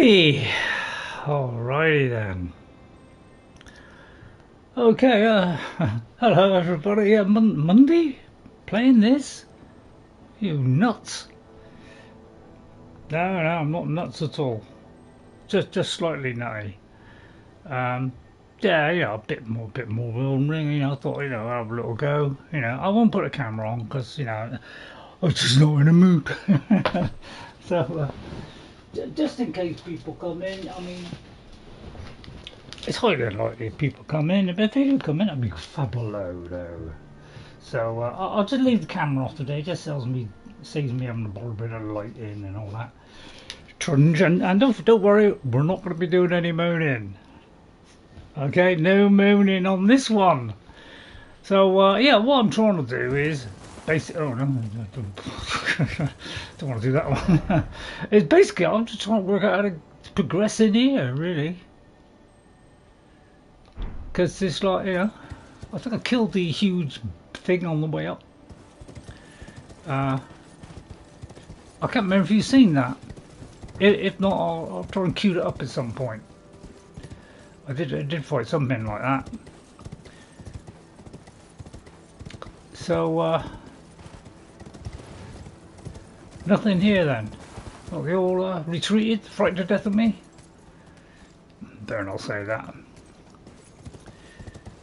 Alrighty, alrighty then. Okay, hello everybody. Yeah, Monday, playing this? You nuts? No, I'm not nuts at all. Just slightly nutty. Yeah, a bit more Elden Ring. I thought, I'll have a little go. I won't put a camera on because, I'm just not in a mood. So, just in case people come in, it's highly unlikely if people come in. If they do come in, that'd be fabulous though. So I'll just leave the camera off today. It just saves me having to bother a bit of lighting and all that. And don't worry, we're not going to be doing any moaning. Okay, no moaning on this one. So yeah, what I'm trying to do is basically. Oh no, don't want to do that one. It's basically I'm just trying to work out how to progress in here, really. Because it's like, I think I killed the huge thing on the way up. I can't remember if you've seen that. If not, I'll try and queue it up at some point. I did fight something like that. So, nothing here then. Well, they all retreated, frightened to death of me. Better not say that.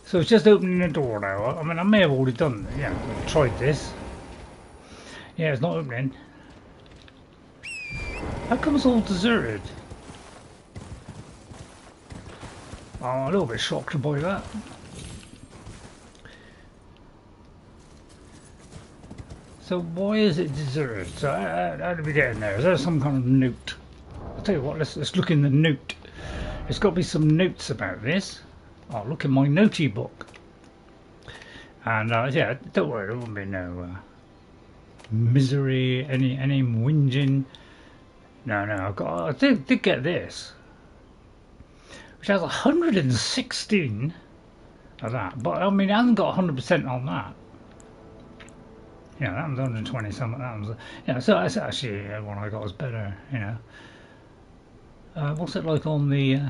So it's just opening the door now. I may have already done it. Yeah, tried this. Yeah, it's not opening. How come it's all deserted? Oh, I'm a little bit shocked by that. So why is it deserted? So how did we get in there? Is there some kind of note? I'll tell you what, let's look in the note. There's got to be some notes about this. Oh, look in my notey book. And yeah, don't worry, there won't be no misery, any whinging. No, I did get this, which has 116 of that, but it hasn't got 100% on that. Yeah, that was 120 something. That was, so that's actually one I got was better. What's it like on the?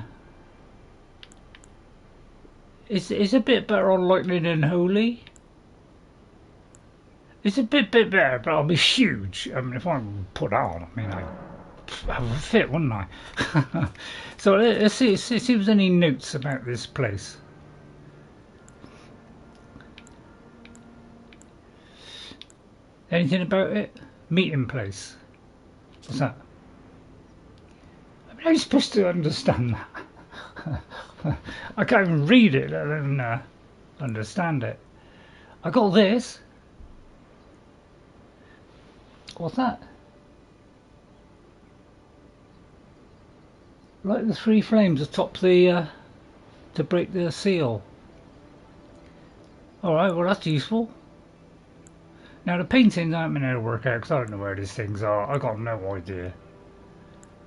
It's a bit better on Lightning and Holy. It's a bit better, but I'll be huge. If I put on, I'd have a fit, wouldn't I? So let's see if there's any notes about this place. Anything about it? Meeting place. What's that? How are you supposed to understand that? I can't even read it, let alone understand it. I got this. What's that? Light the 3 flames atop the to break the seal. Alright, well that's useful. Now the paintings I haven't been able to work out because I don't know where these things are. I got no idea.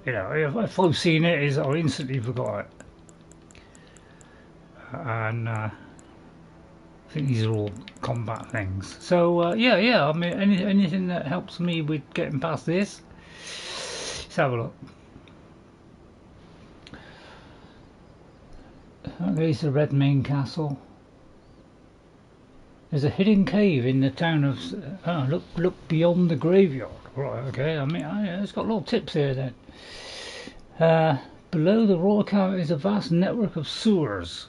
If I've seen it, I instantly forgot it. And I think these are all combat things. So yeah, anything that helps me with getting past this. Let's have a look. There's the Red Main Castle. There's a hidden cave in the town of. Look beyond the graveyard. Right. Okay. It's got little tips here then. Below the royal cavern is a vast network of sewers.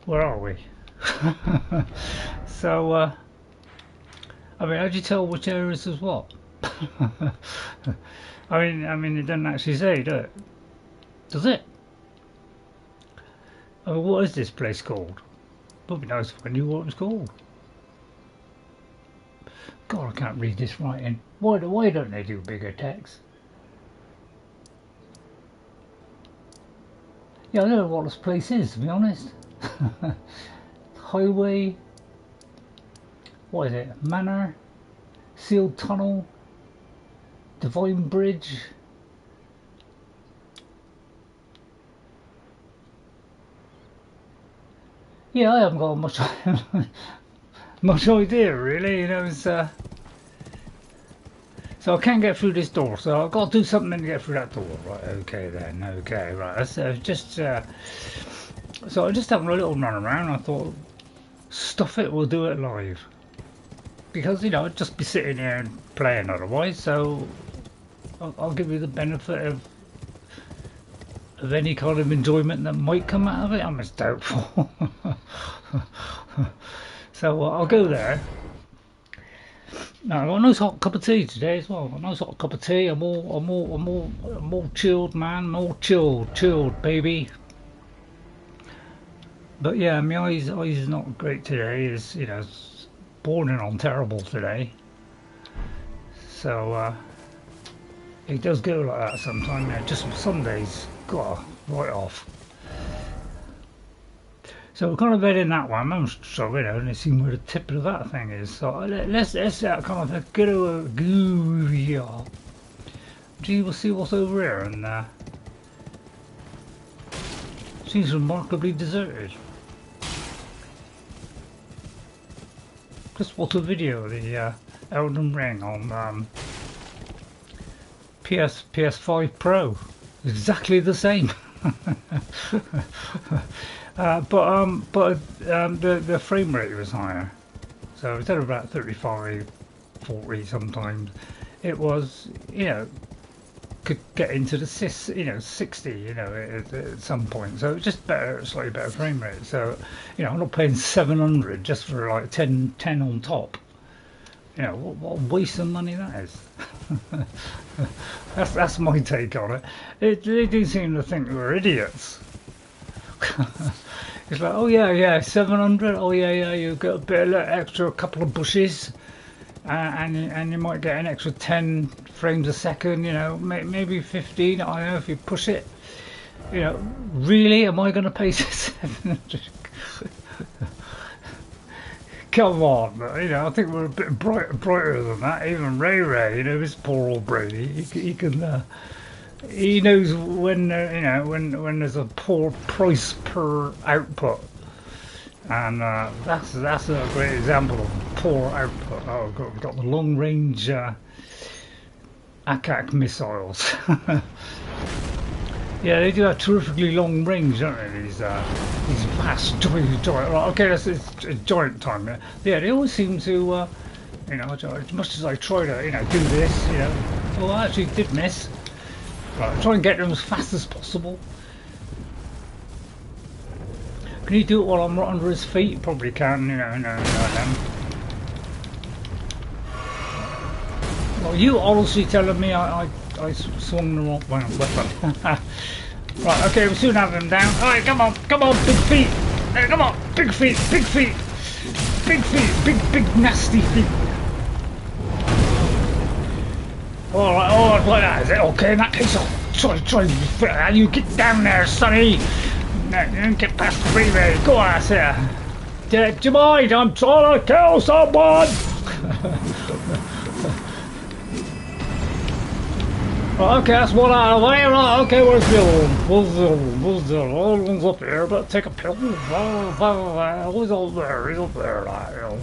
Where are we? So, how do you tell which areas is what? It doesn't actually say, does it? Does it? What is this place called? Would be nice if I knew what it was called. God, I can't read this writing. Why don't they do bigger text? Yeah, I don't know what this place is, to be honest. Highway. What is it? Manor. Sealed tunnel. Divine bridge. Yeah, I haven't got much idea really. So So I can't get through this door, so I've got to do something to get through that door. Right, okay then, okay, right. So so I just having a little run around. I thought, stuff it, we'll do it live. Because, you know, I'd just be sitting here and playing otherwise, so I'll give you the benefit of any kind of enjoyment that might come out of it. I'm just doubtful. So I'll go there. Now, I've got a nice hot cup of tea today as well. A nice hot cup of tea. I'm all chilled, man. I'm all chilled, baby. But yeah, my eyes is not great today. It's, you know, it's bordering on terrible today. So it does go like that sometimes. Yeah, just some days, God, right off. So we're kind of heading that one. I'm struggling out and see where the tip of that thing is. So let's kind of go here. Gee, we'll see what's over here, and seems remarkably deserted. Just watched a video of the Elden Ring on PS5 Pro. Exactly the same. But the frame rate was higher, so instead of about 35, 40 sometimes, it was, you know, could get into the 60, you know, at some point. So it's just better, slightly better frame rate. So, you know, I'm not paying 700 just for like 10 on top. You know, what a waste of money that is. that's my take on it. They do seem to think we're idiots. It's like, oh yeah, 700. Oh yeah, you got a bit of extra, couple of bushes, and you might get an extra 10 frames a second. You know, maybe 15. I don't know if you push it. You know, really, am I going to pay 700? Come on, you know, I think we're a bit brighter than that. Even Ray, you know, this poor old Brady, he can. He knows when you know when there's a poor price per output, and that's a great example of poor output. Oh, we've got the long range ACAC missiles. Yeah, they do have terrifically long range, don't they? These vast giant. Right, okay, it's giant time. Yeah, they always seem to, you know, as much as I try to, you know, do this, you know, well, I actually did miss. Right, try and get them as fast as possible. Can you do it while I'm right under his feet? Probably can, you know, no, I can. Well, you honestly telling me I swung the wrong weapon. Right, okay, we'll soon have him down. Alright, come on, big feet. Come on, big feet. Big nasty feet. Alright, oh, like that, is it? Okay, in that case, I'll try, you get down there, sonny. No, you don't get past the freeway. Go on, sir. Do you mind? I'm trying to kill someone. Right, okay, that's one out of the way. Right, okay, where's the other one? Where's the other one? One's up here, but take a pill. He's up there, like, you know.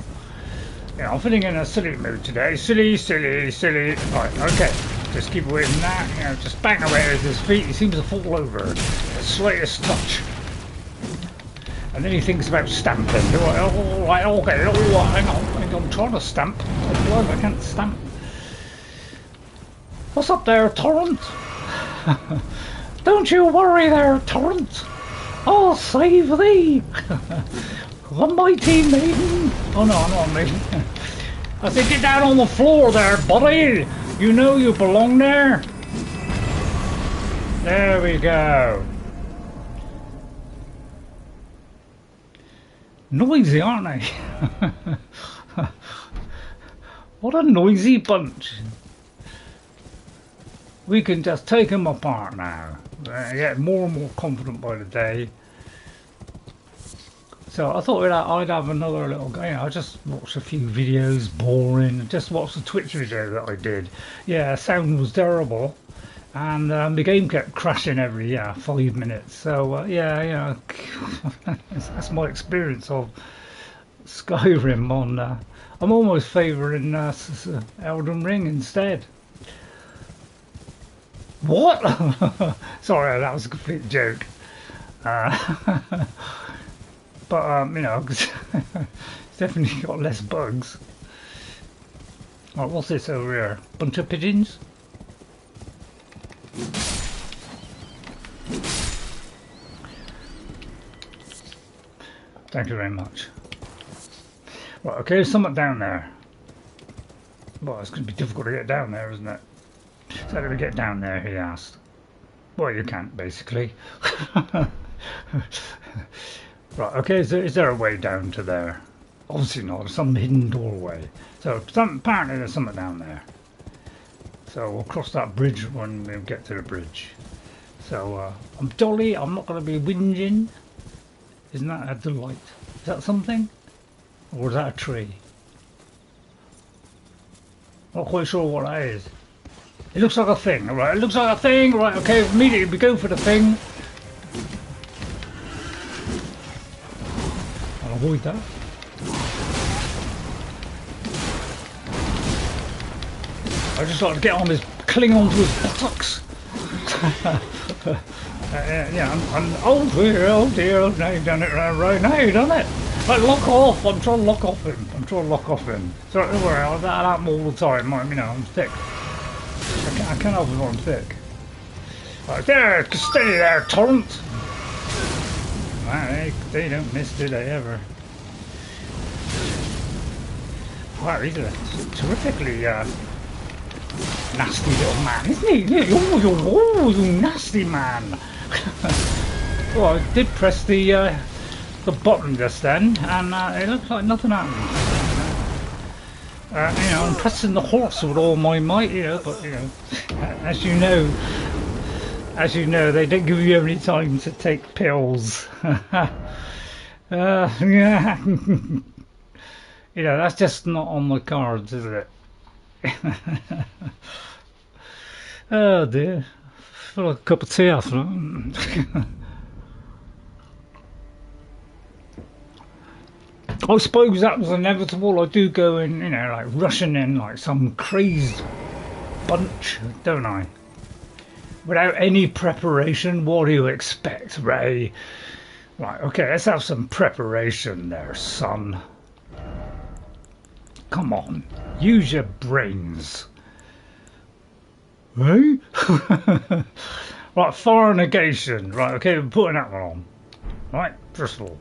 Yeah, I'm feeling in a silly mood today. Silly. Right, okay. Just keep away from that. You know, just bang away at his feet. He seems to fall over the slightest touch. And then he thinks about stamping. Right, okay. Hang on. I'm trying to stamp. I can't stamp. What's up there, Torrent? Don't you worry there, Torrent. I'll save thee. The mighty maiden. Oh no, I'm not maiden. I said get down on the floor there, buddy. You know you belong there. There we go. Noisy, aren't they? What a noisy bunch. We can just take them apart now. Get more and more confident by the day. So I thought I'd have another little go. You know, I just watched a few videos, boring. Just watched the Twitch video that I did. Yeah, sound was terrible, and the game kept crashing every 5 minutes. So yeah, that's my experience of Skyrim. On I'm almost favouring Elden Ring instead. What? Sorry, that was a complete joke. But you know, it's definitely got less bugs. Right, what's this over here? Bunch of pigeons? Thank you very much. Right, okay, there's something down there. Well, it's going to be difficult to get down there, isn't it? So how do we get down there, he asked. Well, you can't, basically. Right, okay, is there a way down to there? Obviously not, there's some hidden doorway. So apparently there's something down there. So we'll cross that bridge when we get to the bridge. So I'm Dolly, I'm not going to be whinging. Isn't that a delight? Is that something? Or is that a tree? Not quite sure what that is. It looks like a thing, right? It looks like a thing, right? Okay, immediately we go for the thing. I'll avoid that. I just like to get on his, cling on to his buttocks. Yeah, oh dear, oh dear, now you've done it right, now you've done it. Like, lock off, I'm trying to lock off him, So don't worry, I'll that happen all the time, you know, I'm thick. I can't help it when I'm thick. Right, there, steady there, torrent. Wow, they don't miss, do they, ever? Wow, he's a terrifically nasty little man, isn't he? Oh, you nasty man. Well, I did press the button just then, and it looks like nothing happened. You know, I'm pressing the horse with all my might, you know, but you know, as you know, they don't give you any time to take pills. Yeah. You know, that's just not on the cards, is it? Oh dear, I feel like a cup of tea after that. I suppose that was inevitable. I do go in, you know, like rushing in like some crazed bunch, don't I? Without any preparation. What do you expect, Ray? Right, okay, let's have some preparation there, son. Come on, use your brains. Hey? Right, fire negation. Right, okay, we're putting that one on. Right, pistol.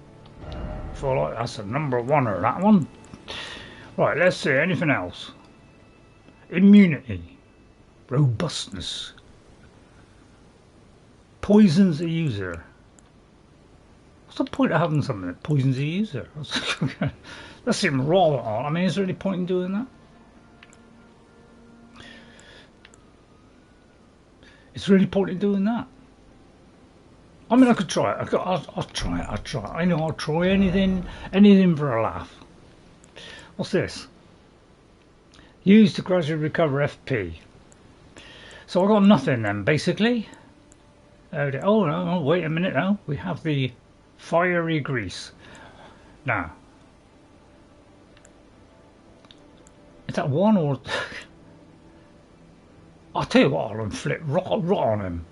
I feel like that's a number one-er, that one. Right, let's see, anything else? Immunity. Robustness. Poisons a user. What's the point of having something that poisons a user? That seems rather odd. I mean, is there any point in doing that? Is there any point in doing that? I mean, I could try it. I'll try it. I know I'll try anything for a laugh. What's this? Use to gradually recover FP. So I got nothing then, basically. Oh no, wait a minute now. We have the fiery grease. Now, is that one or? I'll tell you what, I'll inflict rot on him.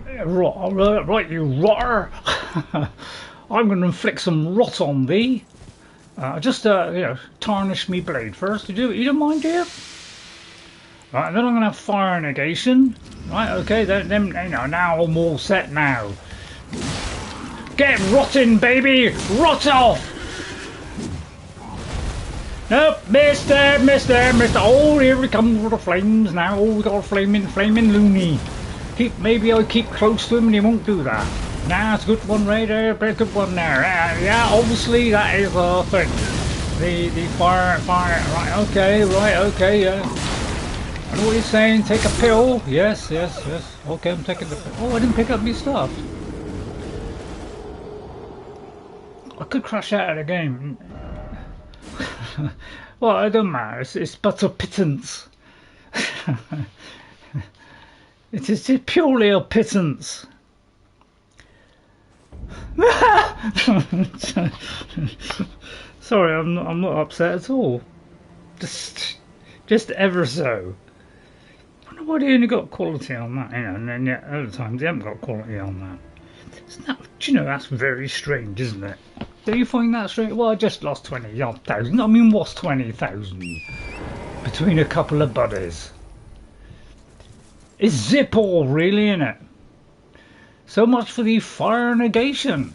Right, you rotter. I'm going to inflict some rot on thee. Just you know, tarnish me blade first. You don't mind, do you? Right, then I'm going to have fire negation. Right, okay, then you know, now I'm all set now. Get rotting, baby! Rot off! Nope, mister. Oh, here we come with the flames now. Oh, we got a flaming loony. Maybe I'll keep close to him and he won't do that. Nah, it's a good one right there, very good one there. Yeah, obviously that is a thing. The fire, right, okay, yeah. I know what you're saying, take a pill. Yes. Okay, I'm taking the pill. Oh, I didn't pick up my stuff. I could crash out of the game. Well, it don't matter, it's but a pittance. It is just purely a pittance. Sorry, I'm not upset at all. Just ever so. wonder why they only got quality on that, you know, and then yet other times they haven't got quality on that. Isn't that, do you know, that's very strange, isn't it? Do you find that strange? Well, I just lost 20-odd thousand. I mean, what's 20,000 between a couple of buddies? It's zip all, really, isn't it? So much for the fire negation.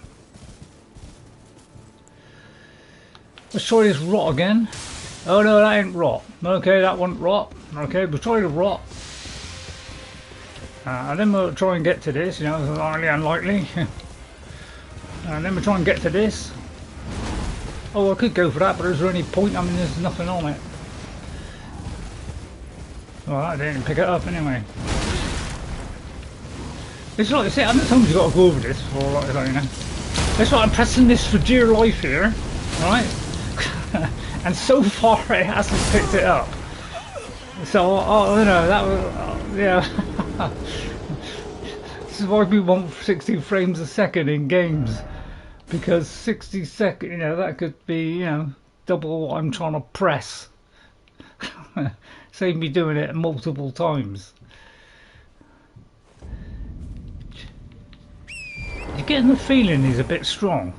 Let's try this rot again. Oh no, that ain't rot. Okay, that wasn't rot. Okay, we'll try the rot. And then we'll try and get to this, you know, it's highly unlikely. And then we'll try and get to this. Oh, I could go for that, but is there any point? I mean, there's nothing on it. Well, I didn't pick it up anyway. It's like, see, how many times you got to go over this for, like, you know. It's like I'm pressing this for dear life here, right? And so far it hasn't picked it up. So, you know, that was, yeah. This is why we want 60 frames a second in games. Because 60 seconds, you know, that could be, you know, double what I'm trying to press. Save me doing it multiple times. You're getting the feeling he's a bit strong.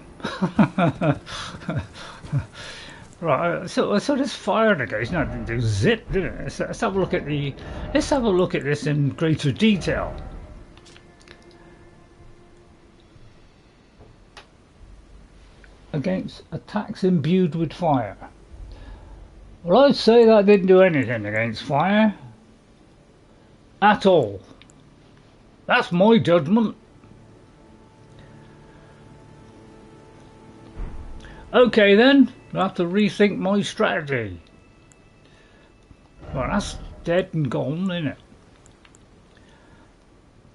Right, so this fire negation, I didn't do zip, did it? Let's have a look at this in greater detail. Against attacks imbued with fire. Well, I'd say that didn't do anything against fire. At all. That's my judgment. Okay then, I'll have to rethink my strategy. Well, that's dead and gone, isn't it?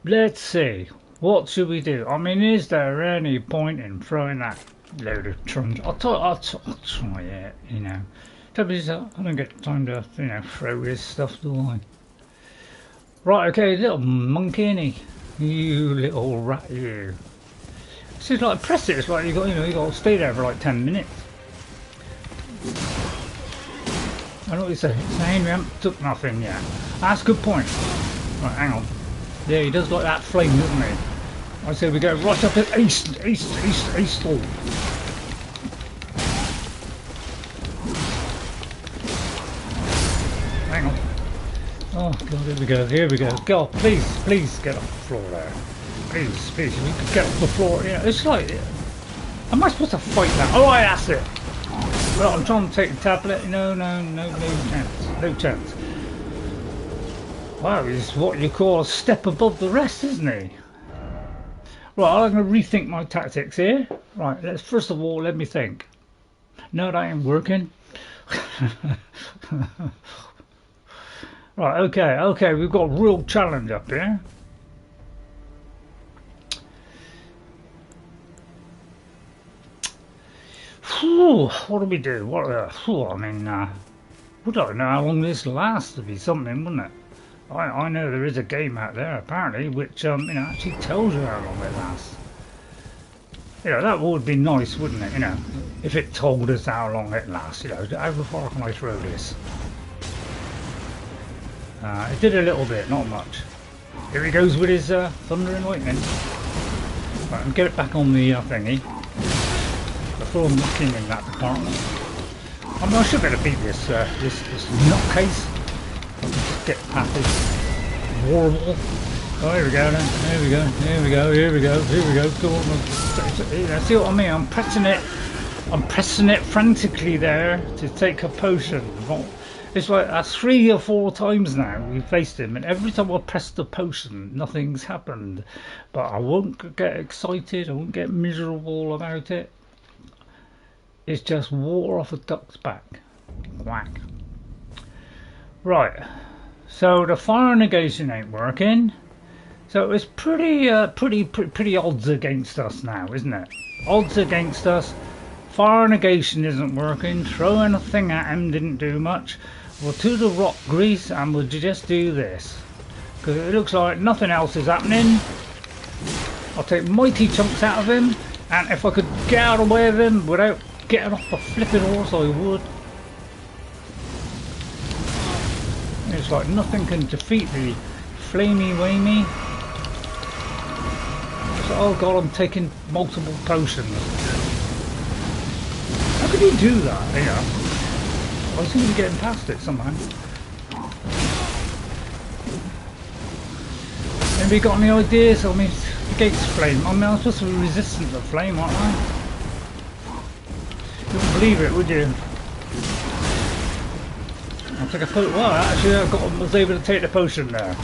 Let's see. What should we do? I mean, is there any point in throwing that load of trunks? I'll try it, you know. Trouble is, I don't get time to, you know, throw this stuff, do I? Right, okay, little monkey, innit? You little rat, you. It's just like press it. It's like you got to stay there for like 10 minutes. I know what you're saying. We haven't took nothing yet. That's a good point. Right, hang on. Yeah, he does like that flame, doesn't he? I say we go right up at east. Oh. Hang on. Oh God, here we go. God, please get off the floor there. Please, we could get off the floor. Yeah, it's like, am I supposed to fight that? Alright, that's it. Well, I'm trying to take the tablet. No chance. Wow, he's what you call a step above the rest, isn't he? Right, I'm going to rethink my tactics here. Right, first of all, let me think. No, that ain't working. Right, okay, we've got a real challenge up here. What do we do? I mean, we don't know how long this lasts. To be something, wouldn't it? I know there is a game out there apparently which you know, actually tells you how long it lasts. You know, that would be nice, wouldn't it? You know, if it told us how long it lasts. You know, how far can I throw this? It did a little bit, not much. Here he goes with his thunder and lightning. Right, and get it back on the thingy. Before I'm looking in that department. I mean, I should be able to beat this nutcase. I'll just get past this warble. Oh, here we go then. Here we go. Go on. See what I mean? I'm pressing it frantically there to take a potion. It's like 3 or 4 times now we've faced him, and every time I press the potion, nothing's happened. But I won't get excited. I won't get miserable about it. It's just water off a duck's back. Quack. Right. So the fire negation ain't working. So it's pretty odds against us now, isn't it? Odds against us. Fire negation isn't working. Throwing a thing at him didn't do much. We'll do the rock grease and we'll just do this. Because it looks like nothing else is happening. I'll take mighty chunks out of him. And if I could get out of the way of him without getting off the flipping horse, I would. It's like nothing can defeat the flamey whamey. So, oh god, I'm taking multiple potions. How could he do that? You know, I seem to be getting past it somehow. Anybody got any ideas? I mean, the gate's flame. I mean, I'm supposed to be resistant to flame, aren't I? You wouldn't believe it, would you? I'll take a potion. Well, actually, I was able to take the potion there.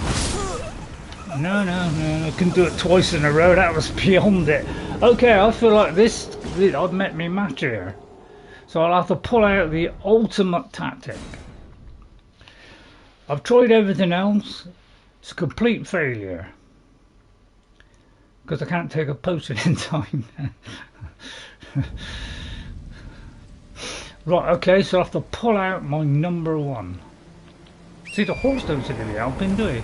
No, I couldn't do it twice in a row. That was beyond it. Okay, I feel like I've met me match here. So I'll have to pull out the ultimate tactic. I've tried everything else. It's a complete failure. Because I can't take a potion in time. Right, okay, so I have to pull out my number one. See, the horse don't seem to be helping, do he?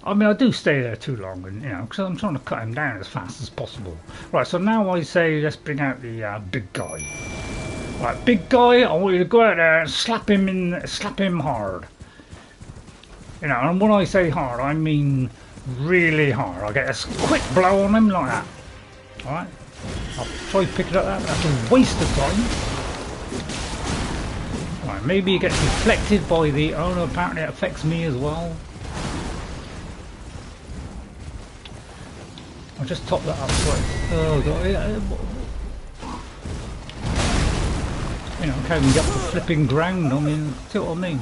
I mean, I do stay there too long, and you know, because I'm trying to cut him down as fast as possible. Right, so now I say let's bring out the big guy. Right, big guy, I want you to go out there and slap him hard. You know, and when I say hard, I mean really hard. I get a quick blow on him like that. All right, I'll try picking up that. That's a waste of time. Right, maybe it gets deflected by the. Oh no, apparently it affects me as well. I'll just top that up. Right. Oh god, yeah. You know, carrying up the flipping ground. I mean, see what I mean?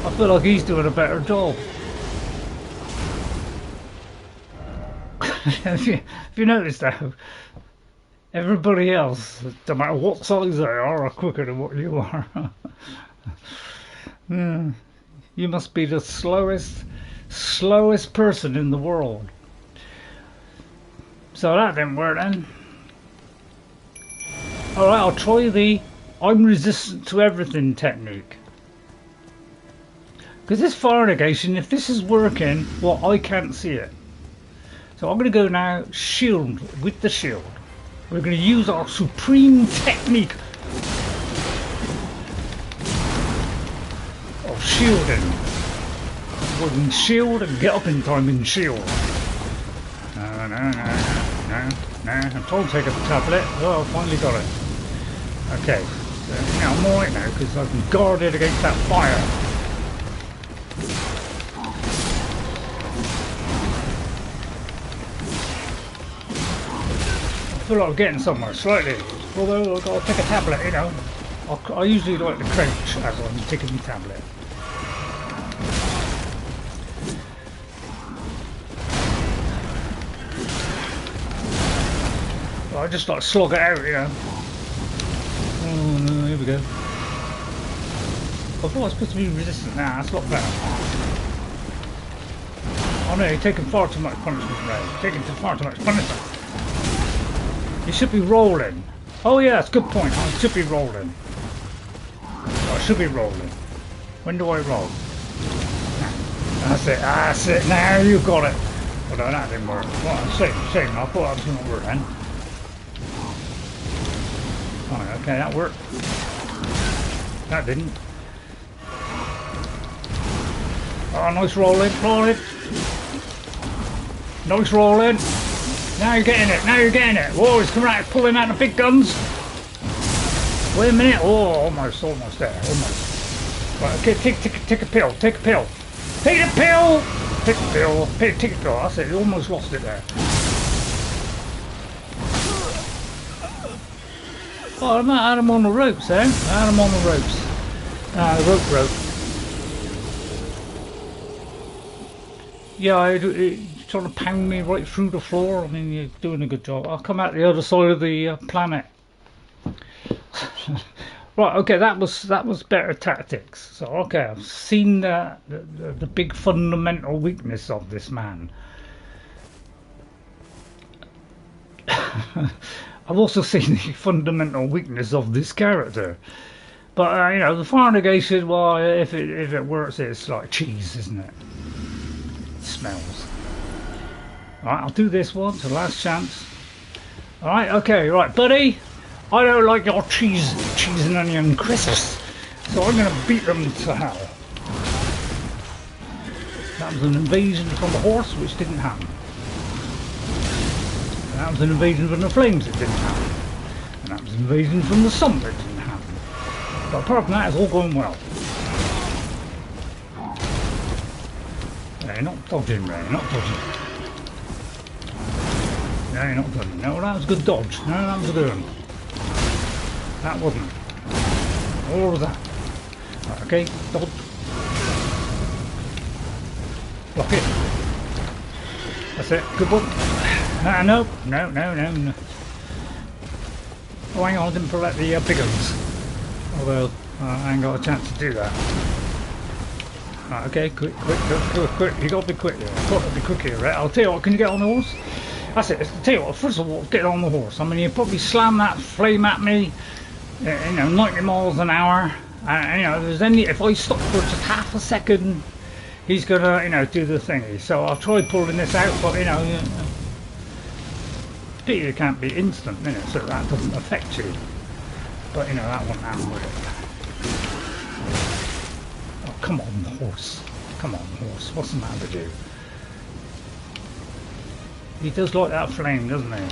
I feel like he's doing a better job. if you notice that, everybody else, no matter what size they are quicker than what you are. You must be the slowest person in the world. So that didn't work then. Alright, I'll try the I'm resistant to everything technique. Because this fire negation, if this is working, well, I can't see it. So I'm going to go now, shield with the shield. We're going to use our supreme technique of shielding. We can shield and get up in time and shield. No. I'm trying to take a tablet. Oh, I finally got it. Okay. So now I'm alright now because I can guard it against that fire. I feel like I'm getting somewhere slightly, although I've got to take a tablet, you know. I usually like to crouch as I'm taking the tablet. Well, I just like slog it out, you know. Oh no, here we go. I thought I was supposed to be resistant now, that's a lot better. Oh no, you're taking far too much punishment, Ray. You're taking far too much punishment. You should be rolling. Oh yeah, that's a good point. I should be rolling. I should be rolling. When do I roll? That's it. Now you got it. Well, no, that didn't work. Well, shame. I thought that was going to work then. Oh, okay, that worked. That didn't. Oh, nice rolling. Nice rolling. Now you're getting it. Whoa, he's coming out, pulling out the big guns. Wait a minute. Oh, almost there. Almost. Right, okay, take a pill. Take the pill. That's it. You almost lost it there. Oh, I had him on the ropes there. Rope. Yeah, it's trying to pound me right through the floor. I mean, you're doing a good job. I'll come out the other side of the planet. Right, okay, that was better tactics. So, okay, I've seen the big fundamental weakness of this man. I've also seen the fundamental weakness of this character. But, you know, the fire negation, well, if it works, it's like cheese, isn't it? It smells. Alright, I'll do this one, it's the last chance. Alright, okay, right, buddy. I don't like your cheese and onion crisps. So I'm going to beat them to hell. That was an invasion from the horse, which didn't happen. And that was an invasion from the flames, it didn't happen. And that was an invasion from the sun, that didn't happen. But apart from that, it's all going well. No, you're not dodging, Ray, you're not dodging. No, you're not dodging. No, that was a good dodge. No, that was a good one. That wasn't. What was that? Right, okay, dodge. Block it. That's it. Good one. No. Oh, hang on, I didn't pull out the big ones. Although, I ain't got a chance to do that. Right, okay, quick. You got to be quick here. I've got to be quick here, right? I'll tell you what, can you get on the horse? That's it. I'll tell you what, first of all, get on the horse. I mean, you probably slam that flame at me, you know, 90 miles an hour. And, you know, if I stop for just half a second, he's gonna, you know, do the thingy. So I'll try pulling this out, but you know, it can't be instant, you know, so that doesn't affect you. But you know, that won't happen with it. Oh, come on, horse. Come on, horse. What's the matter with you? He does like that flame, doesn't he?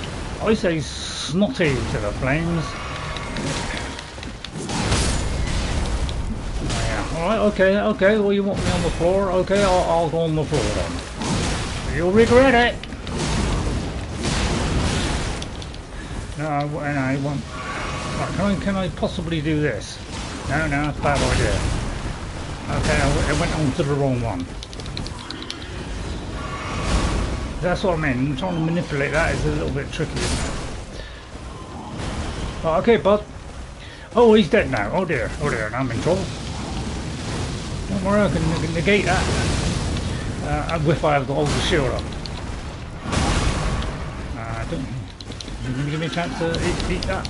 I say he's snotty to the flames. Alright, okay, well you want me on the floor? Okay, I'll go on the floor then. You'll regret it! No, I won't. Right, can I possibly do this? No, that's a bad idea. Okay, I went on to the wrong one. That's what I mean, trying to manipulate that is a little bit tricky, isn't it? Right, okay, bud. Oh, he's dead now. Oh dear, now I'm in trouble. Don't worry, I can negate that. If I have got all the shield up. Don't give me a chance to eat that.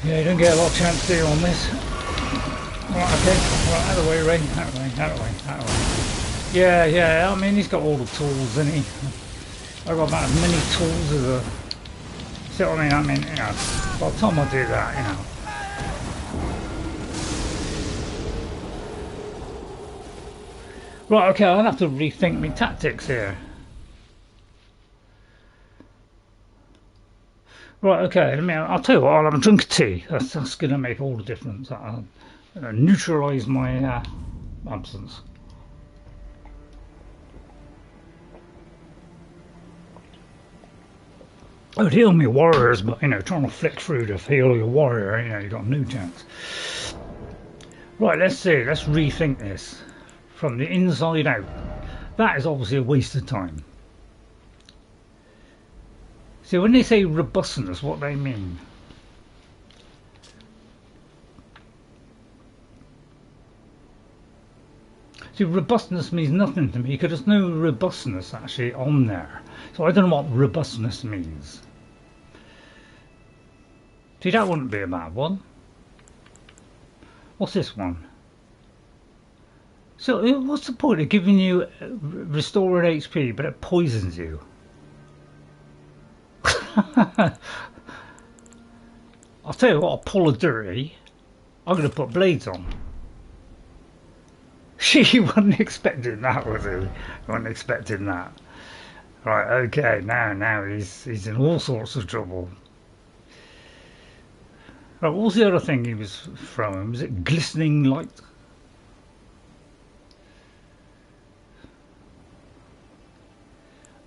Yeah, you don't get a lot of chance to do on this. Right, okay. Right, out of the way, Ray. Out of the way. Yeah, I mean, he's got all the tools, isn't he? I've got about as many tools as a... See what I mean? You know, by the time I do that, you know. Right, okay, I'll have to rethink my tactics here. Right, okay, I'll tell you what, I'll have a drink of tea. That's going to make all the difference. I'll neutralise my absence. I would heal me warriors, but you know, trying to flick through to heal your warrior, you know, you got no chance. Right, let's rethink this from the inside out. That is obviously a waste of time. See, when they say robustness, what they mean? See, robustness means nothing to me because there's no robustness actually on there. So I don't know what robustness means. See, that wouldn't be a bad one. What's this one? So what's the point of giving you restored HP but it poisons you? I'll tell you what, I'll pull a dirty. I'm going to put blades on. She wasn't expecting that, was he? Wasn't expecting that. Right, okay, now he's in all sorts of trouble. Right, what was the other thing he was throwing? Was it glistening light?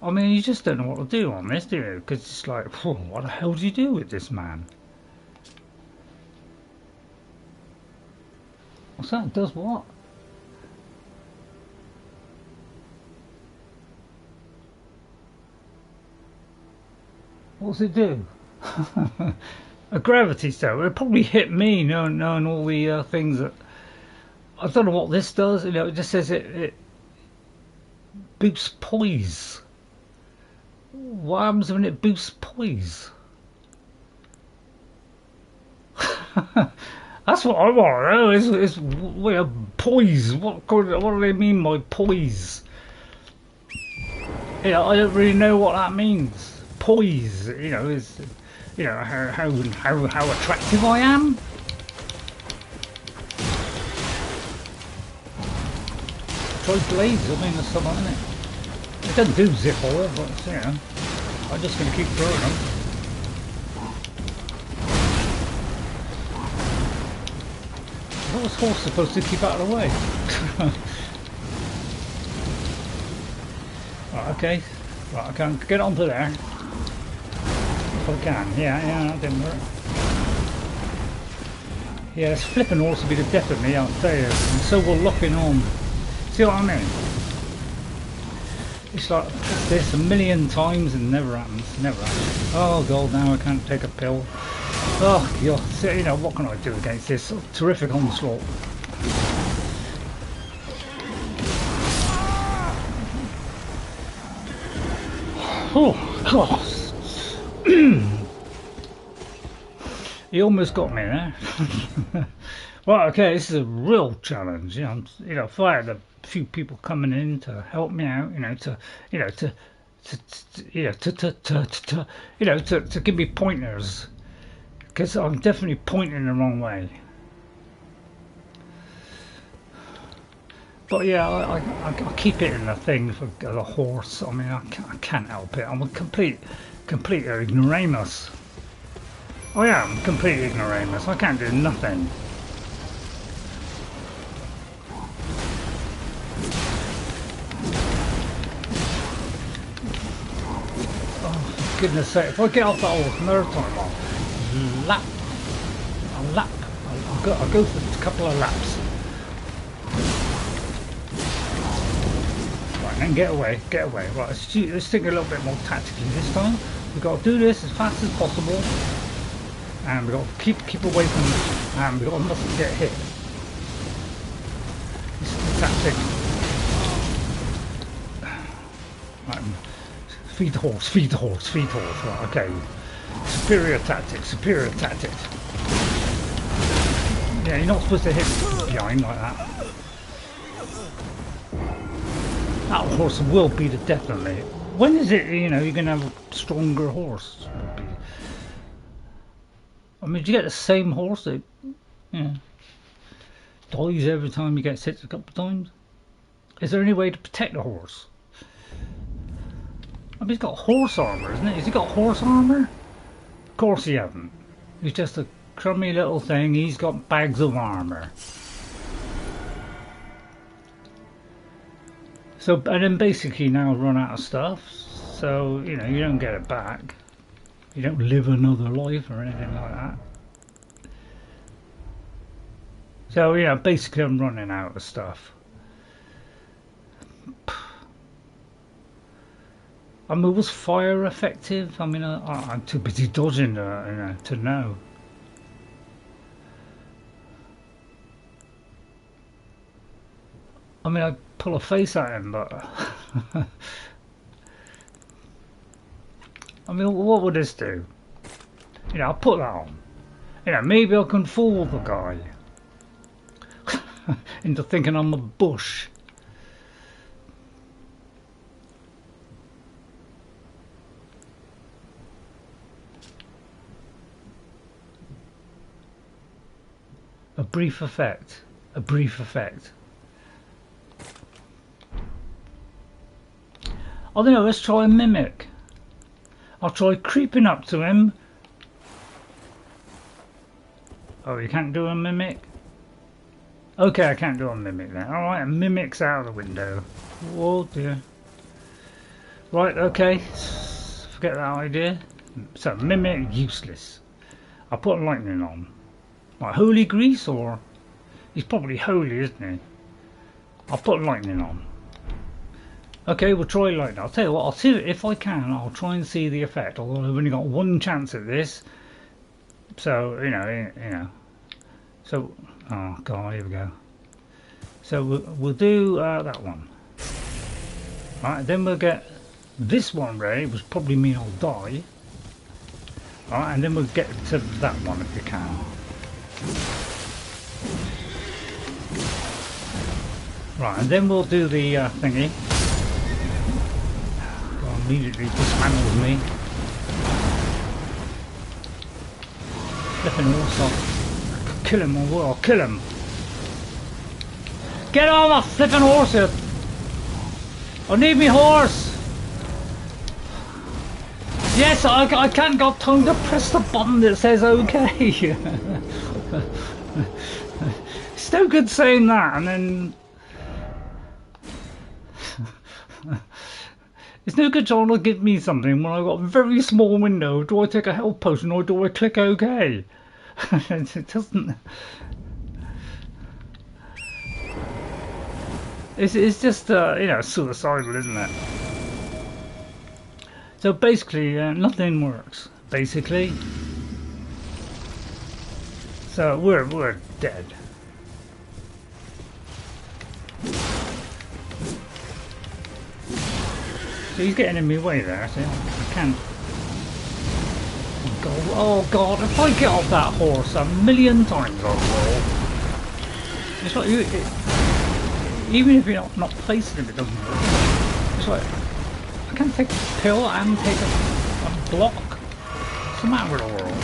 I mean, you just don't know what to do on this, do you? Because it's like, what the hell do you do with this man? What's that? Does what? What's it do? A gravity cell. It probably hit me, knowing all the things that... I don't know what this does. You know, it just says it boosts poise. What happens when it boosts poise? That's what I want to know. Is poise. What do they mean by poise? Yeah, I don't really know what that means. poise, you know, is, you know, how attractive I am. Try blades, I mean, there's something in it. It doesn't do zip all, but, you know, I'm just going to keep throwing them. What was horse supposed to keep out of the way? Right, okay. Right, I can get onto there. If I can. Yeah, that didn't work. Yeah, this flipping horse will be the death of me, I'll tell you. And so will locking on. See what I mean? It's like this a million times and never happens. Never happens. Oh god, now I can't take a pill. Oh god, so, you know, what can I do against this terrific onslaught? Oh god. He almost got me there. Well, okay, this is a real challenge. You know, if I had a few people coming in to help me out, to give me pointers, because I'm definitely pointing the wrong way. But yeah, I keep it in the thing for the horse. I mean, I can't help it. I'm a complete ignoramus. I am complete ignoramus. I can't do nothing. Oh, goodness sake! If I get off that horse another time, I'll go for a couple of laps. Right, then get away. Right, let's think a little bit more tactically this time. We've got to do this as fast as possible. And we've got to keep away from this, and we've got to get hit. This is the tactic. Right. Feed the horse. Right, okay. Superior tactic. Yeah, you're not supposed to hit behind like that. That horse will be the death of me. When is it, you know, you're going to have a stronger horse? I mean, do you get the same horse that dies every time you get hit a couple of times? Is there any way to protect the horse? I mean, he's got horse armour, isn't it? Has he got horse armour? Of course he hasn't. He's just a crummy little thing. He's got bags of armour. So, and then basically now run out of stuff. So, you know, you don't get it back. You don't live another life or anything like that. So yeah, basically I'm running out of stuff. I mean, was fire effective? I mean, I'm too busy dodging to know. I mean, I pull a face at him, but I mean, what would this do? You know, I'll put that on. You know, maybe I can fool the guy into thinking I'm a bush. A brief effect. A brief effect. I don't know, let's try a mimic. I'll try creeping up to him. Oh, you can't do a mimic? Okay, I can't do a mimic then. Alright, a mimic's out of the window. Oh dear. Right, okay. Forget that idea. So, mimic, useless. I'll put lightning on. Like holy grease, or... He's probably holy, isn't he? I'll put lightning on. Okay, we'll try lightning. I'll tell you what, I'll see if I can. I'll try and see the effect. Although I've only got one chance at this, so you know. So, oh god, here we go. So we'll do that one. Right, then we'll get this one ready, which probably mean I'll die. Alright, and then we'll get to that one if we can. Right, and then we'll do the thingy. God, immediately dismantles me. flipping horse off. Kill him or will. Kill him. Get on my flipping horse here. I need me horse. Yes, I can't got time to press the button that says OK. It's no good saying that and then... It's no good trying to give me something when I've got a very small window. Do I take a health potion or do I click OK? It doesn't... It's just, you know, suicidal, isn't it? So basically, nothing works, basically. So we're dead. So he's getting in my way there, so I can't. Oh God, if I get off that horse a million times I'll roll. It's like, even if you're not placing him, it doesn't work. It's like, I can't take a pill and take a block. What's the matter with the world?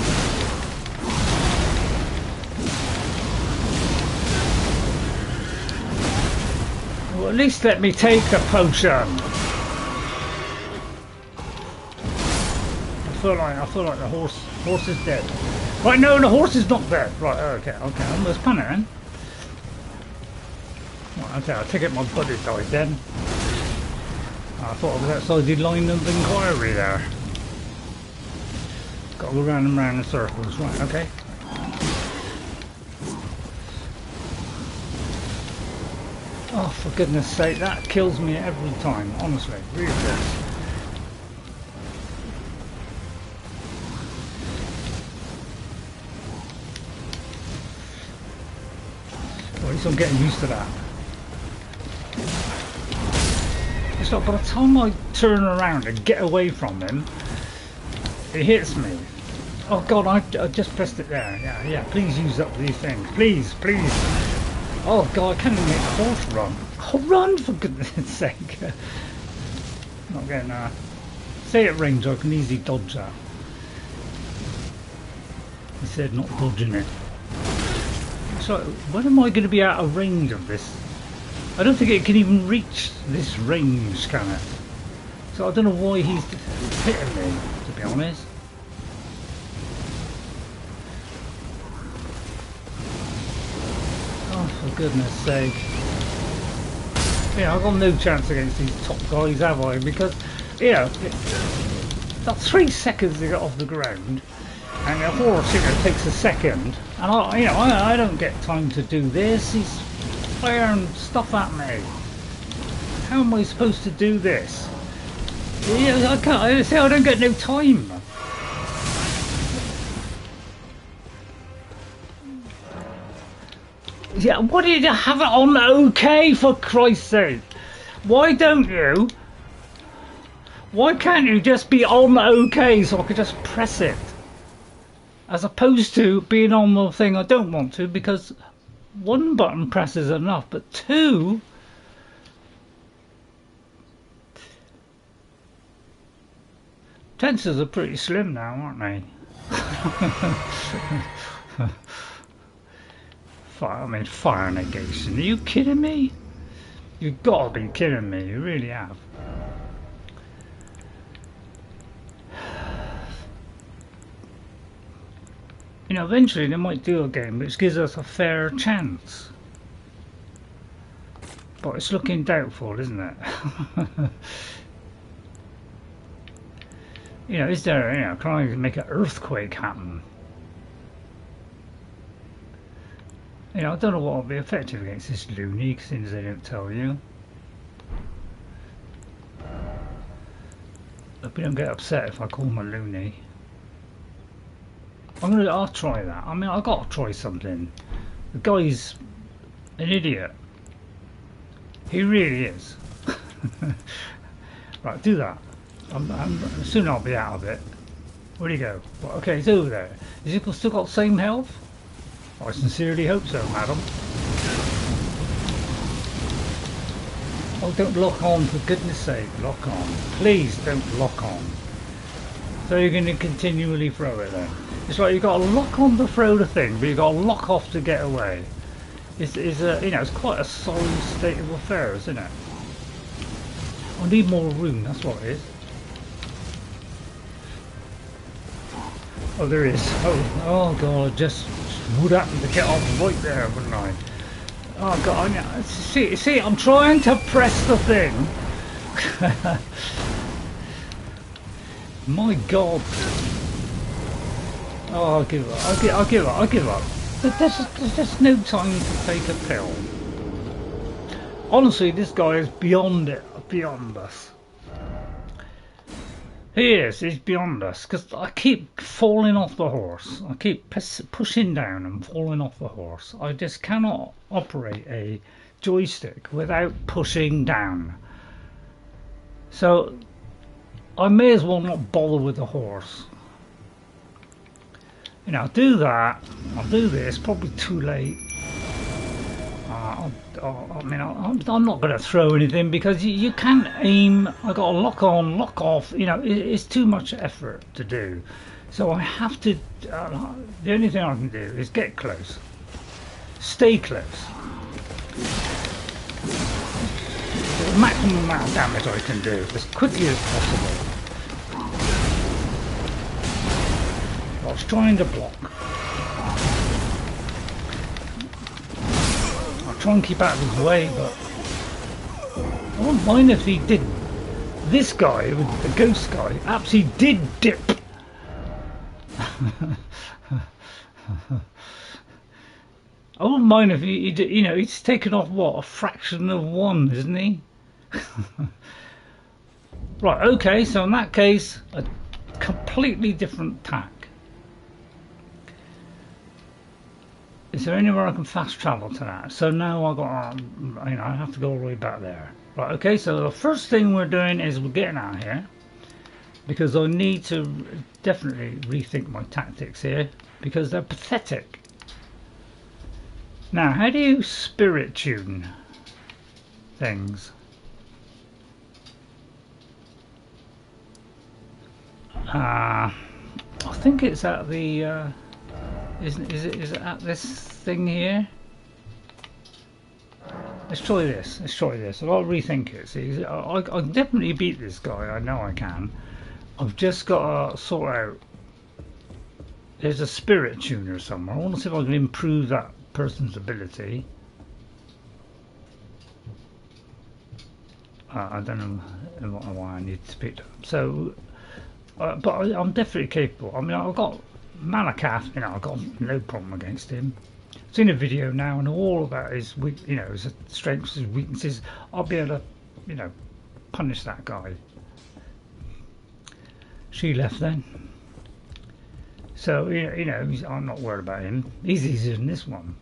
Well, at least let me take the potion. I feel like the horse is dead. Right, no, the horse is not dead. Right, okay, I'm just panicking. Right, okay, I take it my buddy died then. I thought I was outside the line of inquiry there. Got to go round and round in circles. Right, okay. Oh, for goodness sake, that kills me every time, honestly, really does. At least I'm getting used to that. It's like by the time I turn around and get away from him, it hits me. Oh God, I just pressed it there. Yeah, please use up these things. Please. Oh God, I can't even make the horse run. Oh, run for goodness sake. Not getting say at range, I can easily dodge that. He said not dodging it. So when am I going to be out of range of this? I don't think it can even reach this range, can it? So I don't know why he's hitting me, to be honest. Oh, for goodness sake. Yeah, I've got no chance against these top guys, have I? Because, you know, about 3 seconds to get off the ground. And the horse, you know, takes a second, and I don't get time to do this. He's firing stuff at me. How am I supposed to do this? Yeah, I can't. I don't get no time. Yeah, what did you have it on OK, for Christ's sake? Why don't you? Why can't you just be on OK so I could just press it? As opposed to being on the thing I don't want to, because 1 button press is enough, but 2... Tensors are pretty slim now, aren't they? Fire negation. Are you kidding me? You've got to be kidding me. You really have. You know, eventually they might do a game which gives us a fair chance. But it's looking doubtful, isn't it? You know, is there, you know, can I make an earthquake happen? You know, I don't know what will be effective against this loony, since they don't tell you. Hope you don't get upset if I call him a loony. I'll try that. I mean, I've got to try something. The guy's an idiot. He really is. Right, do that. Soon I'll be out of it. Where'd he go? Well, okay, he's over there. Is he still got the same health? I sincerely hope so, madam. Oh, don't lock on, for goodness sake. Lock on. Please don't lock on. So you're going to continually throw it then. It's like you've got to lock on to throw the thing, but you've got to lock off to get away. It's you know, it's quite a sorry state of affairs, isn't it? I need more room, that's what it is. Oh, there is. Oh God, I just would happen to get off right there, wouldn't I? Oh God, see, I'm trying to press the thing. My God. Oh, I'll give up. I'll give up. There's just no time to take a pill. Honestly, this guy is beyond us. He's beyond us, because I keep falling off the horse. I keep pushing down and falling off the horse. I just cannot operate a joystick without pushing down. So I may as well not bother with the horse. You know, I'll do that, I'll do this, probably too late. I mean, I'm not going to throw anything because you can't aim. I've got to lock on, lock off. You know, it's too much effort to do. So I have to, the only thing I can do is get close. Stay close. The maximum amount of damage I can do as quickly as possible. I was trying to block. I'll try and keep out of his way, but I wouldn't mind if he did. This guy, the ghost guy, actually did dip. I wouldn't mind if he you know, he's taken off what, a fraction of one, isn't he? Right, okay, so in that case, a completely different tack. Is there anywhere I can fast travel to that? So now I've got, you know, I have to go all the way back there. Right, okay, so the first thing we're doing is we're getting out of here. Because I need to definitely rethink my tactics here. Because they're pathetic. Now, how do you spirit tune things? I think it's at the... Is it at this thing here? Let's try this. Let's try this. I'll rethink it. See, I can definitely beat this guy. I know I can. I've just got to sort out. There's a spirit tuner somewhere. I want to see if I can improve that person's ability. I don't know why I need to beat them. So, but I'm definitely capable. I mean, I've got Malakath, you know, I've got no problem against him. I've seen a video now and all about his, you know, his strengths, his weaknesses. I'll be able to, you know, punish that guy. She left then. So, you know, I'm not worried about him. He's easier than this one.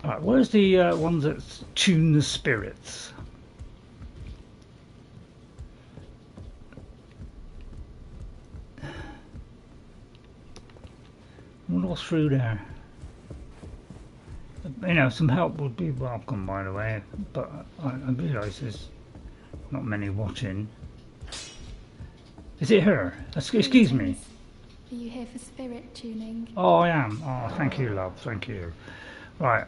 Alright, where's the ones that tune the spirits? I wonder what's through there. You know, some help would be welcome, by the way, but I realise there's not many watching. Is it her? Excuse me. Are you here for spirit tuning? Oh, I am. Oh, thank you, love. Thank you. Right.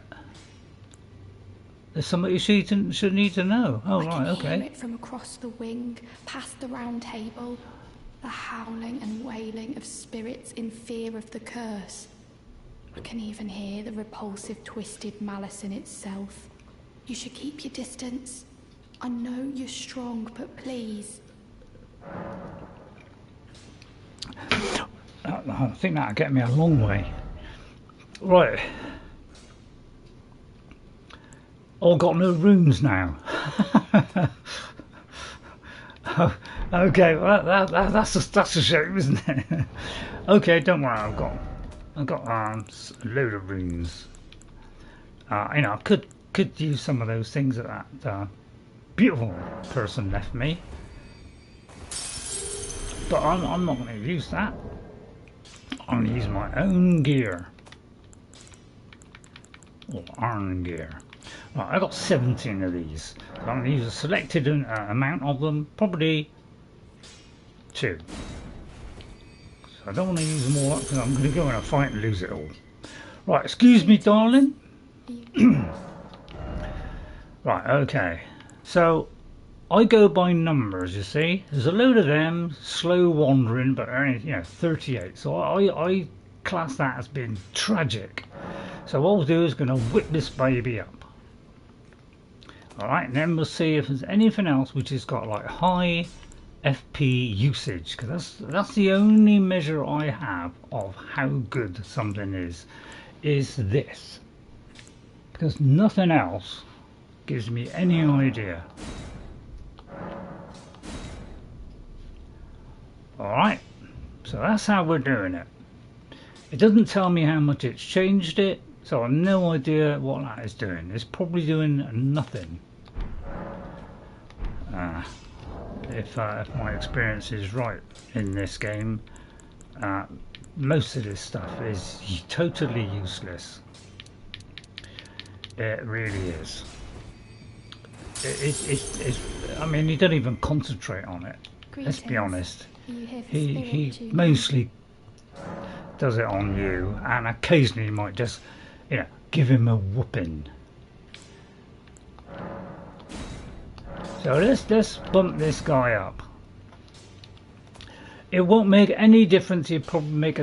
There's somebody she should need to know. Oh, right, okay. I can hear it from across the wing, past the round table. The howling and wailing of spirits in fear of the curse. I can even hear the repulsive, twisted malice in itself. You should keep your distance. I know you're strong, but please. I think that'll get me a long way. Right. I've got no runes now. Oh, okay, well that's a shame, isn't it? Okay, don't worry. I've got a load of runes. You know, I could use some of those things that beautiful person left me, but I'm not going to use that. I'm going to use my own gear, or iron gear. Right, I got 17 of these. So I'm going to use a selected amount of them, probably 2. So I don't want to use them all up because I'm going to go in a fight and lose it all. Right, excuse me, darling. Right, okay. So I go by numbers, you see. There's a load of them, slow wandering, but only, 38. So I class that as being tragic. So what we'll do is going to whip this baby up. Alright, and then we'll see if there's anything else which has got like high FP usage, because that's the only measure I have of how good something is this. Because nothing else gives me any idea. Alright, so that's how we're doing it. It doesn't tell me how much it's changed it, so I've no idea what that is doing. It's probably doing nothing. If my experience is right in this game, most of this stuff is totally useless. It really is. I mean, you don't even concentrate on it. Let's be honest. He mostly does it on you, and occasionally you might just, give him a whooping. So let's bump this guy up. It won't make any difference. You'll probably make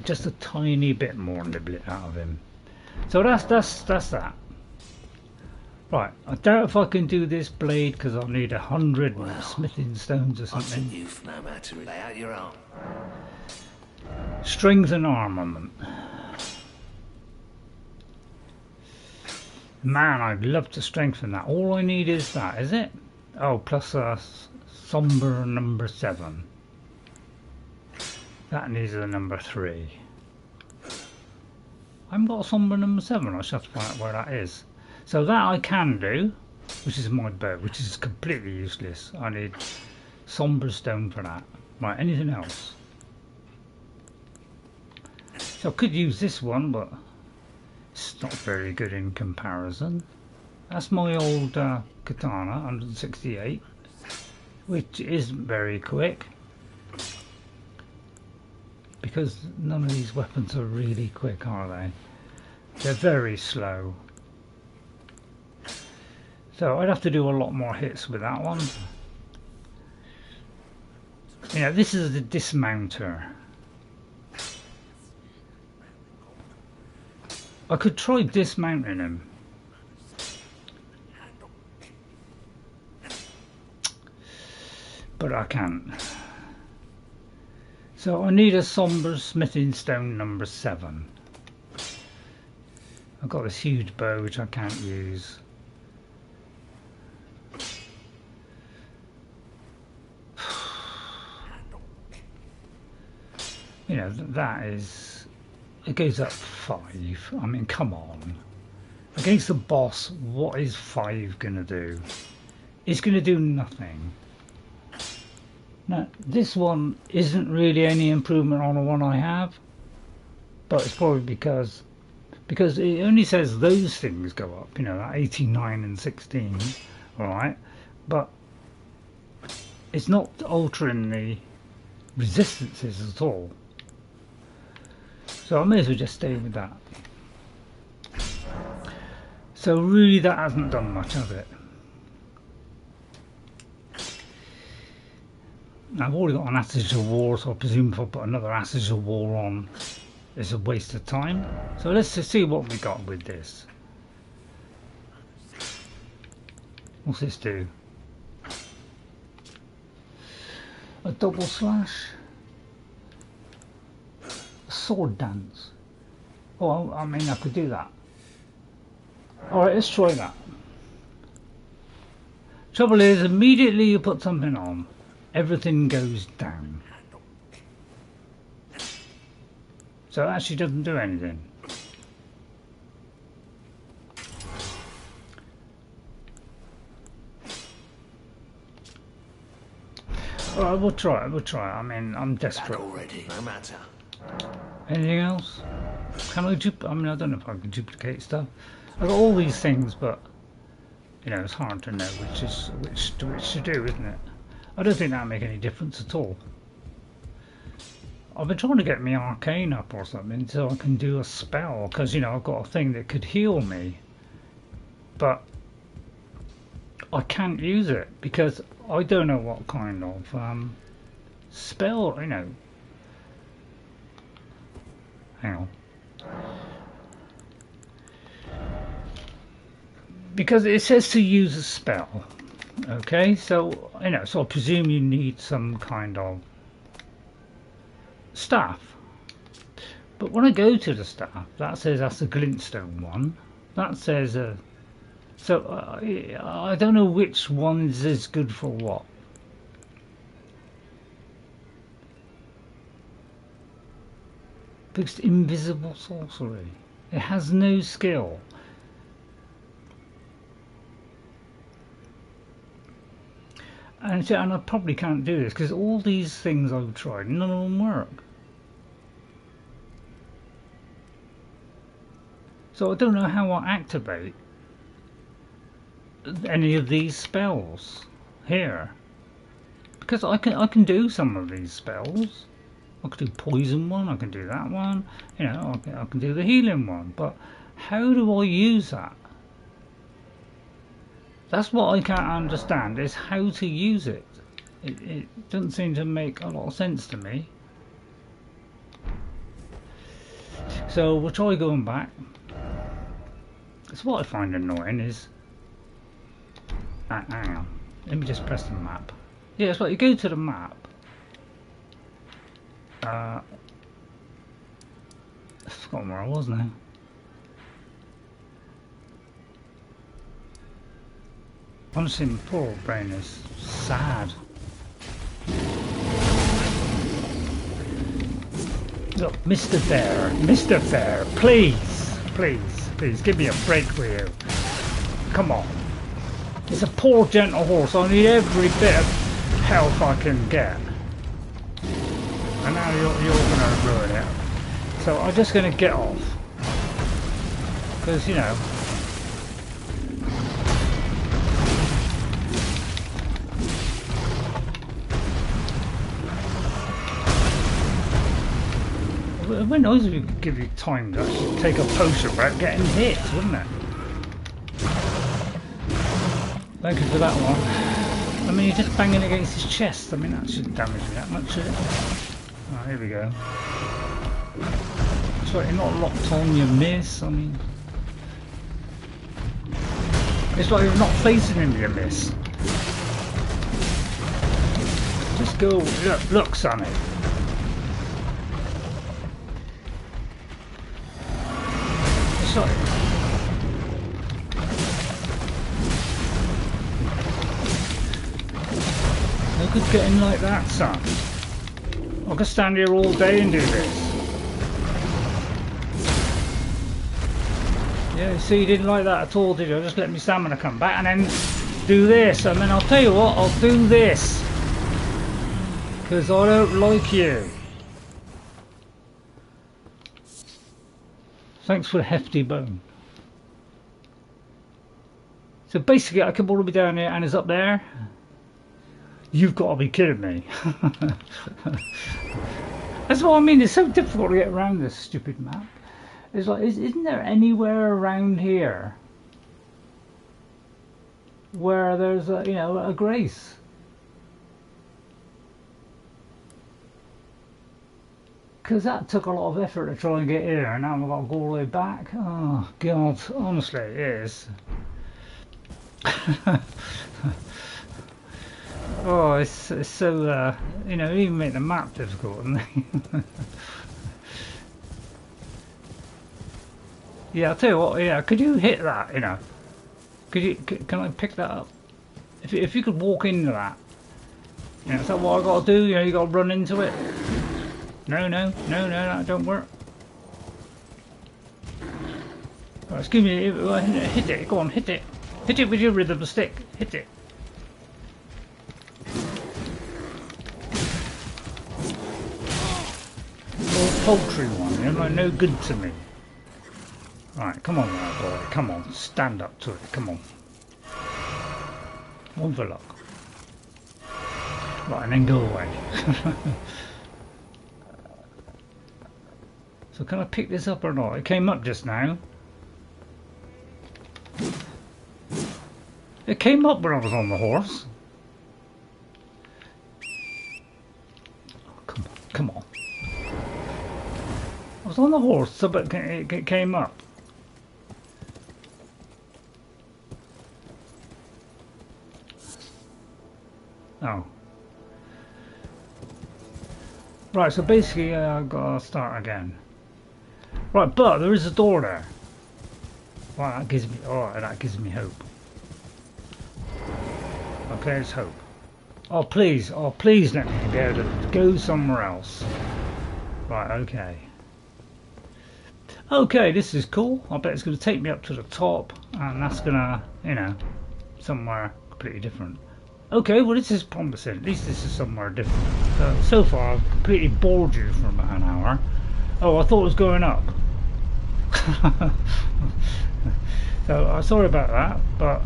just a tiny bit more niblet out of him. So that's that. Right, I doubt if I can do this blade because I'll need 100 smithing stones or something. Youth, no matter, lay out your arm. Strength and armament. Man, I'd love to strengthen that. All I need is that, is it? Oh, plus a somber number 7. That needs a number 3. I haven't got a somber number 7. I should have to find out where that is. So that I can do, which is my bow, which is completely useless. I need somber stone for that. Right, anything else? So I could use this one, but it's not very good in comparison. That's my old katana, 168, which isn't very quick. Because none of these weapons are really quick, are they? They're very slow. So I'd have to do a lot more hits with that one. This is the dismounter. I could try dismounting him. But I can't. So I need a somber smithing stone number 7. I've got this huge bow which I can't use. That is, it goes up 5. I mean, come on. Against the boss, what is 5 gonna do? It's gonna do nothing. Now, this one isn't really any improvement on the one I have, but it's probably because it only says those things go up, 89 and 16, alright, but it's not altering the resistances at all. So I may as well just stay with that. So really that hasn't done much of it. Now, I've already got an Ashes of War, so I presume if I put another Ashes of War on, it's a waste of time. So let's just see what we got with this. What's this do? A double slash? A sword dance? Oh, I mean, I could do that. Alright, let's try that. Trouble is, immediately you put something on, everything goes down. So it actually doesn't do anything. Alright, we'll try it. I mean, I'm desperate. Already, no matter. Anything else? Can I I mean, I don't know if I can duplicate stuff. I've got all these things, but it's hard to know which to do, isn't it? I don't think that'll make any difference at all. I've been trying to get my arcane up or something so I can do a spell, because you know I've got a thing that could heal me, but I can't use it because I don't know what kind of spell, you know. Hang on. Because it says to use a spell, okay, so you know, so I presume you need some kind of staff. But when I go to the staff, that says that's a glintstone one. That says so I don't know which one is good for what. Because invisible sorcery, it has no skill. And I probably can't do this because all these things I've tried, none of them work. So I don't know how I activate any of these spells here, because I can do some of these spells. I can do poison one, I can do that one, you know, I can do the healing one, but how do I use that? That's what I can't understand, is how to use it. It doesn't seem to make a lot of sense to me. So we'll try going back. So what I find annoying is, hang on, let me just press the map. Yeah, it's like you go to the map. I've forgotten where I was now. Honestly, my poor old brain is sad. Look, Mr. Fair, please, give me a break with you. Come on. It's a poor gentle horse, I need every bit of health I can get. And now you're going to ruin it. So I'm just going to get off. Because, you know, it would be nice if you could give you time to actually take a potion without getting hit, wouldn't it? Thank you for that one. I mean, you're just banging against his chest. I mean, that shouldn't damage me that much, should it? Right, here we go. That's right, you're not locked on, you miss. I mean, it's like you're not facing him, you miss. Just go, look, Sonny. It's like, no good getting like that, son. I could stand here all day and do this. Yeah, see, you didn't like that at all, did you? Just let me stamina come back and then do this. And then I'll tell you what, I'll do this. Because I don't like you. Thanks for the hefty bone. So basically, I come all the way down here and it's up there. You've got to be kidding me. That's what I mean, it's so difficult to get around this stupid map. It's like, isn't there anywhere around here where there's a, you know, a grace? Because that took a lot of effort to try and get here, and now I've got to go all the way back. Oh God, honestly, it is. Oh, it's so, you know, even make the map difficult. Yeah, I'll tell you what, yeah, could you hit that, you know? Can I pick that up? If you could walk into that. You know, is that what I got to do? You know, you got to run into it? No, that don't work. Right, excuse me, hit it, go on, hit it. Hit it with your rhythm stick, hit it. Poultry one, you're like no good to me. Right, come on now, boy, come on, stand up to it, come on. One for luck. Right, and then go away. So can I pick this up or not? It came up just now. It came up when I was on the horse. Oh, come on. I was on the horse, so but it came up. Oh. Right, so basically I've got to start again. Right, but there is a door there. Well, that gives me, alright, that gives me hope. Okay, there's hope. Oh please let me be able to go somewhere else. Right, okay. Okay, this is cool. I bet it's going to take me up to the top, and that's going to, you know, somewhere completely different. Okay, well this is promising. At least this is somewhere different. So far I've completely bored you for about an hour. Oh, I thought it was going up. So sorry about that, but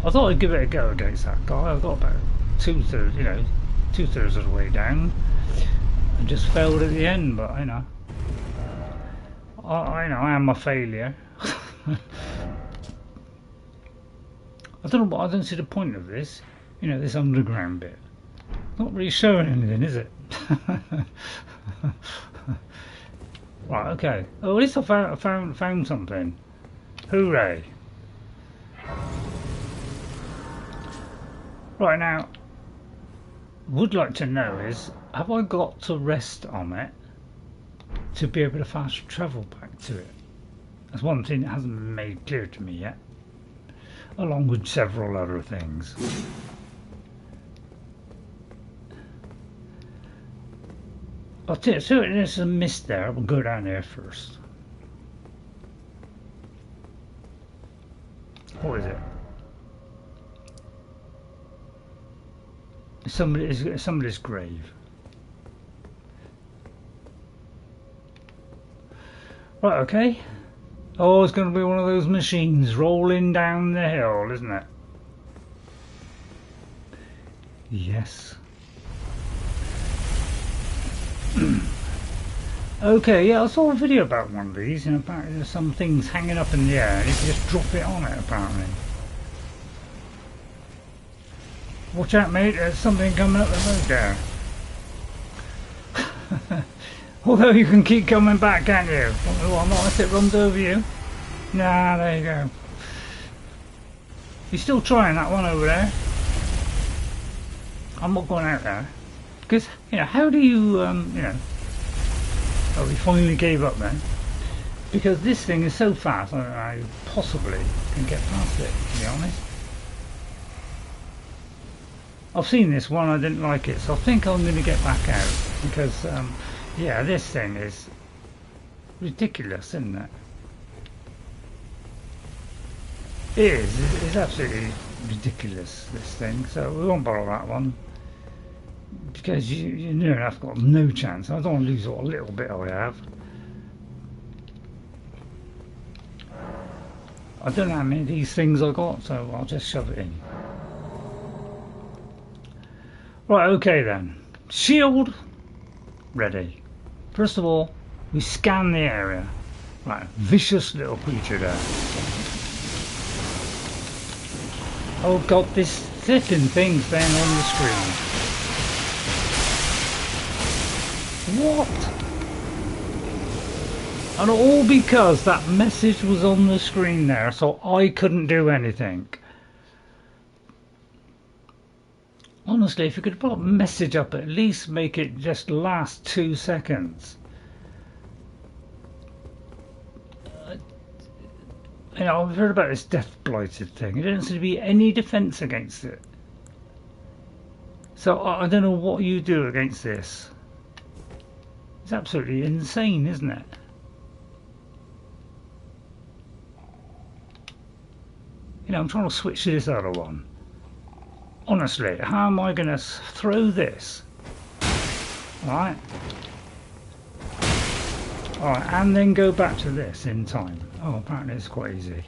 I thought I'd give it a go against that guy. I got about two-thirds of the way down, and just failed at the end. But you know, I am a failure. I don't see the point of this. You know, this underground bit. Not really showing anything, is it? Right, okay. Oh, at least I found something. Hooray! Right, now, would like to know is, have I got to rest on it to be able to fast travel back to it? That's one thing that hasn't been made clear to me yet, along with several other things. I'll tell you, so there's a mist there. We'll go down there first. What is it? Somebody's grave. Right, okay. Oh, it's going to be one of those machines rolling down the hill, isn't it? Yes. Okay, yeah, I saw a video about one of these, and apparently there's some things hanging up in the air, and you can just drop it on it, apparently. Watch out, mate, there's something coming up the road there. Although you can keep coming back, can't you? Well, not unless it runs over you. Nah, there you go. You're still trying that one over there. I'm not going out there. Because, you know, how do you, you know... Oh, we finally gave up then. Because this thing is so fast, I possibly can get past it, to be honest. I've seen this one, I didn't like it, so I think I'm going to get back out. Because, yeah, this thing is ridiculous, isn't it? It is, it's absolutely ridiculous, this thing, so we won't borrow that one. Because you know I've got no chance. I don't want to lose what little bit I have. I don't know how many of these things I got, so I'll just shove it in. Right, okay then. Shield ready. First of all, we scan the area. Right, vicious little creature there. Oh god, this flipping thing's then on the screen. What? And all because that message was on the screen there, so I couldn't do anything. Honestly, if you could put a message up, at least make it just last 2 seconds. You know, I've heard about this death blighted thing. There doesn't seem to be any defense against it. So I don't know what you do against this. It's absolutely insane, isn't it? You know, I'm trying to switch to this other one. Honestly, how am I going to throw this? Alright. Alright, and then go back to this in time. Oh, apparently it's quite easy.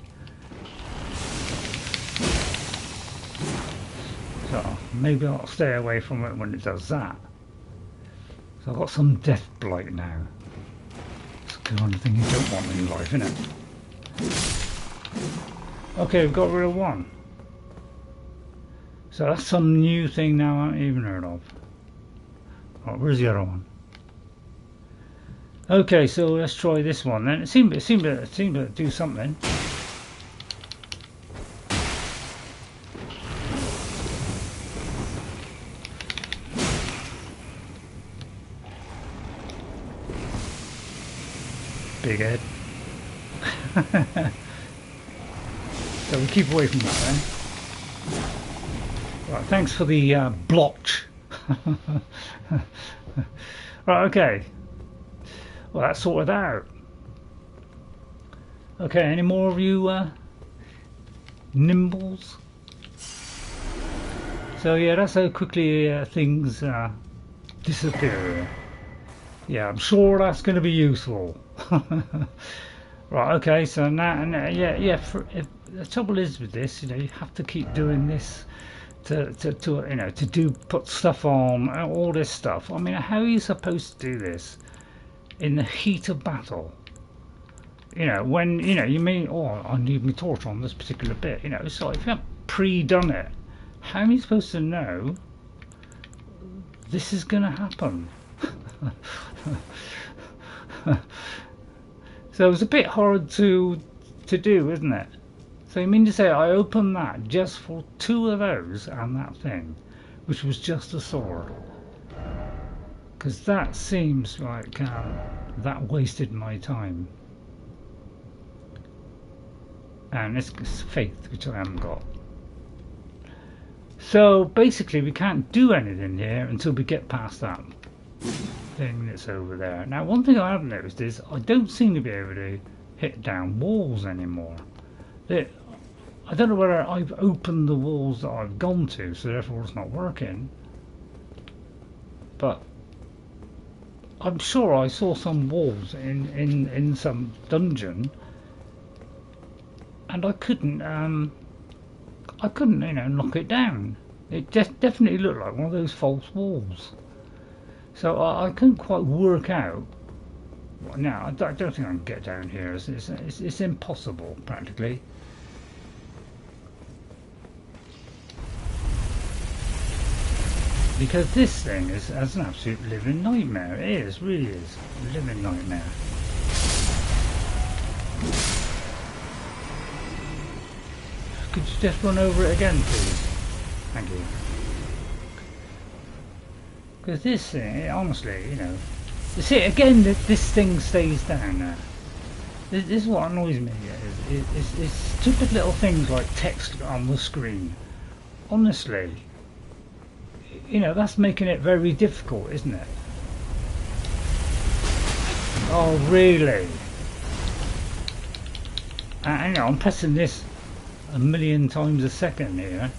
So, maybe I'll stay away from it when it does that. So I've got some death blight now. the kind of thing you don't want in life, isn't it? Okay, we've got rid of one. So that's some new thing now I haven't even heard of. Right, where's the other one? Okay, so let's try this one then. It seemed to do something. Big head. So we keep away from that then. Right, thanks for the blotch. Right, okay. Well, that's sorted out. Okay, any more of you nimbles? So yeah, that's how quickly things disappear. Yeah, I'm sure that's going to be useful. Right, okay, so now, the trouble is with this, you know, you have to keep doing this to you know, put stuff on, all this stuff. I mean, how are you supposed to do this in the heat of battle? You know, when, you know, you mean, oh, I need my torch on this particular bit, you know, it's like if you haven't pre-done it, how are you supposed to know this is going to happen? So it's a bit hard to do, isn't it? So you mean to say I opened that just for 2 of those and that thing, which was just a sword? Because that seems like that wasted my time. And it's faith, which I haven't got. So basically we can't do anything here until we get past that thing that's over there. Now, one thing I have noticed is I don't seem to be able to hit down walls anymore. I don't know whether I've opened the walls that I've gone to, so therefore it's not working. But I'm sure I saw some walls in some dungeon, and I couldn't you know, knock it down. It just definitely looked like one of those false walls. So I couldn't quite work out. Now I don't think I can get down here. It's impossible practically. Because this thing is an absolute living nightmare. It is, really is, a living nightmare. Could you just run over it again, please? Thank you. Because this thing, honestly, you know, you see again that this thing stays down now. This is what annoys me. Is stupid little things like text on the screen. Honestly, you know, that's making it very difficult, isn't it? Oh, really? And you know, I'm pressing this a million times a second here.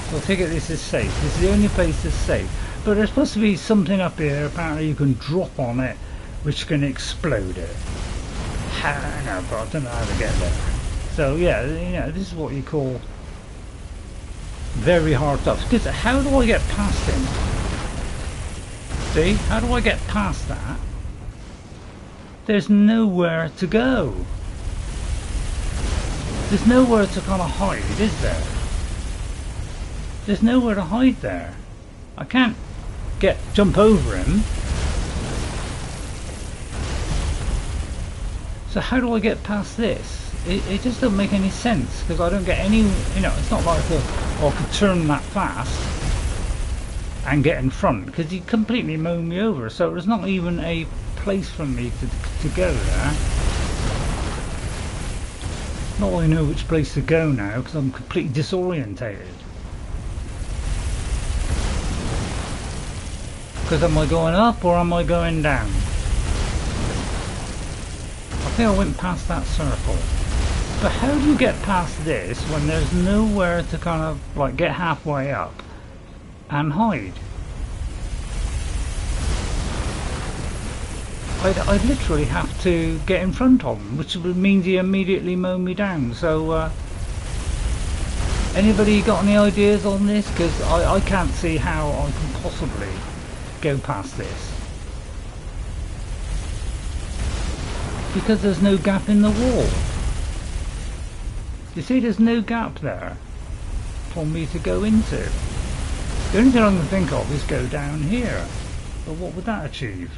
So I take it this is safe. This is the only place that's safe. But there's supposed to be something up here. Apparently you can drop on it, which can explode it. I know, but I don't know how to get there. So yeah, you know, this is what you call very hard stuff. Because how do I get past him? See? How do I get past that? There's nowhere to go. There's nowhere to kind of hide, is there? There's nowhere to hide there. I can't jump over him. So how do I get past this? It just doesn't make any sense, because I don't get any, you know, it's not like I could turn that fast and get in front, because he completely mowed me over. So there's not even a place for me to go there. Not that I know which place to go now, because I'm completely disorientated. Because am I going up or am I going down? I think I went past that circle. But how do you get past this when there's nowhere to kind of like get halfway up and hide? I'd literally have to get in front of him, which would mean he immediately mow me down. So anybody got any ideas on this? Because I can't see how I can possibly go past this. because there's no gap in the wall. You see, there's no gap there for me to go into. The only thing I can think of is go down here. But what would that achieve?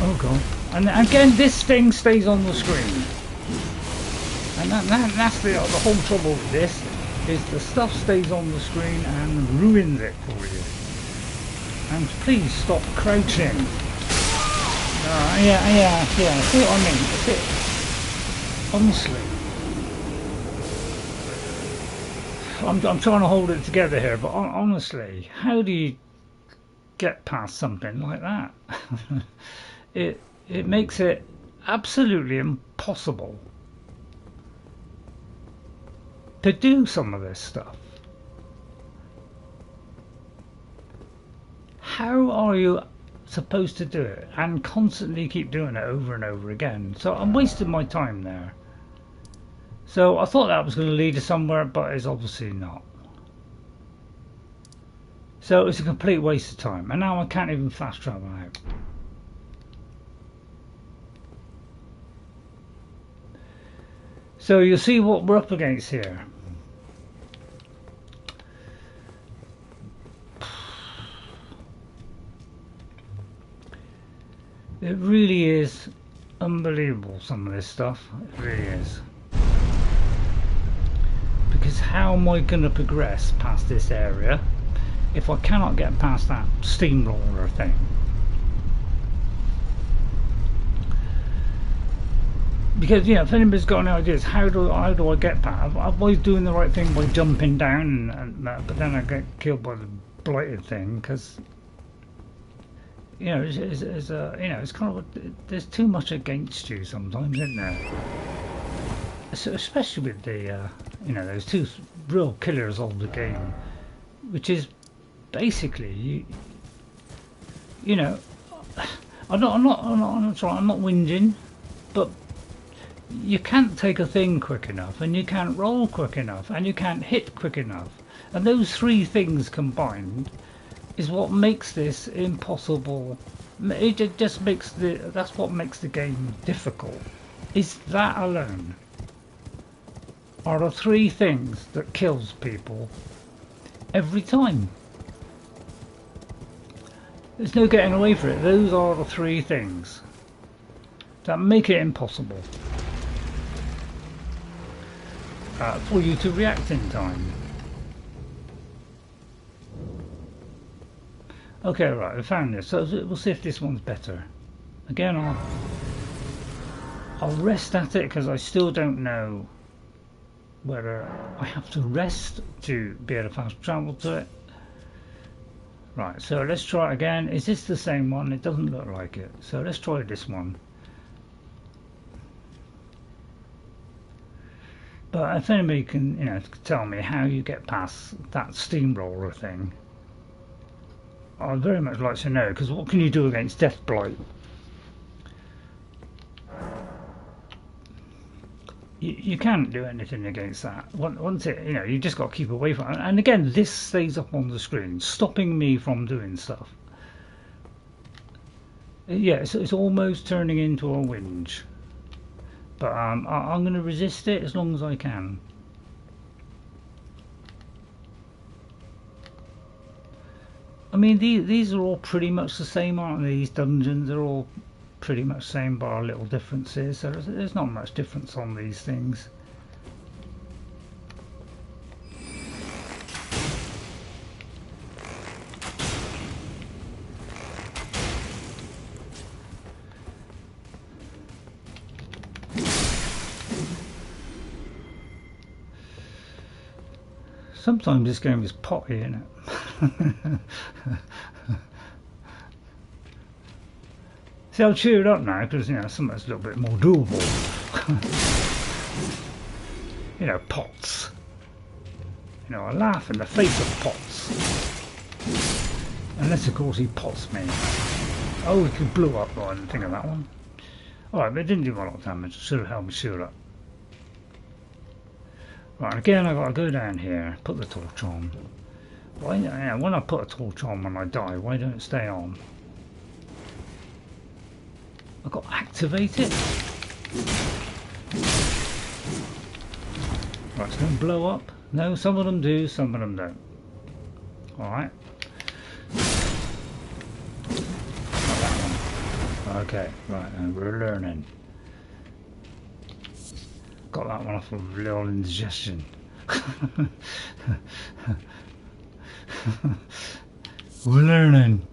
Oh god. And again, this thing stays on the screen. And that's the whole trouble with this, is the stuff stays on the screen and ruins it for you. And please stop crouching. Yeah. See what I mean? That's it. Honestly. I'm trying to hold it together here, but honestly, how do you get past something like that? It makes it absolutely impossible to do some of this stuff. How are you supposed to do it and constantly keep doing it over and over again? So I'm wasting my time there. So I thought that was going to lead to somewhere, but it's obviously not. So it's a complete waste of time, and now I can't even fast travel out. So you'll see what we're up against here. It really is unbelievable, some of this stuff. It really is. Because how am I going to progress past this area if I cannot get past that steamroller thing? Because, you know, if anybody's got any ideas, how do I get past? I'm always doing the right thing by jumping down, but then I get killed by the blighted thing, because, you know, it's kind of, there's too much against you sometimes, isn't there? So especially with the, you know, those two real killers of the game, which is basically, you know, I'm not whinging, but you can't take a thing quick enough, and you can't roll quick enough, and you can't hit quick enough, and those three things combined is what makes this impossible. It just makes that's what makes the game difficult. Is that alone are the three things that kills people every time. There's no getting away from it. Those are the three things that make it impossible for you to react in time. Okay, right, I found this. So we'll see if this one's better. Again, I'll rest at it because I still don't know whether I have to rest to be able to fast travel to it. Right, so let's try it again. Is this the same one? It doesn't look like it. So let's try this one. But if anybody can, you know, tell me how you get past that steamroller thing, I'd very much like to know, because what can you do against Death Blight? You can't do anything against that. Once it, you know, you just got to keep away from it. And again, this stays up on the screen, stopping me from doing stuff. Yeah, it's almost turning into a whinge. But I'm going to resist it as long as I can. I mean, these are all pretty much the same, aren't they? These dungeons are all pretty much the same, bar little differences. So there's not much difference on these things. Sometimes this game is potty, isn't it? See, I'll cheer it up now because, you know, something's a little bit more doable. You know, pots. You know, I laugh in the face of pots. Unless, of course, he pots me. Oh, it blew up. Oh, I didn't think of that one. Alright, but it didn't do a lot of damage. It should have helped me shield up. Right, again, I've got to go down here, put the torch on. Why, yeah, when I put a torch on when I die, why don't it stay on? I've got to activate it. Right, it's going to blow up. No, some of them do, some of them don't. Alright. Not that one. Okay, right, and we're learning. Got that one off of a little indigestion. We're learning.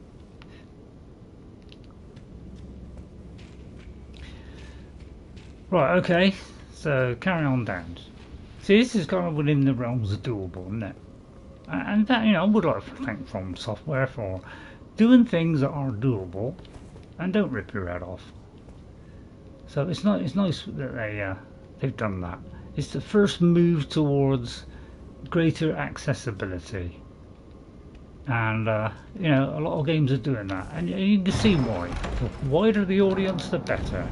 Right, okay, so carry on down. See, this is kind of within the realms of doable, isn't it? And that, you know, I would like to thank From Software for doing things that are doable and don't rip your head off. So it's nice that they've done that. It's the first move towards greater accessibility. And you know, a lot of games are doing that, and you can see why. The wider the audience, the better.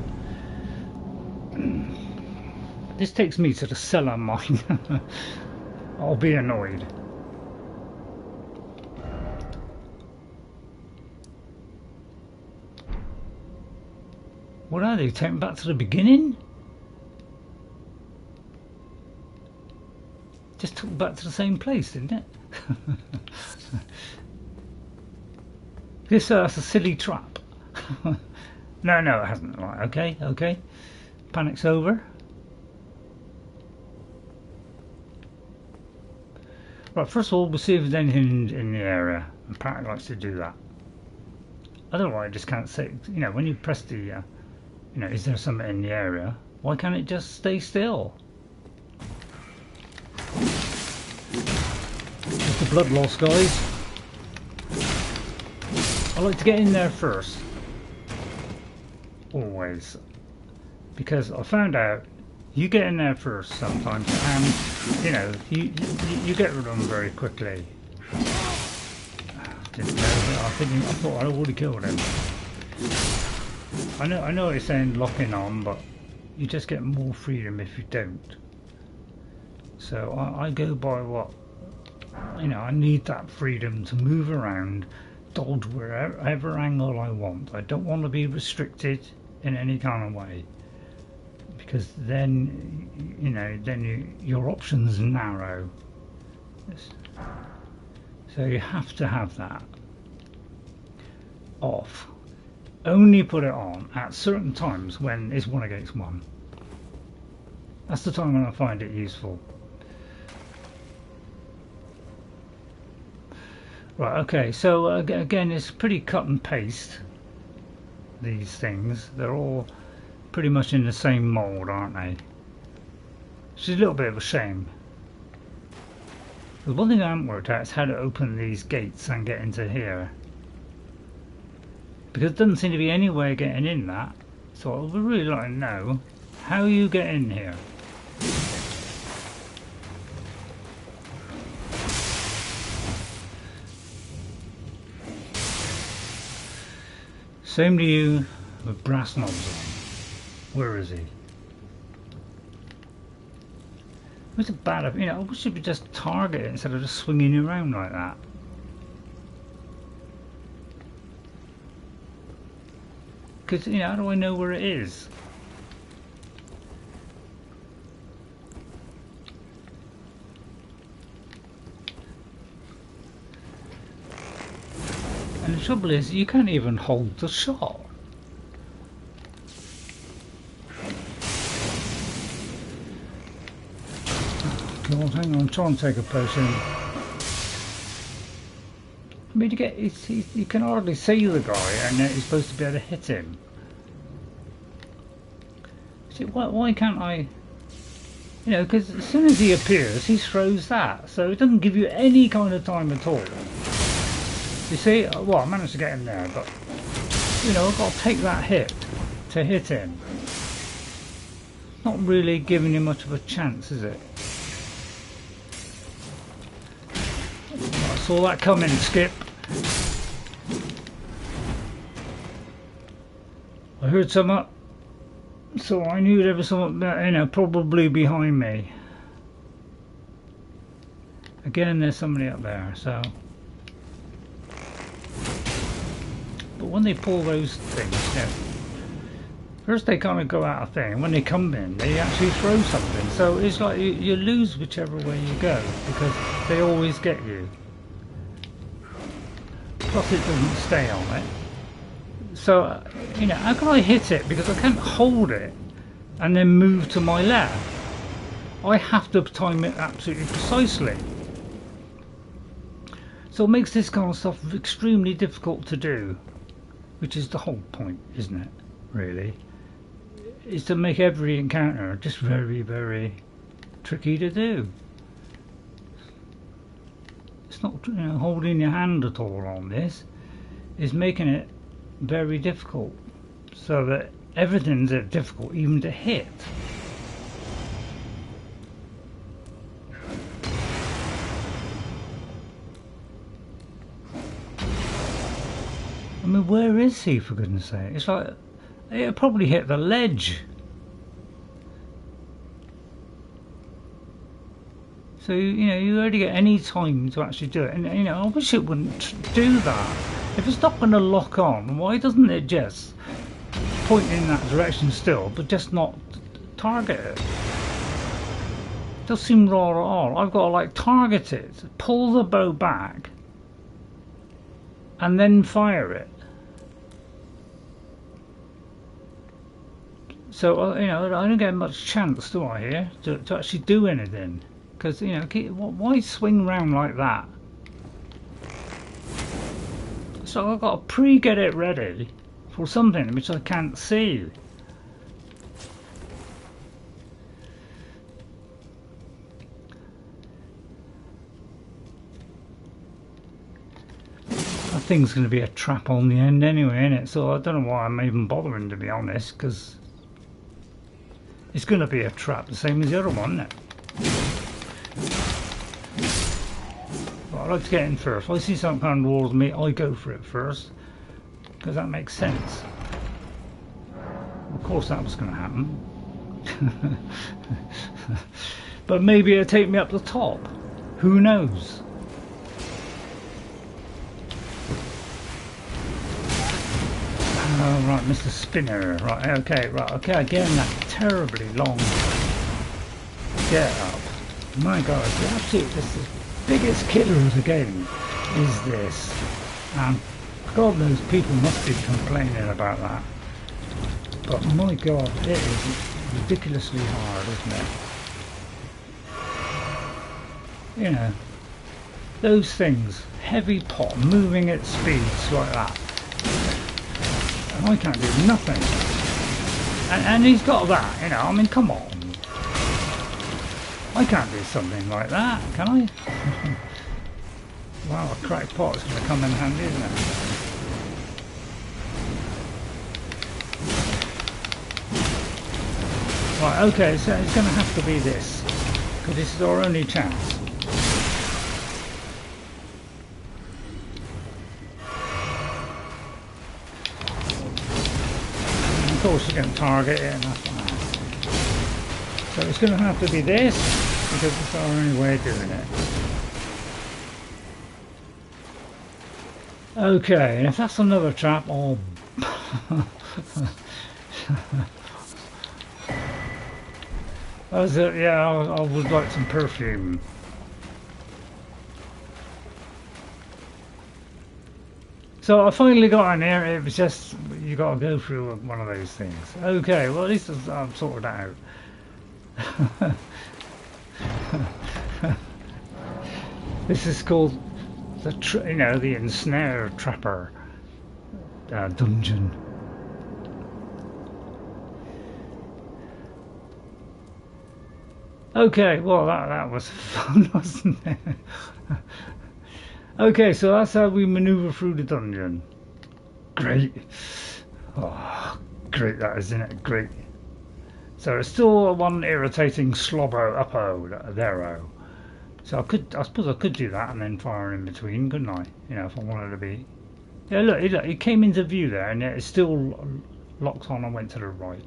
This takes me to the cellar mine. I'll be annoyed. What are they? Taking back to the beginning? Just took back to the same place, didn't it? This that's a silly trap. No, it hasn't. Right, okay. Panic's over. Right, first of all, we'll see if there's anything in the area. And Panic likes to do that. Otherwise, I just can't say. You know, when you press the, you know, is there something in the area? Why can't it just stay still? There's the blood loss, guys. I like to get in there first. Always. Because I found out you get in there first sometimes, and you know, you get rid of them very quickly. Didn't know, I thought I already killed him. I know it's saying locking on, but you just get more freedom if you don't. So I go by what, you know, I need that freedom to move around, dodge wherever angle I want. I don't want to be restricted in any kind of way, because then, you know, your options narrow. So you have to have that off. Only put it on at certain times when it's 1 against 1. That's the time when I find it useful. Right, okay, so again, it's pretty cut and paste, these things. They're all pretty much in the same mould, aren't they? Which is a little bit of a shame. The one thing I haven't worked out is how to open these gates and get into here. Because there doesn't seem to be any way of getting in that. So I would really like to know how you get in here. Same to you with brass knobs on. Where is he? What's it bad? You know, I wish you could just target it instead of just swinging you around like that. Because, you know, how do I know where it is? And the trouble is, you can't even hold the shot. God, hang on, try and take a potion. I mean, you can hardly see the guy, and yet you're supposed to be able to hit him. See, why can't I? You know, because as soon as he appears, he throws that, so it doesn't give you any kind of time at all. You see, well, I managed to get him there, but you know, I've got to take that hit to hit him. Not really giving you much of a chance, is it? I saw that coming, Skip. I heard something, so I knew there was something, you know, probably behind me. Again, there's somebody up there, so But when they pull those things, you know, first they kind of go out of thing, and when they come in, they actually throw something. So it's like you lose whichever way you go, because they always get you. Plus it doesn't stay on it. So, you know, how can I hit it? Because I can't hold it and then move to my left. I have to time it absolutely precisely. So it makes this kind of stuff extremely difficult to do. Which is the whole point, isn't it? Really? Is to make every encounter just very, very tricky to do. It's not, you know, holding your hand at all on this. It's making it very difficult, so that everything's difficult even to hit. I mean, where is he, for goodness sake? It's like it'll probably hit the ledge. So, you know, you already get any time to actually do it. And, you know, I wish it wouldn't do that. If it's not going to lock on, why doesn't it just point in that direction still, but just not target it? It does seem rather odd. I've got to, like, target it, pull the bow back, and then fire it. So, you know, I don't get much chance, do I, here, to actually do anything? Because, you know, why swing round like that? So I've got to pre-get it ready for something which I can't see. That thing's going to be a trap on the end anyway, isn't it? So I don't know why I'm even bothering, to be honest, because it's going to be a trap the same as the other one, isn't it? But I like to get in first. If I see something coming towards me, I go for it first, because that makes sense. Of course that was going to happen. But maybe it'll take me up the top. Who knows? Oh, right, Mr. Spinner. Right, okay, again, that terribly long get up. My God, the absolute, this is the biggest killer of the game, is this. And God knows people must be complaining about that. But my God, it is ridiculously hard, isn't it? You know, those things, heavy pot, moving at speeds like that. And I can't do nothing. And he's got that, you know, I mean, come on. I can't do something like that, can I? Wow, a cracked pot's going to come in handy, isn't it? Right, okay, so it's going to have to be this, because this is our only chance. And of course you can target it and that's fine. So it's going to have to be this, because it's our only way of doing it. Okay, and if that's another trap, I'll... yeah, I would like some perfume. So I finally got in here. It was just, you got to go through one of those things. Okay, well at least I've sorted that out. This is called the the ensnare trapper dungeon. Okay, well that was fun, wasn't it? Okay, so that's how we maneuver through the dungeon. Great. Oh, great that is, isn't it? Great. So it's still one irritating slobbo uppo there. So I suppose I could do that and then fire in between, couldn't I? You know, if I wanted to be. Yeah, look, it came into view there, and yet it's still locked on and went to the right.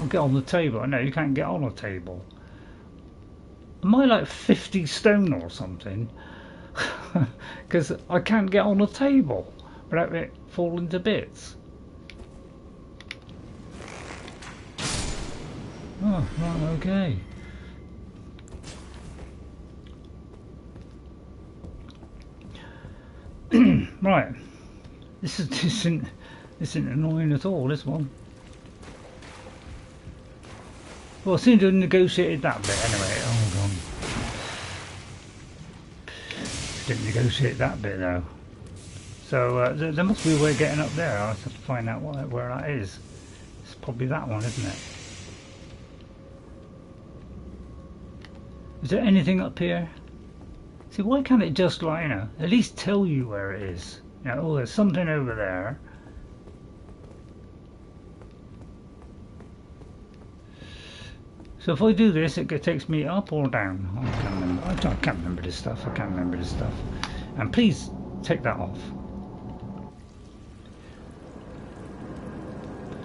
I'll get on the table. No, you can't get on a table. Am I like 50 stone or something? because I can't get on the table without it falling to bits. Oh, right, okay. Right, this isn't annoying at all, this one. Well, I seem to have negotiated that bit anyway. Hold on. Didn't negotiate that bit though. So there must be a way of getting up there. I'll have to find out where that is. It's probably that one, isn't it? Is there anything up here? See, why can't it just, like, you know, at least tell you where it is? You know, oh, there's something over there. So if I do this, it takes me up or down. I can't remember. I can't remember this stuff. I can't remember this stuff. And please take that off.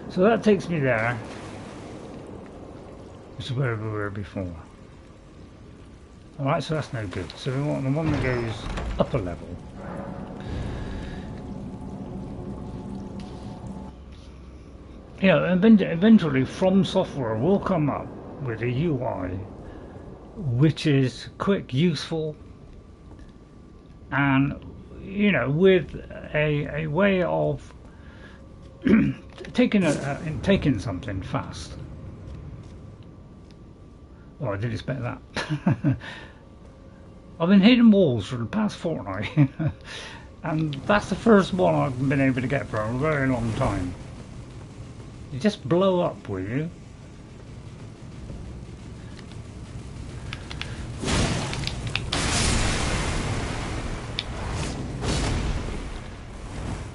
So that takes me there. Which is where we were before. Alright, so that's no good. So we want the one that goes up a level. Yeah, eventually From Software will come up with a UI which is quick, useful, and, you know, with a way of taking something fast. Oh, I didn't expect that. I've been hitting walls for the past fortnight, and that's the first one I've been able to get for a very long time. You just blow up, will you?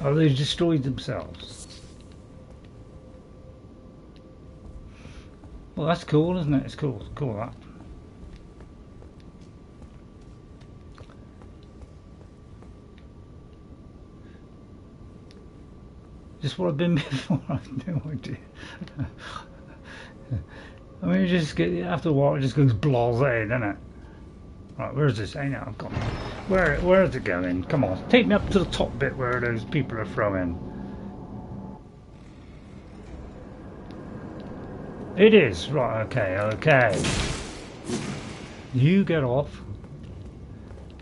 Oh, they destroyed themselves. Well, that's cool, isn't it? It's cool, cool that. Just what I've been before, I have no idea. I mean, it just after a while, it just goes blasé, doesn't it? Right, where's this? Hey, now I've gone. Where is it going? Come on, take me up to the top bit where those people are throwing. It is right. Okay, okay. You get off.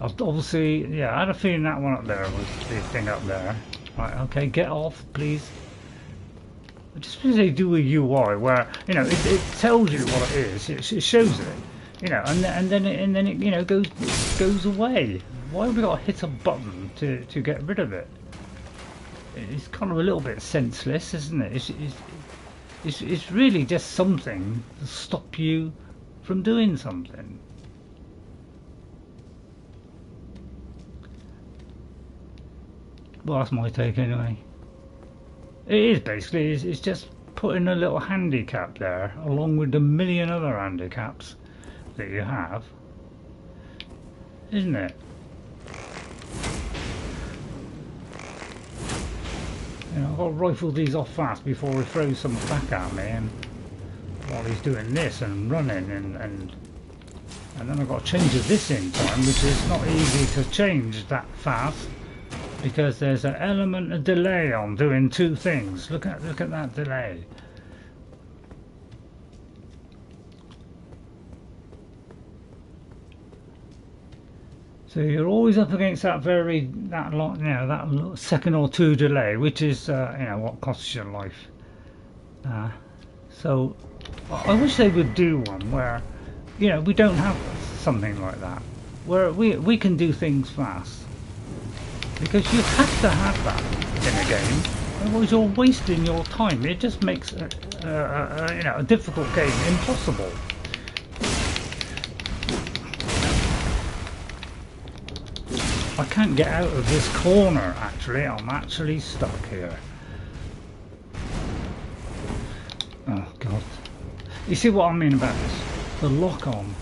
Obviously, yeah, I had a feeling that one up there was the thing up there. Right, okay, get off, please. Just because they do a UI where, you know, it tells you what it is, it shows it, you know, and then it you know goes away. Why have we got to hit a button to get rid of it? It's kind of a little bit senseless, isn't it? It's really just something to stop you from doing something. Well, that's my take anyway. It is basically, it's just putting a little handicap there, along with the million other handicaps that you have, isn't it? You know, I've got to rifle these off fast before he throws some back at me, and while he's doing this and running, and then I've got to change this in time, which is not easy to change that fast, because there's an element of delay on doing two things. Look at that delay. So you're always up against that that second or two delay, which is you know, what costs your life. So I wish they would do one where, you know, we don't have something like that, where we can do things fast. Because you have to have that in a game, otherwise you're wasting your time. It just makes you know, a difficult game impossible. I can't get out of this corner. Actually, I'm actually stuck here. Oh God! You see what I mean about this? The lock-on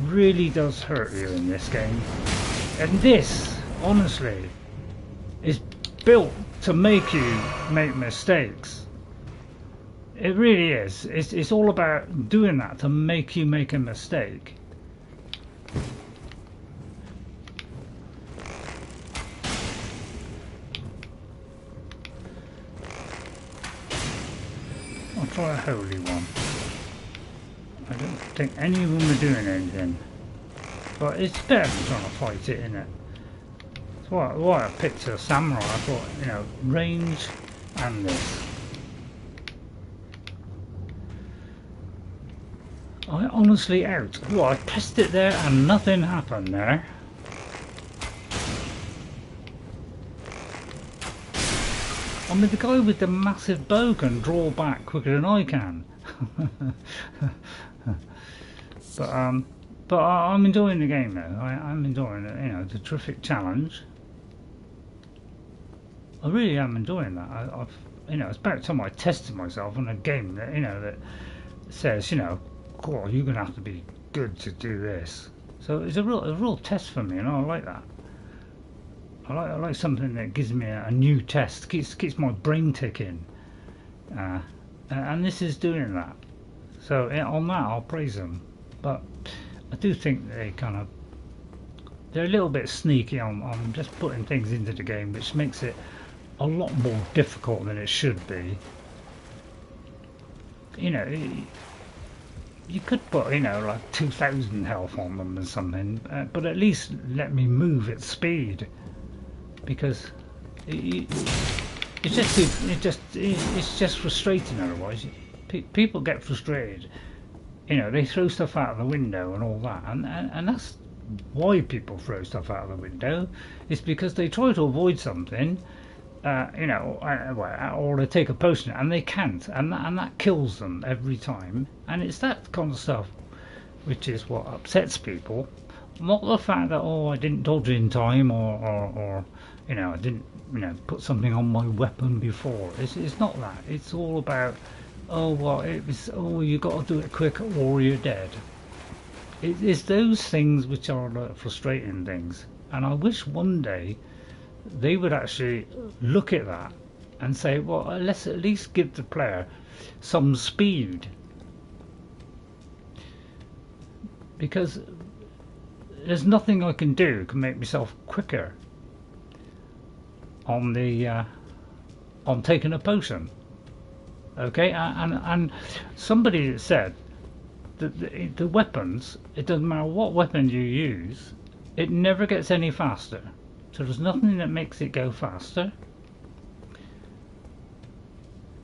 really does hurt you in this game, and this, honestly, is built to make you make mistakes. It really is. It's all about doing that to make you make a mistake. try a holy one. I don't think any of them are doing anything. But it's better than trying to fight it, isn't it? That's why I picked a samurai. I thought, you know, range and this. I honestly out. Well, I pressed it there and nothing happened there. I mean, the guy with the massive bow can draw back quicker than I can. But I'm enjoying the game though. I'm enjoying it. You know, it's a terrific challenge. I really am enjoying that. I've, you know, it's about time I tested myself on a game that, you know, that says, you know, God, you're gonna have to be good to do this. So it's a real test for me, and I like that. I like something that gives me a new test, keeps my brain ticking, and this is doing that. So on that, I'll praise them. But I do think they're a little bit sneaky on just putting things into the game, which makes it a lot more difficult than it should be. You know, you could put, you know, like 2,000 health on them or something, but at least let me move at speed, because it's just frustrating otherwise. People get frustrated. You know, they throw stuff out of the window and all that, and that's why people throw stuff out of the window. It's because they try to avoid something, you know, or they take a potion and they can't, and that kills them every time. And it's that kind of stuff which is what upsets people, not the fact that, oh, I didn't dodge in time, or you know, I didn't, you know, put something on my weapon before. It's not that. It's all about, oh, well, it was, oh, you got to do it quick or you're dead. It's those things which are the frustrating things, and I wish one day they would actually look at that and say, well, let's at least give the player some speed, because there's nothing I can do can make myself quicker on the on taking a potion. Okay, and somebody said that the weapons, it doesn't matter what weapon you use, it never gets any faster. So there's nothing that makes it go faster.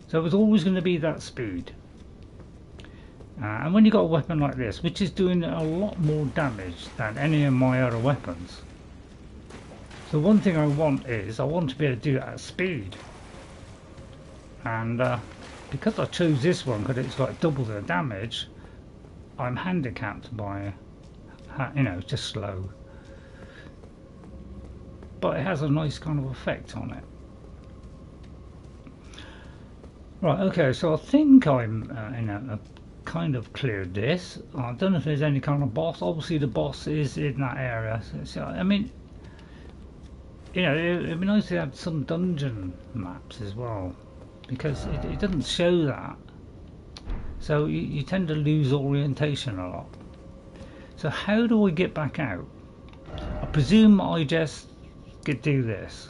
So it's always going to be that speed. And when you got a weapon like this, which is doing a lot more damage than any of my other weapons, so one thing I want is, I want to be able to do it at speed. And because I chose this one because it's got double the damage, I'm handicapped by, you know, just slow. But it has a nice kind of effect on it. Right, okay, so I think I'm, you know, kind of cleared this. I don't know if there's any kind of boss. Obviously the boss is in that area. So I mean, you know, it'd be nice to have some dungeon maps as well, because it doesn't show that. So you tend to lose orientation a lot. So how do I get back out? I presume I just could do this.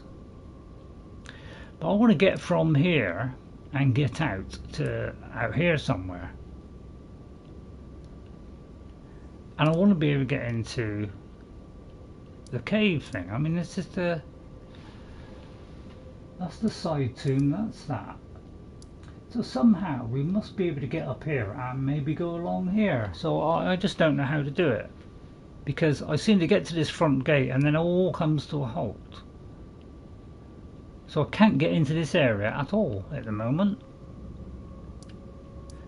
But I want to get from here and get out here somewhere. And I want to be able to get into the cave thing. I mean, this is that's the side tomb, that's that. So somehow we must be able to get up here and maybe go along here. So I just don't know how to do it, because I seem to get to this front gate and then it all comes to a halt. So I can't get into this area at all at the moment.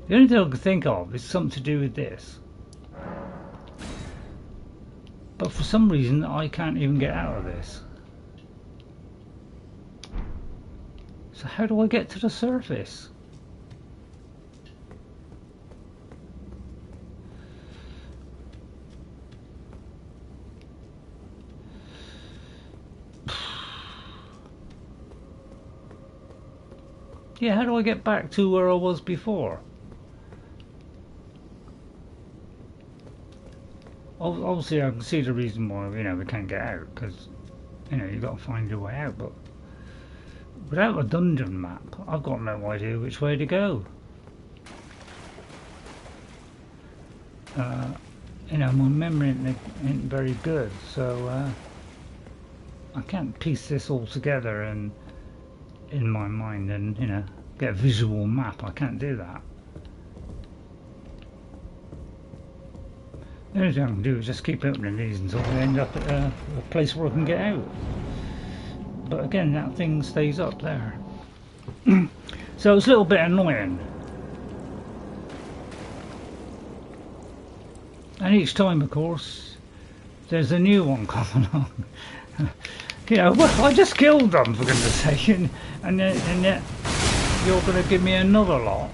The only thing I can think of is something to do with this. But for some reason I can't even get out of this. So how do I get to the surface? Yeah, how do I get back to where I was before? Obviously I can see the reason why, you know, we can't get out, because, you know, you've got to find your way out, but without a dungeon map I've got no idea which way to go. you know, my memory ain't very good, so I can't piece this all together and in my mind and, you know, get a visual map. I can't do that. The only thing I can do is just keep opening these until I end up at a place where I can get out. But again, that thing stays up there. So it's a little bit annoying. And each time, of course, there's a new one coming along. You know, well, I just killed them, for goodness sake, and yet you're going to give me another lot.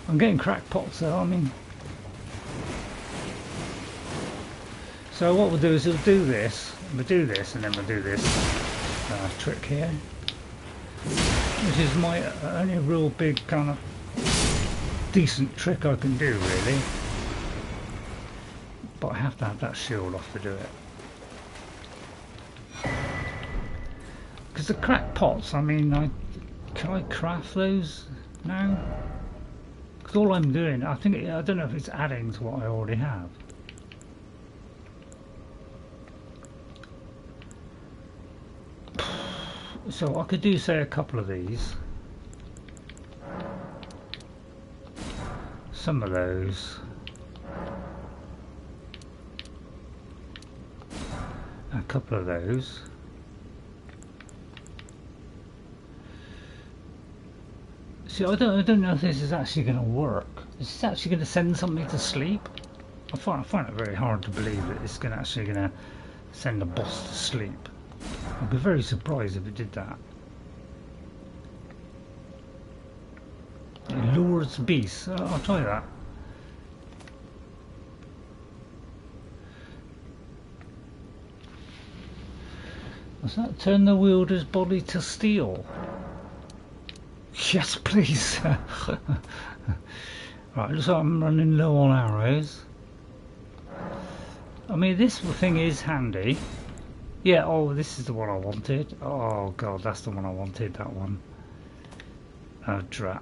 I'm getting crackpots though, I mean. So what we'll do is we'll do this, and then we'll do this trick here. Which is my only real big kind of decent trick I can do, really. But I have to have that shield off to do it. Because the crackpots, I mean, can I craft those now? Because all I'm doing, I don't know if it's adding to what I already have. So I could do, say, a couple of these. Some of those. A couple of those. See, I don't know if this is actually going to work. Is this actually going to send somebody to sleep? I find it very hard to believe that it's actually going to send a boss to sleep. I'd be very surprised if it did that. It lures beasts. I'll try that. What's that? Turn the wielder's body to steel. Yes, please. Right, looks like I'm running low on arrows. I mean, this thing is handy. Yeah, oh, this is the one I wanted. Oh god, that's the one I wanted, that one. Drat.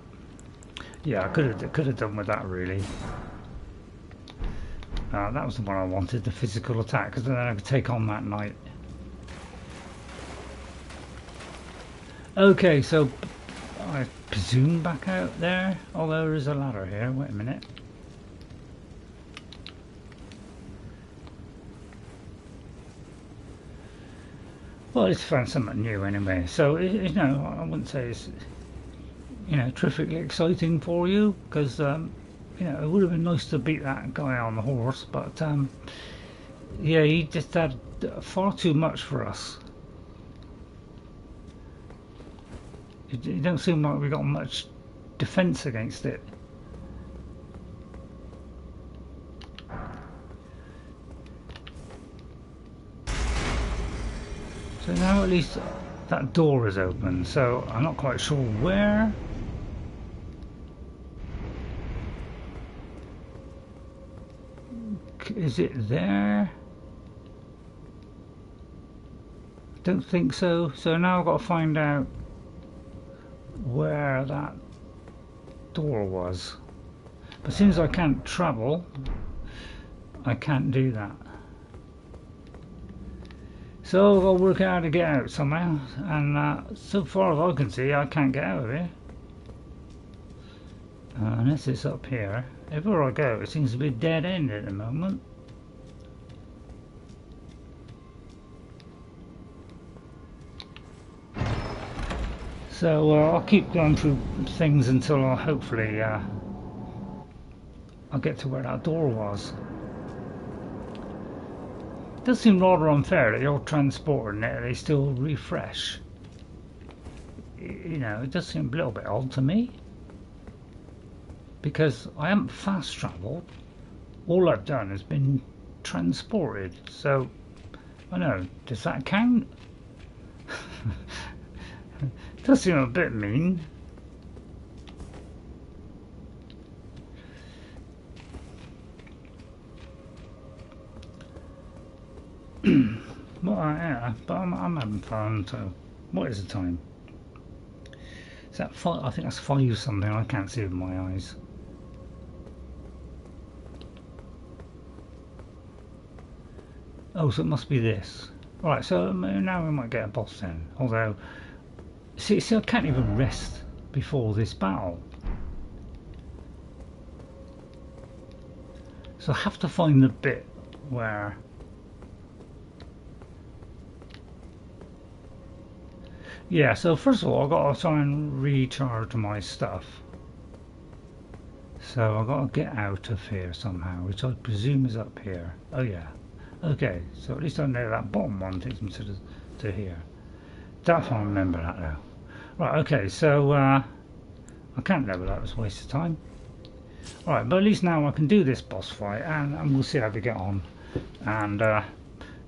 Yeah, I could have done with that, really. That was the one I wanted, the physical attack, because then I could take on that knight. Okay, so I presume back out there, although there is a ladder here. Wait a minute. Well, it's found something new anyway, so you know, I wouldn't say it's, you know, terrifically exciting for you, because you know, it would have been nice to beat that guy on the horse, but yeah, he just had far too much for us. It don't seem like we got much defense against it. So now at least that door is open, so I'm not quite sure where. Is it there? Don't think so. So now I've got to find out where that door was. But as soon as I can't travel, I can't do that. So I'll work out how to get out somehow, and so far as I can see, I can't get out of here. Unless it's up here. Everywhere I go, it seems to be a dead end at the moment. So I'll keep going through things until I'll hopefully I'll get to where that door was. It does seem rather unfair that you're transporting it, they still refresh. You know, it does seem a little bit odd to me. Because I haven't fast travelled. All I've done has been transported. So, I know, does that count? It does seem a bit mean. Well, yeah, but I'm having fun, so what is the time? Is that 5? I think that's 5 something. I can't see with my eyes. Oh, so it must be this. Right, so now we might get a boss then. Although, see, I can't even rest before this battle. So I have to find the bit where... Yeah, so first of all, I've got to try and recharge my stuff. So I've got to get out of here somehow, which I presume is up here. Oh yeah. Okay, so at least I know that bottom one takes me to here. That's how I remember that now. Right, okay, so I can't level up, it's a waste of time. Right, but at least now I can do this boss fight, and we'll see how we get on. And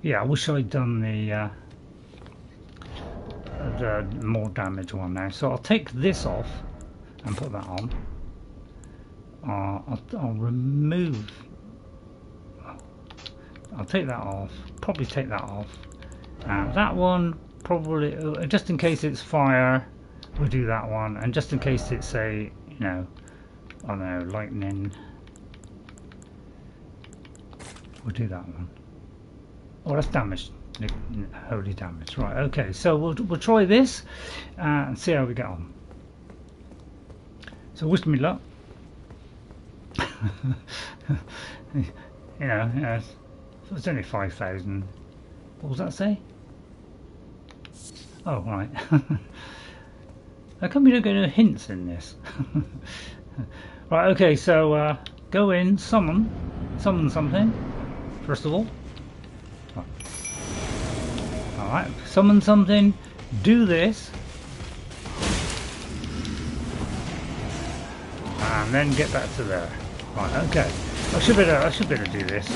yeah, I wish I'd done the more damage one now. So I'll take this off and put that on. I'll remove. I'll take that off. Probably take that off. That one probably, just in case it's fire, we'll do that one. And just in case it's a, you know, I don't know, lightning, we'll do that one. Oh, that's damage. Holy damage. Right, okay, so we'll try this and see how we get on. So wish me luck. you know, it's only 5,000. What was that say? Oh, right. How come you don't get no hints in this? Right, okay, so go in, summon something, first of all. Alright, summon something, do this, and then get back to there. Right, okay. I should be able to do this.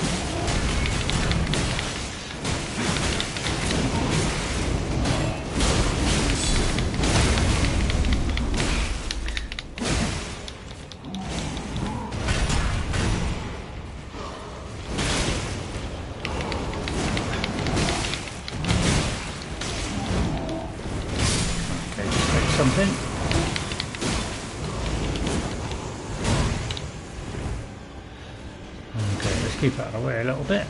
Something. Okay, let's keep out of the way a little bit.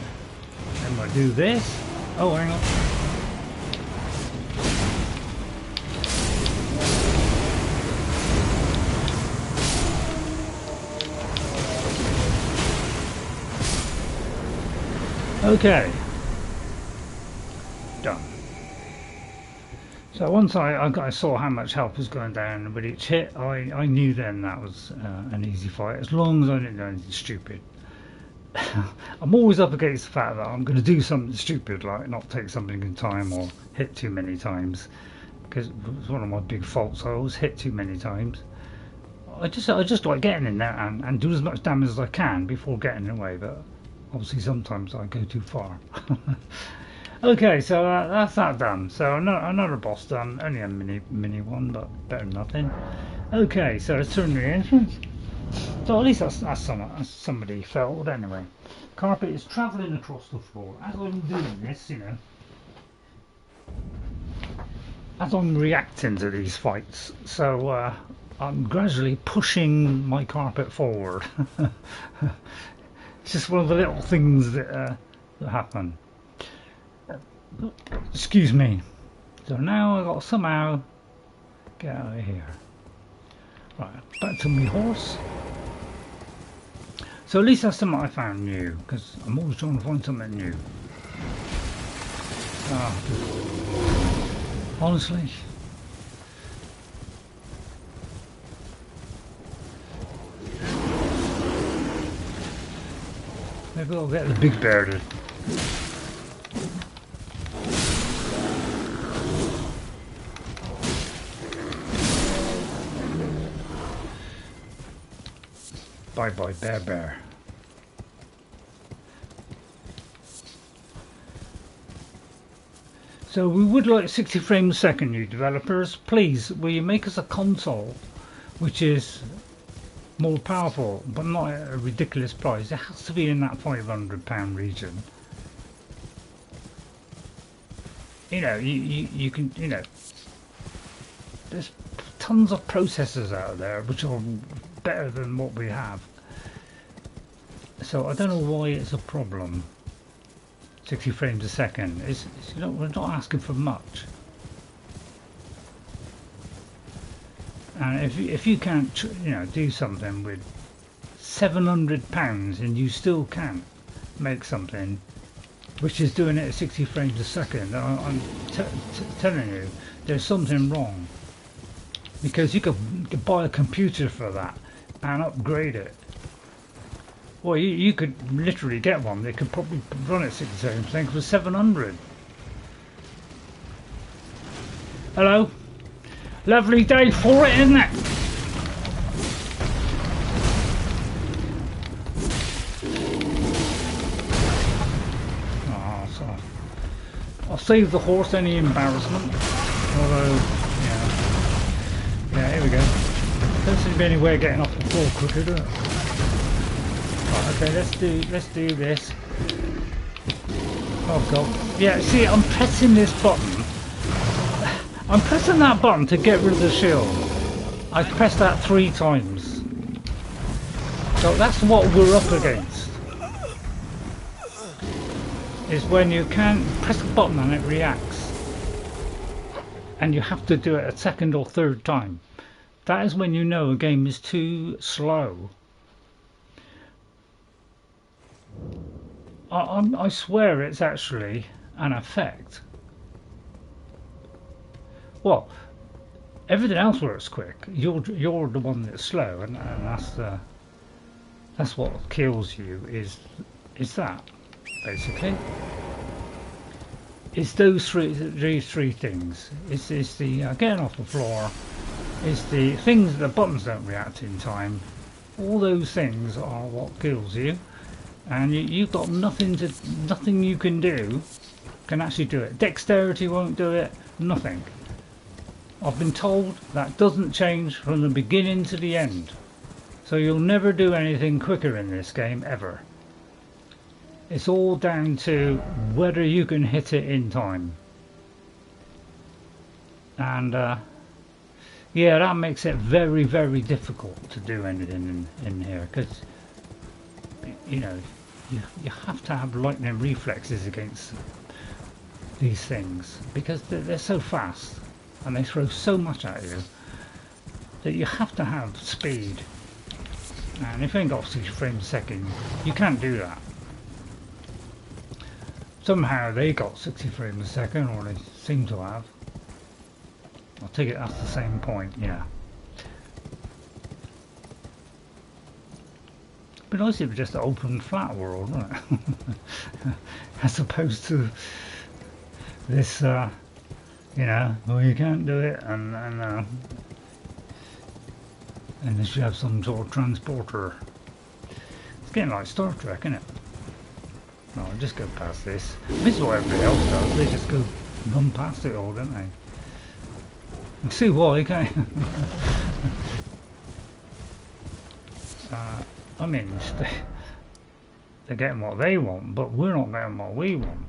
Then we'll do this. Oh, hang on. Okay. Done. So once I saw how much health was going down with each hit, I knew then that was an easy fight, as long as I didn't do anything stupid. I'm always up against the fact that I'm going to do something stupid, like not take something in time or hit too many times, because it's one of my big faults. I always hit too many times. I just like getting in there and do as much damage as I can before getting away, but obviously sometimes I go too far. Okay, so that's that done. So another boss done. Only a mini one, but better than nothing. Okay, so let's turn the entrance. So at least that's somebody felt anyway. Carpet is travelling across the floor. As I'm doing this, you know, as I'm reacting to these fights, so I'm gradually pushing my carpet forward. It's just one of the little things that happen. Excuse me. So now I've got to somehow get out of here. Right, back to my horse. So at least that's something I found new, because I'm always trying to find something new. Honestly. Maybe I'll get the big bear to... Bye bye bear. So we would like 60 frames a second, you developers. Please, will you make us a console which is more powerful, but not at a ridiculous price? It has to be in that £500 region. You know, you can, you know, there's tons of processors out there which are better than what we have. So I don't know why it's a problem. 60 frames a second. It's you know, we're not asking for much. And if you can't, you know, do something with £700 and you still can't make something which is doing it at 60 frames a second, I'm telling you, there's something wrong. Because you could buy a computer for that and upgrade it. Well, you could literally get one. They could probably run at 60 frames a second for 700. Hello. Lovely day for it, isn't it? Oh, so I'll save the horse any embarrassment. Although, yeah, here we go. Don't seem to be any way of getting off the floor quicker, do it? Right, okay, let's do this. Oh god. Yeah, see, I'm pressing this button. I'm pressing that button to get rid of the shield. I've pressed that 3 times. So that's what we're up against. Is when you can't press the button and it reacts. And you have to do it a 2nd or 3rd time. That is when you know a game is too slow. I swear it's actually an effect. Well, everything else works quick. You're the one that's slow, and that's what kills you. Is that basically? It's those three things. It's the getting off the floor. It's the things the buttons don't react in time. All those things are what kills you, and you've got nothing you can do can actually do it. Dexterity won't do it. Nothing. I've been told that doesn't change from the beginning to the end. So you'll never do anything quicker in this game, ever. It's all down to whether you can hit it in time. And yeah, that makes it very, very difficult to do anything in here. Because, you know, you have to have lightning reflexes against these things. Because they're so fast. And they throw so much at you that you have to have speed. And if you ain't got 60 frames a second, you can't do that. Somehow they got 60 frames a second, or they seem to have. I'll take it that's the same point, yeah. But nice if it was just an open flat world, wouldn't it? As opposed to this you know, well, you can't do it, and they should have some sort of transporter. It's getting like Star Trek, isn't it? No, I'll just go past this. This is what everybody else does. They just go run past it all, don't they? You see why, can't you? I mean, they're getting what they want, but we're not getting what we want.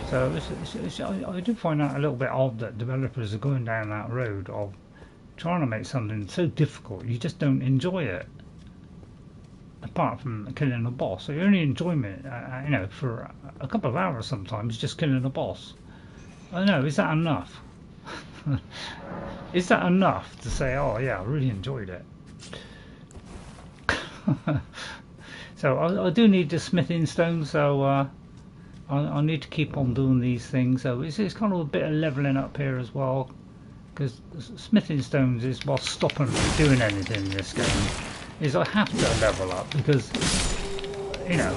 So I do find that a little bit odd that developers are going down that road of trying to make something so difficult you just don't enjoy it. Apart from killing a boss, so your only enjoyment, you know, for a couple of hours sometimes, just killing a boss. I don't know, is that enough? Is that enough to say, oh yeah, I really enjoyed it? So I do need the smithing stone, so I need to keep on doing these things. So it's kind of a bit of leveling up here as well, because smithing stones is what's stopping me doing anything in this game. Is I have to level up, because, you know,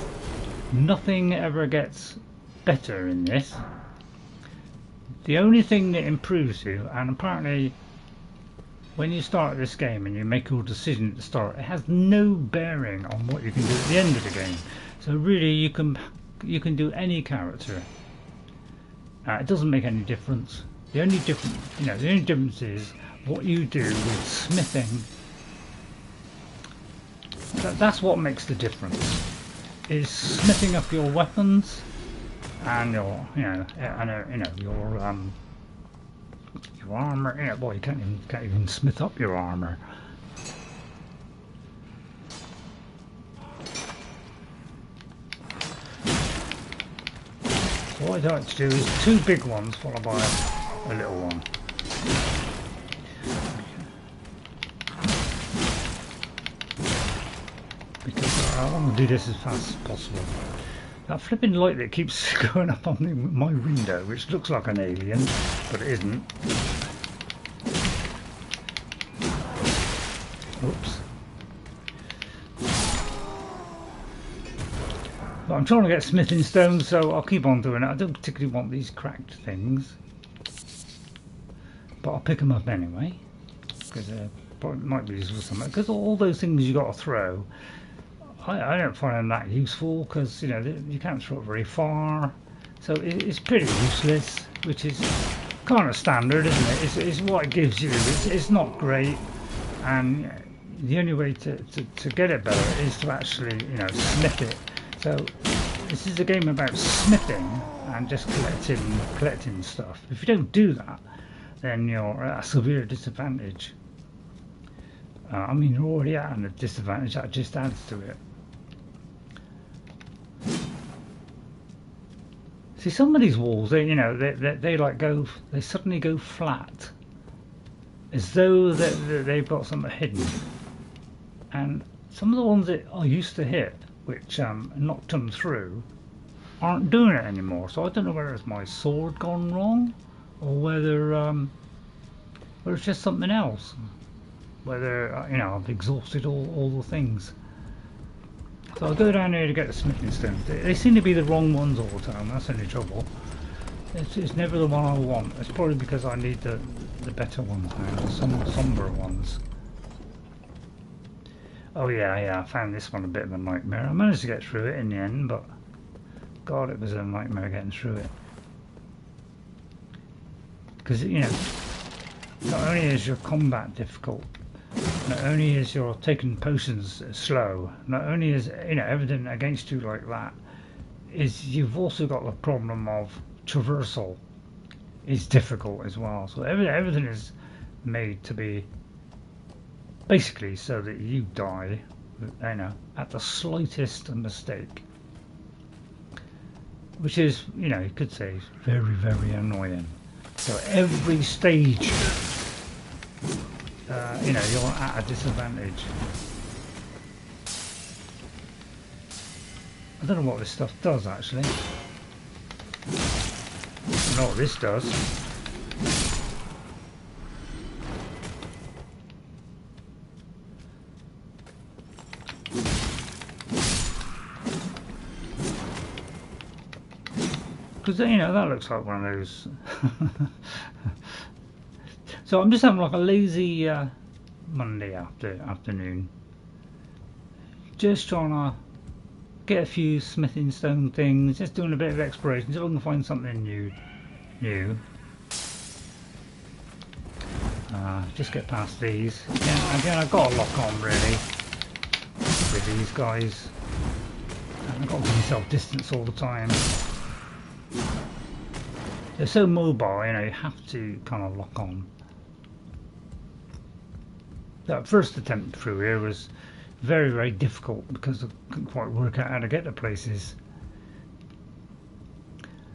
nothing ever gets better in this. The only thing that improves you, and apparently when you start this game and you make your decision at the start, it has no bearing on what you can do at the end of the game. So really you can do any character. It doesn't make any difference. The only difference is what you do with smithing. That's what makes the difference. Is smithing up your of armour. Yeah, boy, you can't even smith up your armour. So what I'd like to do is 2 big ones followed by a little one. Because I want to do this as fast as possible. That flipping light that keeps going up on my window, which looks like an alien, but it isn't. Oops. But I'm trying to get smithing stones, so I'll keep on doing it. I don't particularly want these cracked things, but I'll pick them up anyway, because it might be useful for something. Because all those things you got to throw, I don't find them that useful, because you can't throw it very far, so it's pretty useless, which is kind of standard, isn't it? It's what it gives you. It's not great, and the only way to get it better is to actually smith it. So this is a game about smithing and just collecting stuff. If you don't do that, then you're at a severe disadvantage. I mean, you're already at a disadvantage. That just adds to it. See, some of these walls, they suddenly go flat, as though they've got something hidden. And some of the ones that I used to hit, which knocked them through, aren't doing it anymore. So I don't know whether it's my sword gone wrong, or whether it's just something else. Whether I've exhausted all the things. So I'll go down here to get the smithing stones. They seem to be the wrong ones all the time. That's the only trouble. It's never the one I want. It's probably because I need the better ones now, the somber ones. Oh yeah, I found this one a bit of a nightmare. I managed to get through it in the end, but God, it was a nightmare getting through it. Because not only is your combat difficult, not only is your taking potions slow, not only is everything against you like that, is you've also got the problem of traversal is difficult as well. So everything is made to be basically so that you die, at the slightest mistake, which is, you could say, very, very annoying. So every stage, you're at a disadvantage. I don't know what this stuff does actually. I know what this does. Because that looks like one of those. So I'm just having like a lazy Monday afternoon, just trying to get a few smithing stone things, just doing a bit of exploration, so I can find something new. Just get past these. Again, I've got a lock on really with these guys, and I've got to give myself distance all the time. They're so mobile, you have to kind of lock on. That first attempt through here was very, very difficult because I couldn't quite work out how to get to places.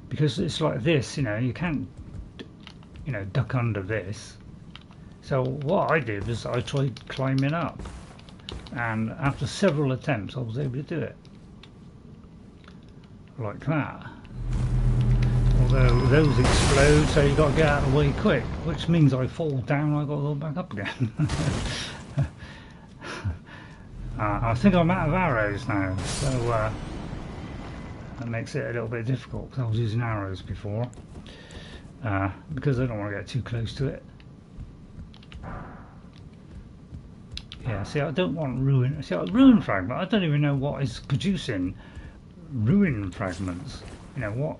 Because it's like this, you can't, duck under this. So what I did was I tried climbing up, and after several attempts I was able to do it. Like that. Although those explode, so you've got to get out of the way quick, which means I fall down and I've got to go back up again. I think I'm out of arrows now, so that makes it a little bit difficult, because I was using arrows before, because I don't want to get too close to it. Yeah, see, I don't want ruin. See, ruin fragment, I don't even know what is producing ruin fragments. What?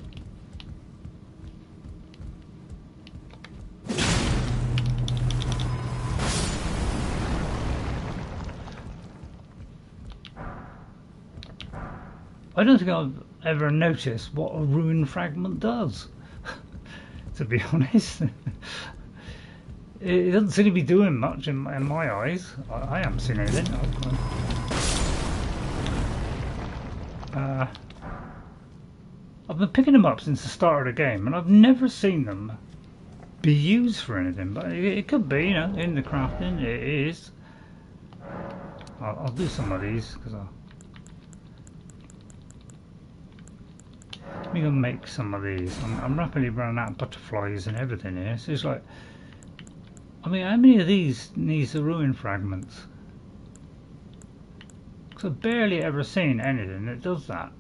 I don't think I've ever noticed what a ruin fragment does, to be honest. It doesn't seem to be doing much in my eyes. I haven't seen anything. I've been picking them up since the start of the game, and I've never seen them be used for anything. But it could be, you know, in the crafting. It is. I'll do some of these because I'm gonna make some of these. I'm rapidly running out of butterflies and everything here. So it's like, I mean, how many of these needs the ruin fragments? Because I've barely ever seen anything that does that.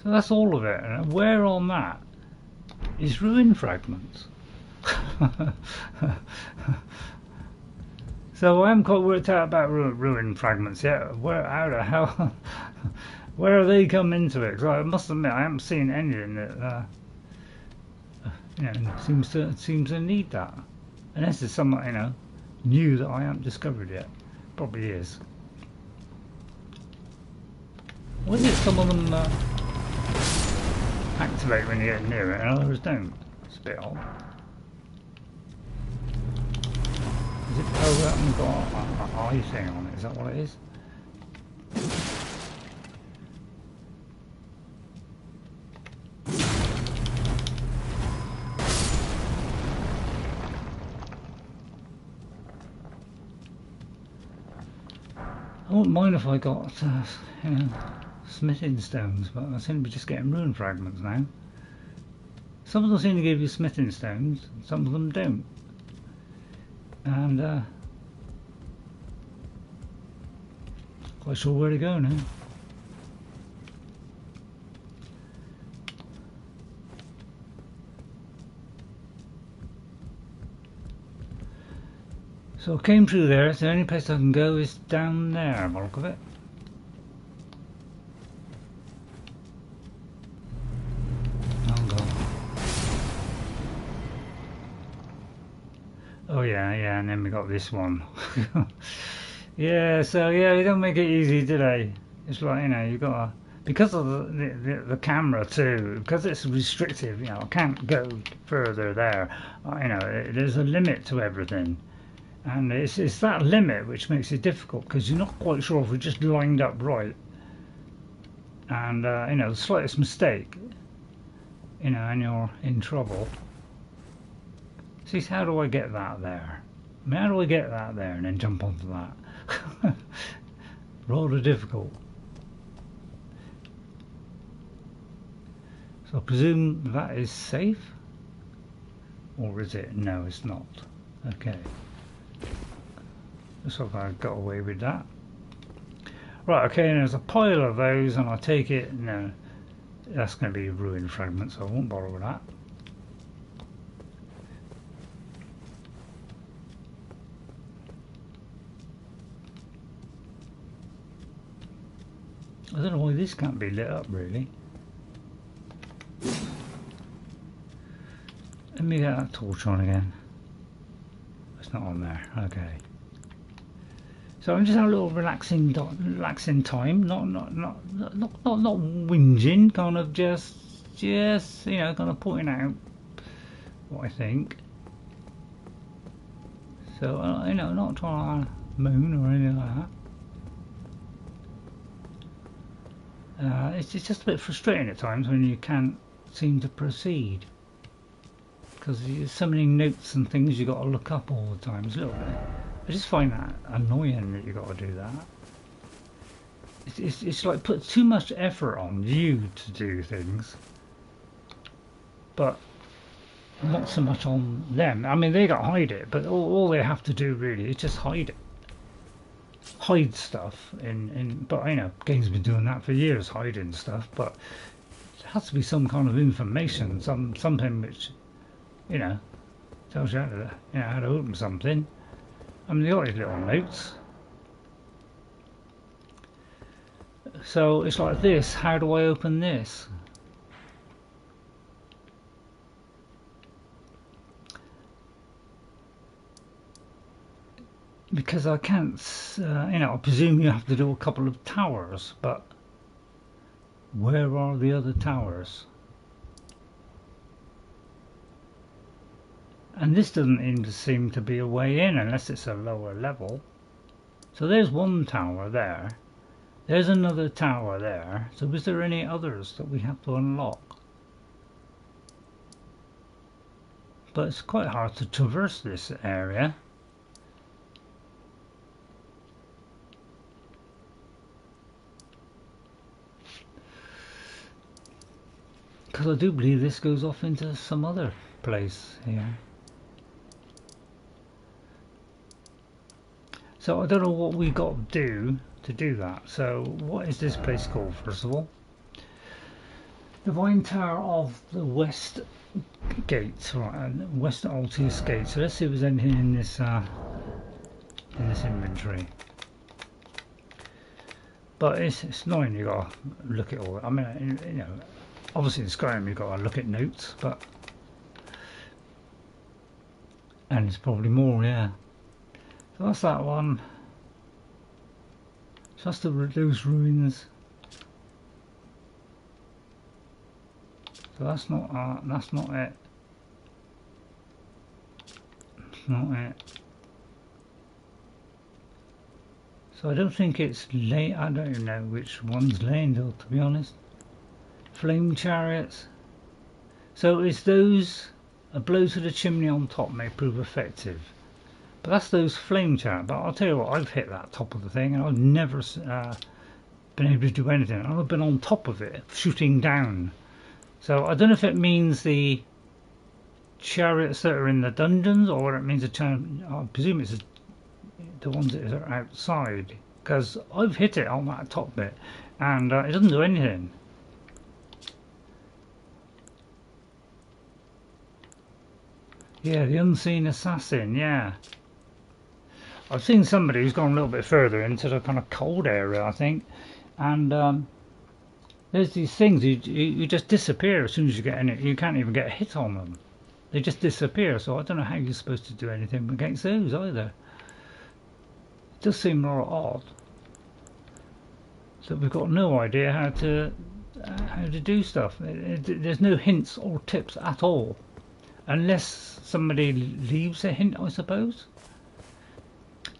So that's all of it, and where on that is ruin fragments? So I haven't quite worked out about ruin fragments yet. How the hell, where are they come into it? Because I must admit I haven't seen anything that you know, seems to need that, unless it's something, you know, new that I haven't discovered yet. Probably is. Was it some of them activate when you get near it and others don't? It's a bit odd. Is it that and got an eye thing on it? Is that what it is? I wouldn't mind if I got you know, smithing stones, but I seem to be just getting ruin fragments now. Some of them seem to give you smithing stones, some of them don't. And quite sure where to go now. So I came through there, so the only place I can go is down there by the look of it. Oh yeah, and then we got this one. Yeah, so yeah, they don't make it easy, do they? It's like, you know, you got to, because of the camera too, because it's restrictive, you know, I can't go further there. You know, there's a limit to everything, and it's that limit which makes it difficult, because you're not quite sure if we're just lined up right, and you know, the slightest mistake, you know, and you're in trouble. See, how do I get that there? I mean, how do I get that there and then jump onto that? Rather difficult. So I presume that is safe? Or is it? No, it's not. Okay. Looks like I got away with that. Right, okay, and there's a pile of those, and I take it, no, that's going to be ruin fragments, so I won't bother with that. I don't know why this can't be lit up, really. Let me get that torch on again. It's not on there. Okay. So I'm just having a little relaxing time. Not whinging. Kind of just you know, kind of pointing out what I think. So you know, not trying to moan or anything like that. It's just a bit frustrating at times when you can't seem to proceed, because there's so many notes and things you got to look up all the time. It's a little bit. I just find that annoying that you got to do that. It's like put too much effort on you to do things, but not so much on them. I mean, they got to hide it, but all they have to do really is just hide it. Hide stuff but you know, games have been doing that for years, hiding stuff, but there has to be some kind of information, something which, you know, tells you how to, you know, how to open something, I mean, they got these little notes. So it's like this. How do I open this? Because I can't, you know, I presume you have to do a couple of towers, but where are the other towers? And this doesn't even seem to be a way in unless it's a lower level. So there's one tower there. There's another tower there. So is there any others that we have to unlock? But it's quite hard to traverse this area. Because I do believe this goes off into some other place here. So I don't know what we got to do that. So what is this place called, first of all? The Vine Tower of the West Gate, right? West Altius Gate. So let's see if there's anything in this inventory. But it's annoying. You gotta look at all. I mean, you know, obviously in Skyrim you've got to look at notes, but and it's probably more, yeah. So that's that one. Just those ruins. So that's not it. That's not it. So I don't think it's Laiedd. I don't even know which one's Laiedd, to be honest. Flame chariots. So it's those. A blow to the chimney on top may prove effective. But that's those flame chariots. But I'll tell you what, I've hit that top of the thing and I've never been able to do anything. I've been on top of it, shooting down. So I don't know if it means the chariots that are in the dungeons or what it means. I presume it's the ones that are outside. Because I've hit it on that top bit and it doesn't do anything. Yeah, the unseen assassin, yeah. I've seen somebody who's gone a little bit further into the kind of cold area, I think. And there's these things, you just disappear as soon as you get in it. You can't even get a hit on them. They just disappear, so I don't know how you're supposed to do anything against those either. It does seem a lot odd. So we've got no idea how to do stuff. There's no hints or tips at all. Unless somebody leaves a hint, I suppose.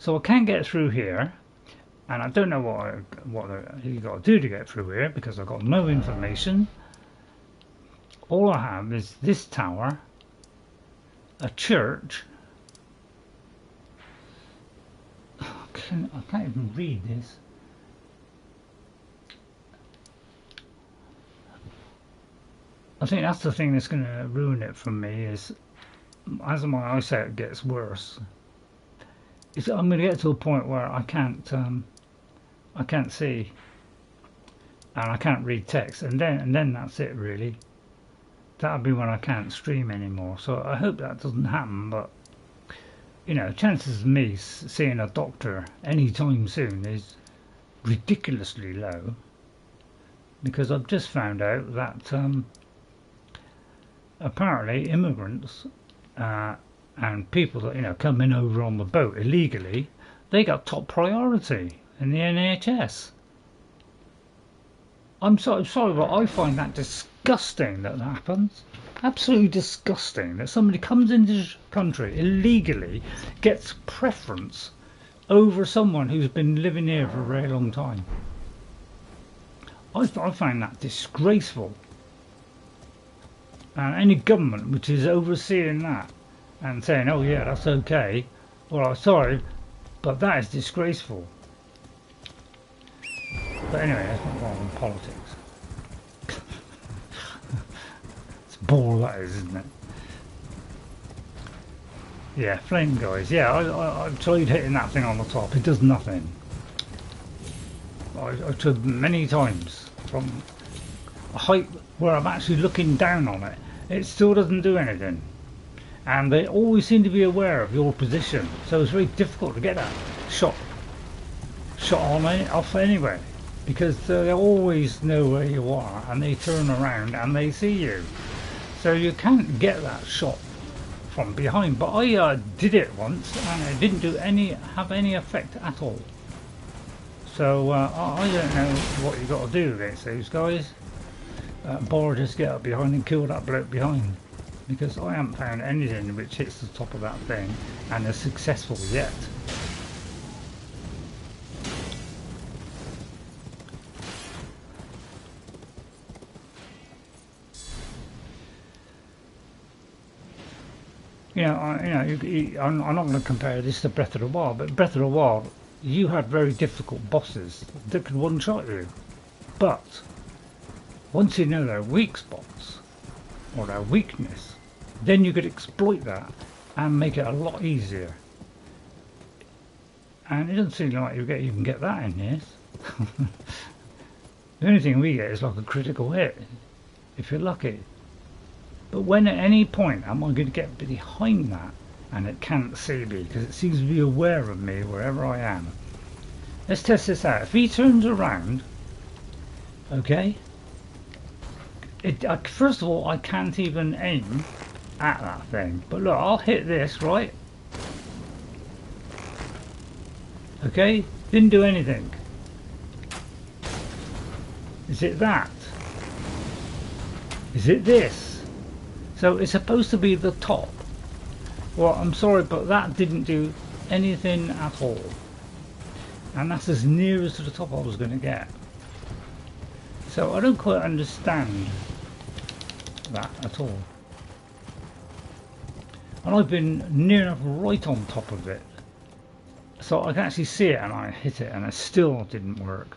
So I can't get through here, and I don't know what you got to do to get through here because I've got no information. All I have is this tower, a church. I can't even read this. I think that's the thing that's going to ruin it for me is as my eyesight gets worse, I'm going to get to a point where I can't see and I can't read text, and then that's it really. That'll be when I can't stream anymore. So I hope that doesn't happen, but you know, chances of me seeing a doctor anytime soon is ridiculously low because I've just found out that apparently immigrants and people that, you know, coming over on the boat illegally, they got top priority in the NHS. I'm sorry, but I find that disgusting that happens. Absolutely disgusting that somebody comes into this country illegally, gets preference over someone who's been living here for a very long time. I find that disgraceful. And any government which is overseeing that and saying, oh yeah, that's okay, well, I'm sorry, but that is disgraceful. But anyway, that's not wrong in politics. It's ball that is, isn't it? Yeah, flame guys. Yeah, I've tried hitting that thing on the top. It does nothing. I've tried many times from a height where I'm actually looking down on it. It still doesn't do anything. and they always seem to be aware of your position, so it's very difficult to get that shot off anyway, because they always know where you are and they turn around and they see you, so you can't get that shot from behind. But I did it once and it didn't have any effect at all. So I don't know what you got to do against those guys. Or just get up behind and kill that bloke behind, because I haven't found anything which hits the top of that thing and is successful yet. I'm not going to compare this to Breath of the Wild, but Breath of the Wild, you had very difficult bosses that could one-shot you. But once you know their weak spots or their weakness, then you could exploit that and make it a lot easier. And it doesn't seem like you can get that in this. The only thing we get is like a critical hit, if you're lucky. But when at any point am I going to get behind that and it can't see me, because it seems to be aware of me wherever I am. Let's test this out. If he turns around, okay, first of all I can't even aim at that thing, but look, I'll hit this, right? Okay, didn't do anything. Is it that? Is it this? So it's supposed to be the top. Well, I'm sorry, but that didn't do anything at all. And that's as near as to the top I was going to get. So I don't quite understand that at all. And I've been near enough right on top of it, so I can actually see it, and I hit it and it still didn't work.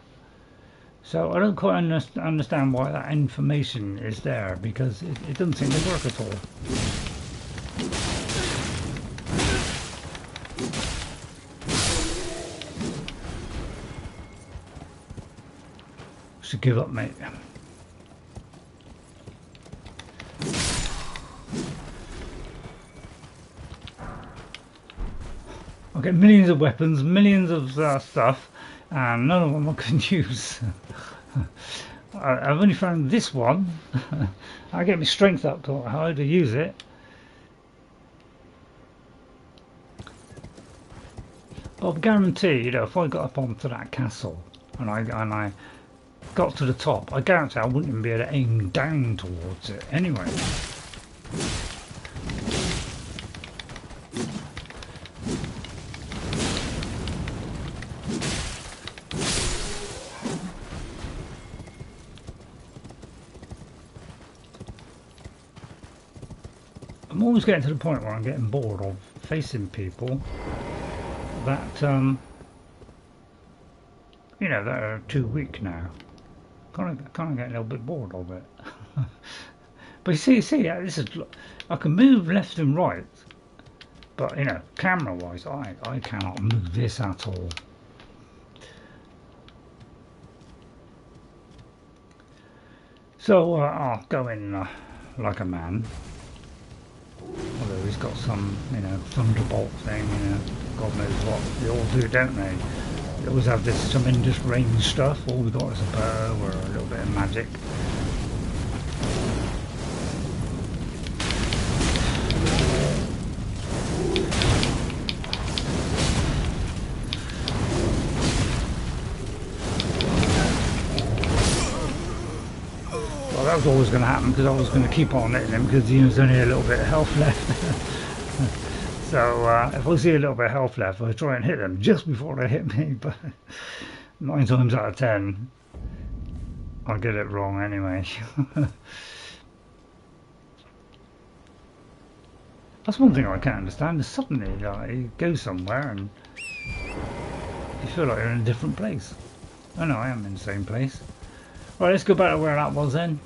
So I don't quite understand why that information is there, because it doesn't seem to work at all. Should give up, mate. I get millions of weapons, millions of stuff, and none of them I can use. I've only found this one. I get my strength up to how to use it. But I guarantee, if I got up onto that castle and I got to the top, I guarantee I wouldn't even be able to aim down towards it anyway. I'm always getting to the point where I'm getting bored of facing people that, that are too weak now. Kind of getting a little bit bored of it. But you see, this is, I can move left and right, but camera-wise, I cannot move this at all. So I'll go in like a man. Although he's got some, thunderbolt thing, God knows what they all do, don't they? They always have this tremendous range stuff. All we got is a bow or a little bit of magic. Well, that was always going to happen, because I was going to keep on hitting him, because there's only a little bit of health left. So if I see a little bit of health left, I try and hit them just before they hit me, but 9 times out of 10 I get it wrong anyway. That's one thing I can't understand, is suddenly you go somewhere and you feel like you're in a different place. Oh no, I am in the same place. Right, let's go back to where that was then.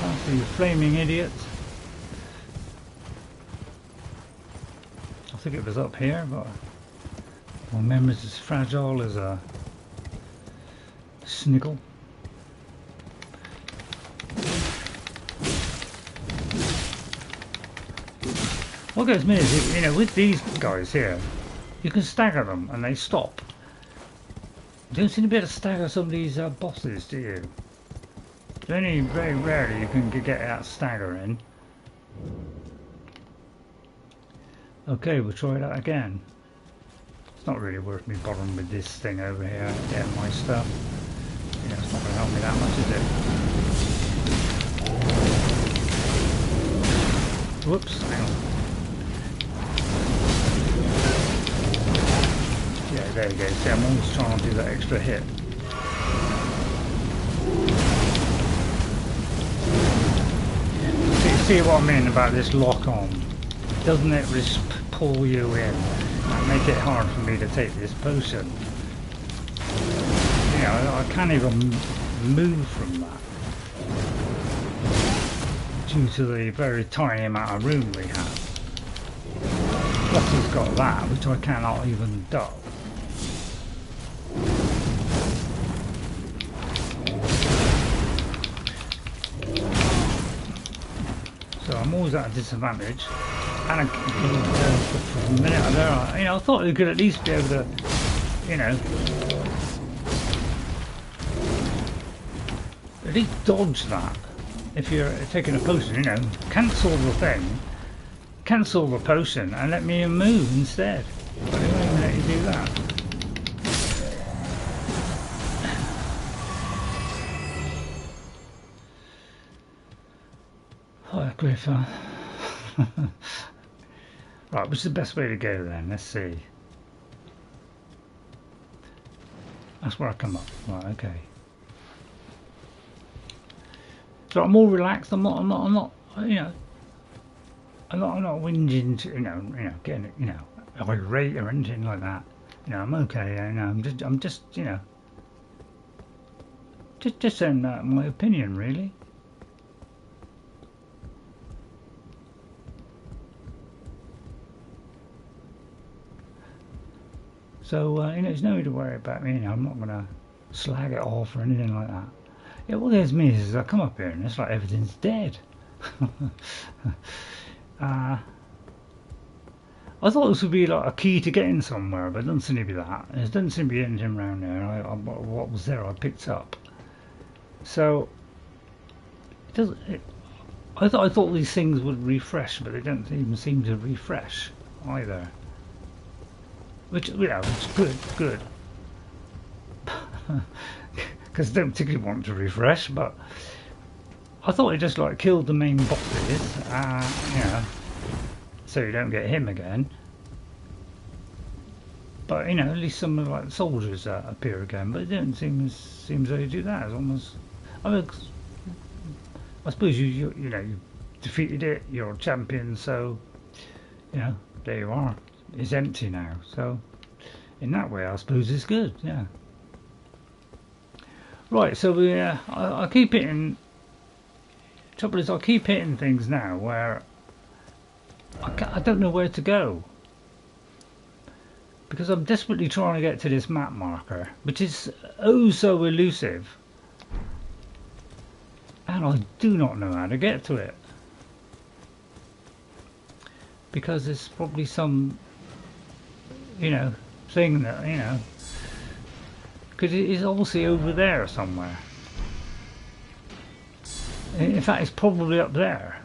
Past these flaming idiots. I think it was up here, but my memory's as fragile as a sniggle. What goes me is, you know, with these guys here, you can stagger them and they stop. You don't seem to be able to stagger some of these bosses, do you? It's only very rarely you can get out staggering. Okay, we'll try that again. It's not really worth me bothering with this thing over here, getting my stuff. You know, it's not going to help me that much, is it? Whoops, hang on. Yeah, there you go. See, I'm always trying to do that extra hit. See what I mean about this lock on? Doesn't it just pull you in and make it hard for me to take this potion? You know, I can't even move from that due to the very tiny amount of room we have. Plus he's got that, which I cannot even duck. So I'm always at a disadvantage. And for a minute there, you know, I thought you could at least be able to, you know, at least dodge that. If you're taking a potion, you know, cancel the thing, cancel the potion, and let me move instead. But they won't even let you do that. Oh, Griffer. Right, which is the best way to go then? Let's see. That's where I come up. Right, okay. So I'm more relaxed. I'm not. You know. I'm not whinging. You know, getting it. You know, irate or anything like that. You know, I'm okay. You know, I'm just. You know, just saying my opinion, really. So, you know, there's no need to worry about me. You know, I'm not going to slag it off or anything like that. Yeah, what there's me is I come up here and it's like everything's dead. I thought this would be like a key to getting somewhere, but it doesn't seem to be that. There doesn't seem to be anything around there. What was there I picked up. So, I thought these things would refresh, but they don't even seem to refresh either. Which, you know, it's good. Because I don't particularly want to refresh, but I thought it just like killed the main bosses, you know, so you don't get him again. But, you know, at least some of like the soldiers appear again, but it don't seem as though you do that. It's almost, I mean, I suppose you know, you defeated it, you're a champion, so, you know, there you are. It's empty now, so in that way I suppose it's good, yeah. Right, so we I keep hitting, trouble is I keep hitting things now where I don't know where to go, because I'm desperately trying to get to this map marker, which is oh so elusive, and I do not know how to get to it, because it's probably some, you know, thing that, you know, because it is obviously over there somewhere. In fact, it's probably up there,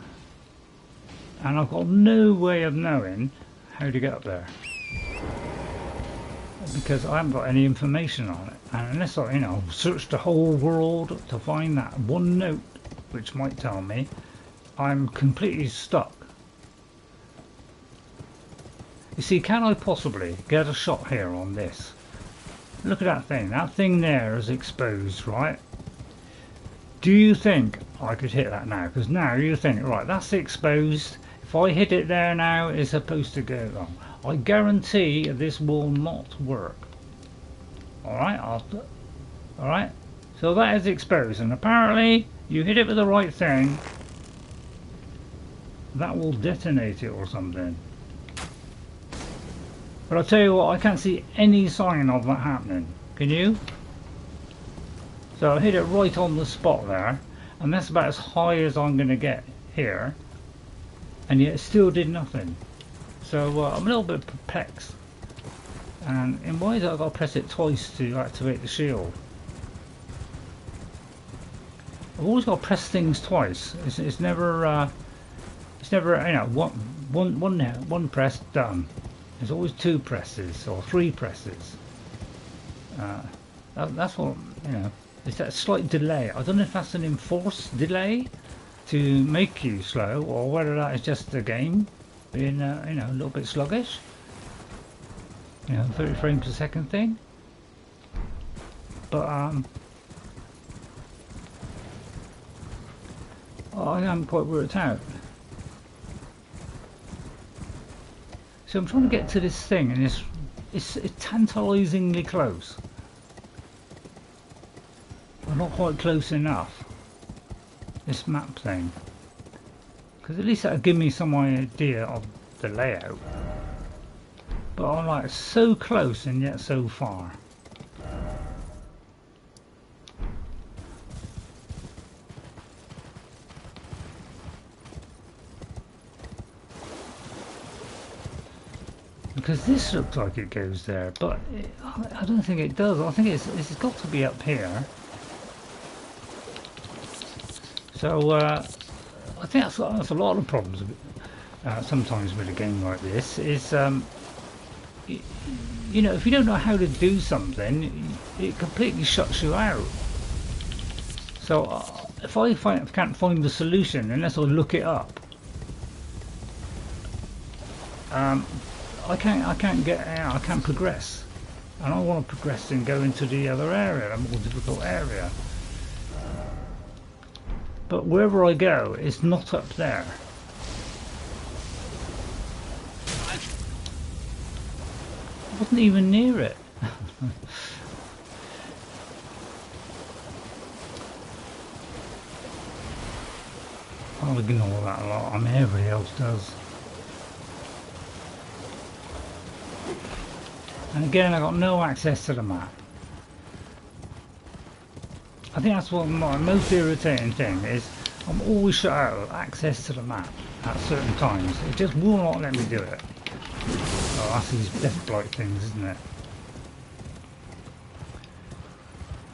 and I've got no way of knowing how to get up there because I haven't got any information on it, and unless I, you know, search the whole world to find that one note which might tell me, I'm completely stuck. You see, can I possibly get a shot here on this? Look at that thing. That thing there is exposed, right? Do you think I could hit that now? Because now you think, right, that's exposed. If I hit it there now, it's supposed to go wrong. I guarantee this will not work. Alright? Alright? So that is exposed. And apparently, you hit it with the right thing, that will detonate it or something. But I'll tell you what, I can't see any sign of that happening. Can you? So I hit it right on the spot there, and that's about as high as I'm going to get here, and yet it still did nothing. So I'm a little bit perplexed. And why do I got to press it twice to activate the shield? I've always got to press things twice. It's never you know one press done. There's always 2 presses or 3 presses. That's what, you know. It's that slight delay. I don't know if that's an enforced delay to make you slow, or whether that is just the game being you know, a little bit sluggish. You know, 30 frames a second thing. But I haven't quite worked out. So I'm trying to get to this thing, and it's tantalisingly close. I'm not quite close enough. This map thing, because at least that'll give me some idea of the layout. But I'm like so close and yet so far. Because this looks like it goes there, but I don't think it does. I think it's got to be up here. So I think that's a lot of problems sometimes with a game like this. Is you know, if you don't know how to do something, it completely shuts you out. So if I can't find the solution unless I look it up, I can't progress, and I want to progress and go into the other area, the more difficult area. But wherever I go, it's not up there. I wasn't even near it. I'll ignore that a lot. I mean, everybody else does. And again, I got no access to the map. I think that's what my most irritating thing is. I'm always shut out of access to the map at certain times. It just will not let me do it. Oh, that's these death blight things, isn't it?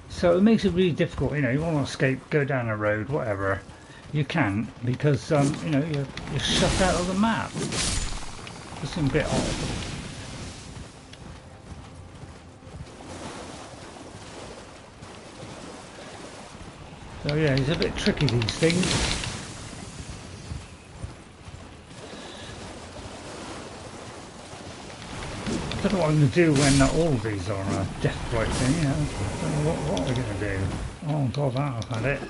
So it makes it really difficult. You know, you want to escape, go down a road, whatever. You can't, because you know, you're shut out of the map. It seems a bit odd. So yeah, it's a bit tricky, these things. I don't know what I'm going to do when all of these are on a death blight thing, you know. I don't know what we're going to do. Oh god, that I've had it.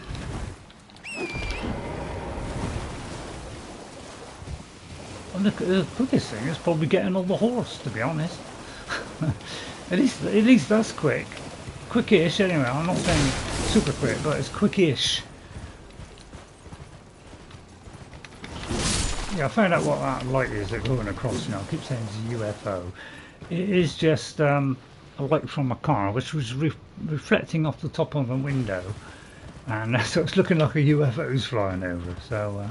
And look, the quickest thing is probably getting on the horse, to be honest. at least that's quick. Quickish anyway, I'm not saying super quick, but it's quickish. Yeah, I found out what that light is that's going across, you know. I keep saying it's a UFO. It is just a light from a car which was reflecting off the top of a window, and so it's looking like a UFO's flying over. So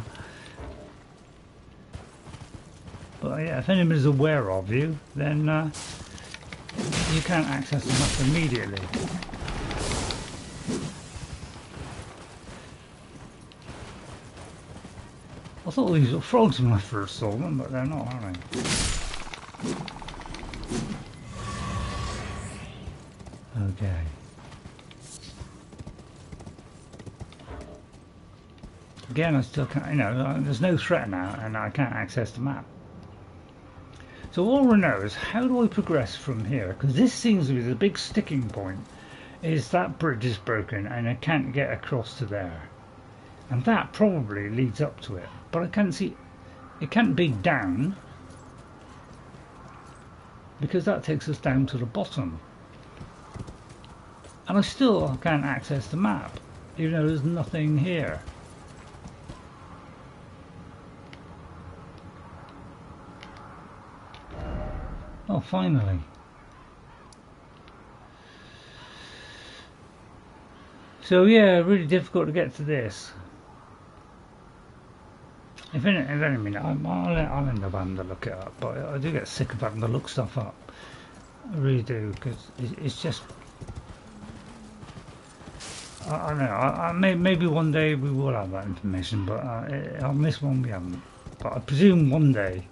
but yeah, if anybody's aware of you, then you can't access them up immediately. I thought these were frogs when I first saw them, but they're not, are they? Okay. Again, I still can't, you know, there's no threat now, and I can't access the map. So all we know is, how do I progress from here? Because this seems to be the big sticking point, is that bridge is broken and I can't get across to there. And that probably leads up to it. But I can't see, it can't be down, because that takes us down to the bottom. And I still can't access the map, even though there's nothing here. Oh, finally. So yeah, really difficult to get to this. If any minute, I'll end up having to look it up, but I do get sick of having to look stuff up. I really do, because it's just... I don't know, maybe one day we will have that information, but on this one we haven't. But I presume one day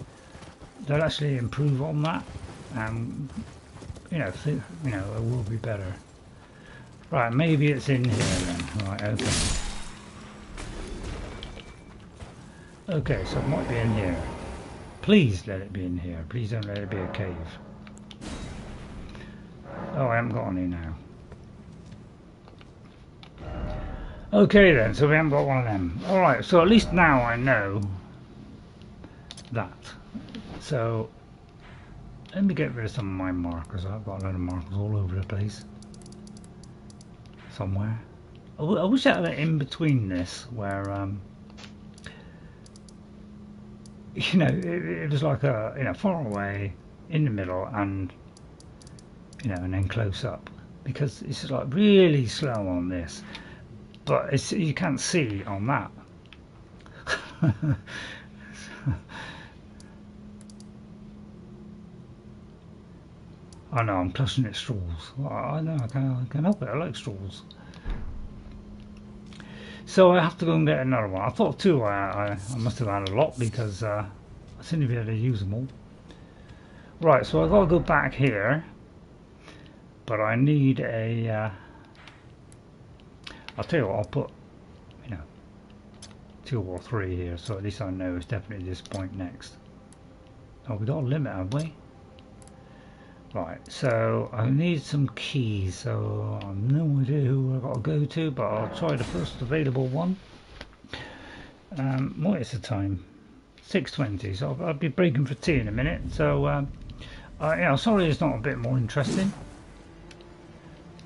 they'll actually improve on that, and you know, it will be better. Right, maybe it's in here then. Right, okay. Okay, so it might be in here. Please let it be in here. Please don't let it be a cave. Oh, I haven't got any now. Okay then, so we haven't got one of them. Alright, so at least now I know that. So, let me get rid of some of my markers. I've got a lot of markers all over the place. Somewhere. I wish I had it in between this, where, you know, it was like a, you know, far away, in the middle, and, you know, and then close up. Because it's like really slow on this. But it's, you can't see on that. I know, I'm clutching at straws. I know, I can't help it, I like straws. So I have to go and get another one. I thought too, I must have had a lot because I seem to be able to use them all. Right, so I've got to go back here. But I need a... I'll tell you what, I'll put, you know, 2 or 3 here, so at least I know it's definitely this point next. Oh, we got a limit, have we? Right, so I need some keys, so I have no idea who I've got to go to, but I'll try the first available one. What is the time? 6:20, so I'll be breaking for tea in a minute, so, yeah, sorry it's not a bit more interesting.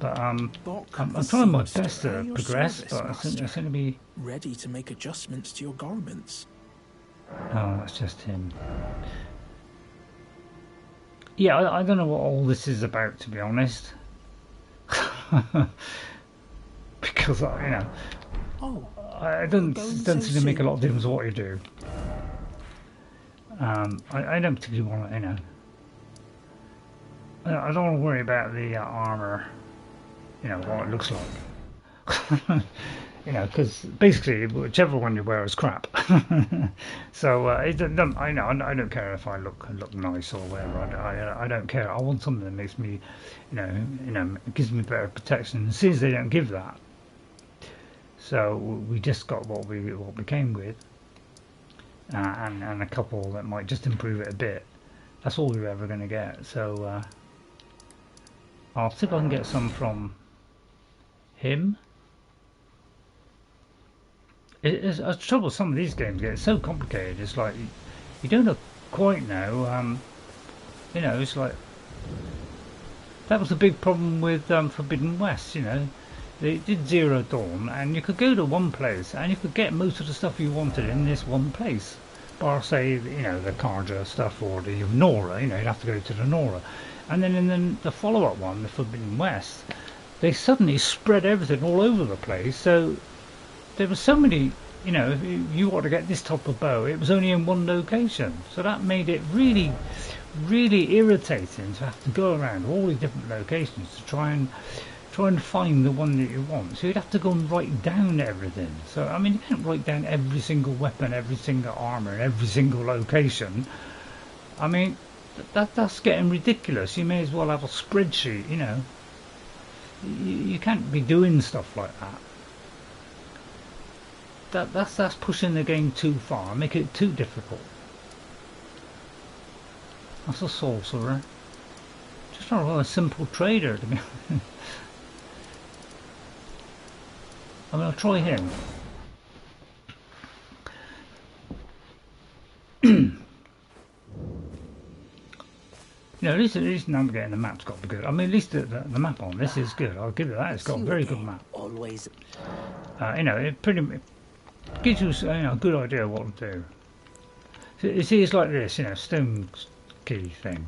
But I'm trying my best to progress, but I think it's going to be ready to make adjustments to your garments. Oh, that's just him. Yeah, I don't know what all this is about, to be honest. Because you know, I don't seem to make a lot of difference what you do. I don't particularly want to, you know. I don't want to worry about the armor. You know, what it looks like. You know, because basically whichever one you wear is crap. So I don't care if I look nice or whatever. I don't care. I want something that makes me, you know, gives me better protection. And since they don't give that, so we just got what we came with, and a couple that might just improve it a bit. That's all we're ever going to get. So I'll see if I can get some from him. It's the trouble with some of these games get so complicated. It's like you don't quite know. You know, it's like that was a big problem with Forbidden West. You know, they did Zero Dawn, and you could go to one place and you could get most of the stuff you wanted in this one place. Bar say, you know, the Karja stuff or the Nora. You know, you'd have to go to the Nora, and then in the follow-up one, the Forbidden West, they suddenly spread everything all over the place. So there were so many, you know, if you want to get this type of bow, it was only in one location. So that made it really, really irritating to have to go around all these different locations to try and find the one that you want. So you'd have to go and write down everything. So, I mean, you can't write down every single weapon, every single armor, and every single location. I mean, that's getting ridiculous. You may as well have a spreadsheet, you know. You can't be doing stuff like that. That's pushing the game too far, make it too difficult. That's a sorcerer. Just not a simple trader, to be honest. I mean, I'll try him. You know, at least navigating the map's got to be good. I mean, at least the map on this is good. I'll give it that. It's got a very good map. Always. You know, it pretty much gives you, you know, a good idea of what to do. So you see, it's like this, you know, Stonesword Key thing.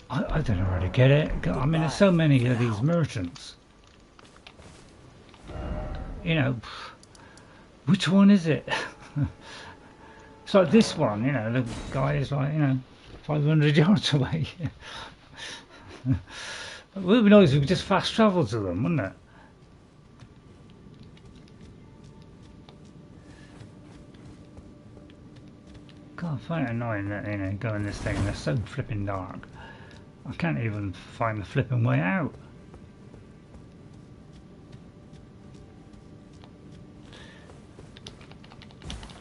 I don't know how to get it. I mean, there's so many of these merchants. You know, which one is it? It's like this one, you know, the guy is like, you know, 500 yards away. It would be nice if we could just fast travel to them, wouldn't it? God, I find it annoying that, you know, going this thing, they're so flipping dark. I can't even find the flipping way out.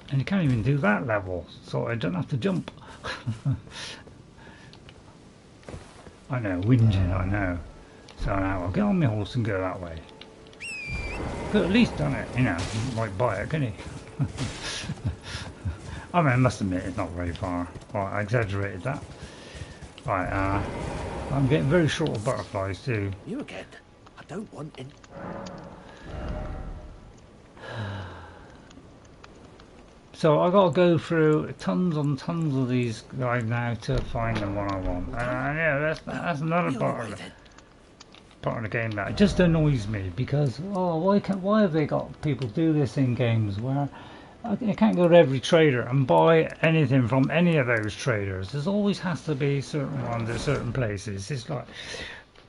And you can't even do that level, so I don't have to jump. I know, whinging, I know. So now I'll get on my horse and go that way. Could at least done it, you know, like buy it, can he? I mean, I must admit it's not very far. Right, I exaggerated that. Right, I'm getting very short of butterflies too. You again. I don't want in. So I got to go through tons and tons of these guys now to find the one I want. And yeah, that's another part of the game that just annoys me because why have they got people do this in games where I can't go to every trader and buy anything from any of those traders. There's always has to be certain ones at certain places. It's like,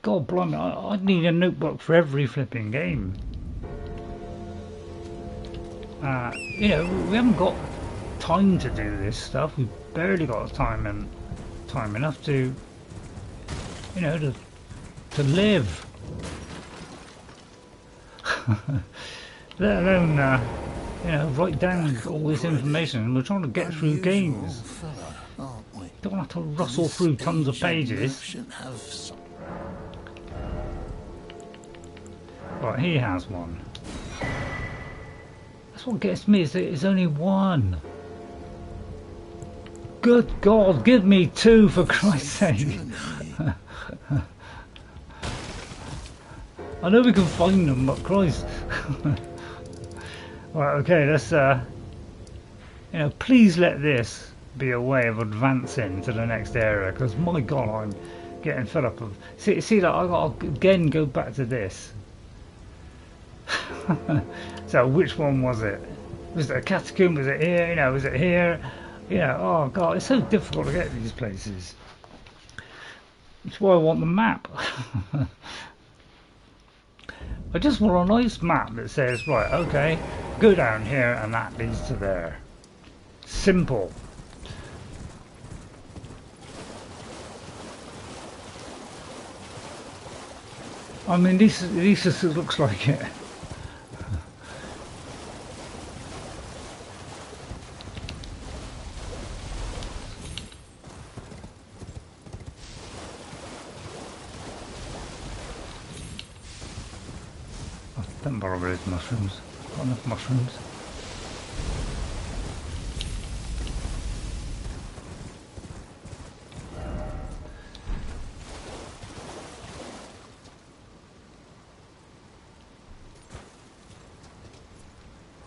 God blimey, I'd need a notebook for every flipping game. You know, we haven't got time to do this stuff. We've barely got time enough to, you know, to live. Let alone, you know, write down all this information. And we're trying to get through games. Don't have to rustle through tons of pages. Right, he has one. That's what gets me, is that it's only one. Good God, give me two for Christ's sake. I know we can find them, but Christ. Right, okay, let's, you know, please let this be a way of advancing to the next area, because my God, I'm getting fed up of. See that I got to again go back to this. So which one was it? Was it a catacomb? Was it here? You know, was it here? You know, oh God, it's so difficult to get these places. That's why I want the map. I just want a nice map that says, right, okay, go down here and that leads to there. Simple. I mean, this just looks like it. Don't bother with these mushrooms. Got enough mushrooms.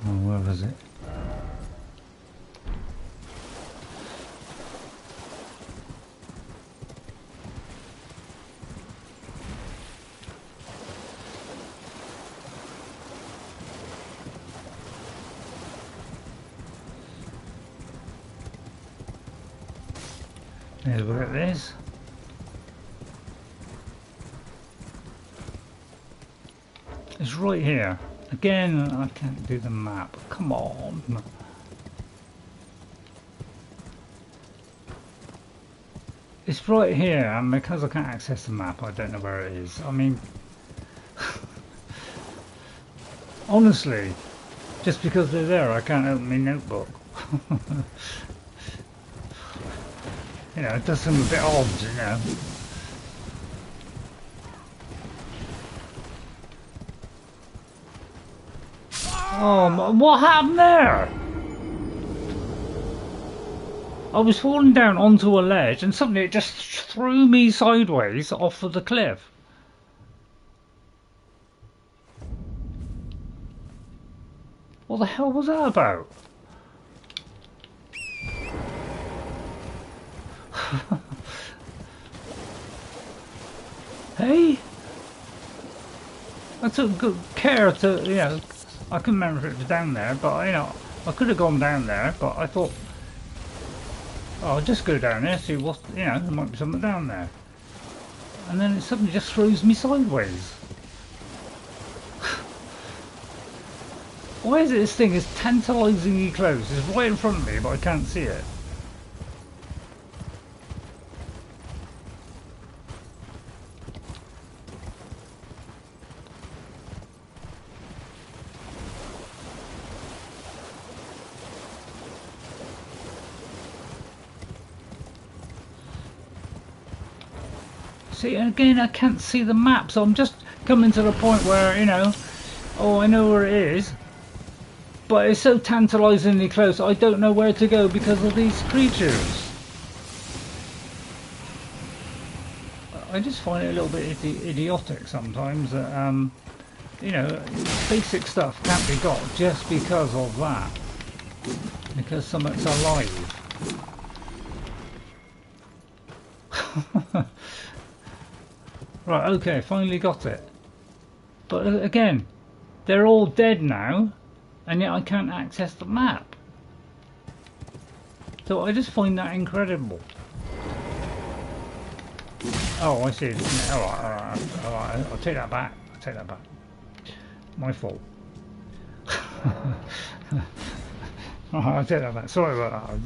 Oh, where was it? Let's look at this. It's right here. Again, I can't do the map. Come on. It's right here, and because I can't access the map, I don't know where it is. I mean, honestly, just because they're there, I can't open my notebook. You know, it does seem a bit odd, you know. Oh, what happened there? I was falling down onto a ledge and suddenly it just threw me sideways off of the cliff. What the hell was that about? Hey? I took good care to, you know, I couldn't remember if it was down there, but, you know, I could have gone down there, but I thought, I'll just go down there, see what, you know, there might be something down there. And then it suddenly just throws me sideways. Why is it this thing is tantalisingly close? It's right in front of me, but I can't see it. See, and again, I can't see the map, so I'm just coming to the point where, you know, oh, I know where it is, but it's so tantalisingly close, I don't know where to go because of these creatures. I just find it a little bit idiotic sometimes that, you know, basic stuff can't be got just because of that, because something's alive. Right, okay, finally got it. But again, they're all dead now, and yet I can't access the map. So I just find that incredible. Oh, I see. Alright, I'll take that back. I'll take that back. My fault. Alright, I'll take that back. Sorry about that.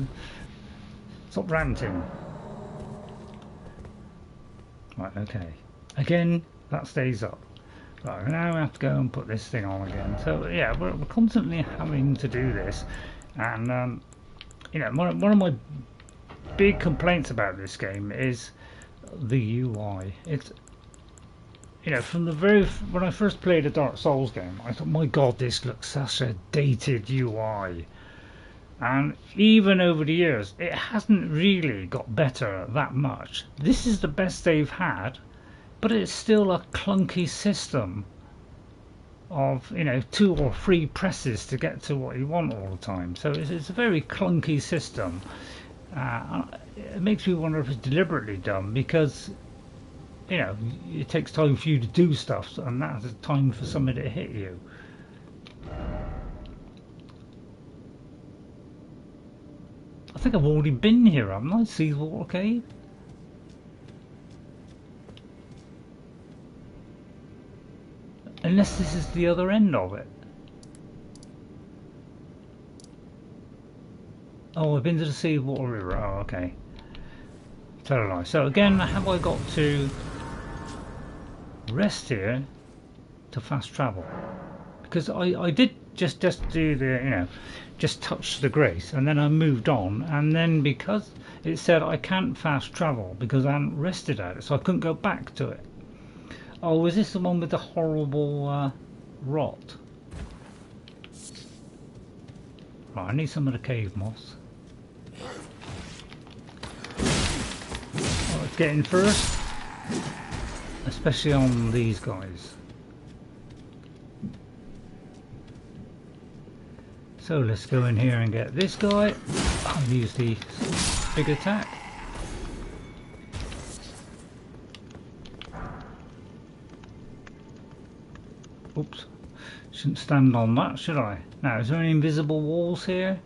Stop ranting. Right, okay. Again, that stays up. Right, now we have to go and put this thing on again. So yeah, we're constantly having to do this, and you know, one of my big complaints about this game is the UI. It's, you know, from the when I first played a Dark Souls game, I thought, my God, this looks such a dated UI. And even over the years, it hasn't really got better that much. This is the best they've had. But it's still a clunky system of, you know, 2 or 3 presses to get to what you want all the time. So it's a very clunky system. It makes me wonder if it's deliberately done because, you know, it takes time for you to do stuff, and that's time for somebody to hit you. I think I've already been here, haven't I? Seethwater Cave? Unless this is the other end of it. Oh, I've been to the Seethwater River. Oh, okay. Tell a lie. So again, have I got to rest here to fast travel? Because I did just do the, you know, just touch the grace, and then I moved on, and then because it said I can't fast travel because I hadn't rested at it, so I couldn't go back to it. Oh, was this the one with the horrible rot? Right, I need some of the cave moss. Let's get in first, especially on these guys. So let's go in here and get this guy. I'll use the big attack. Oops, shouldn't stand on that, should I? Now, is there any invisible walls here?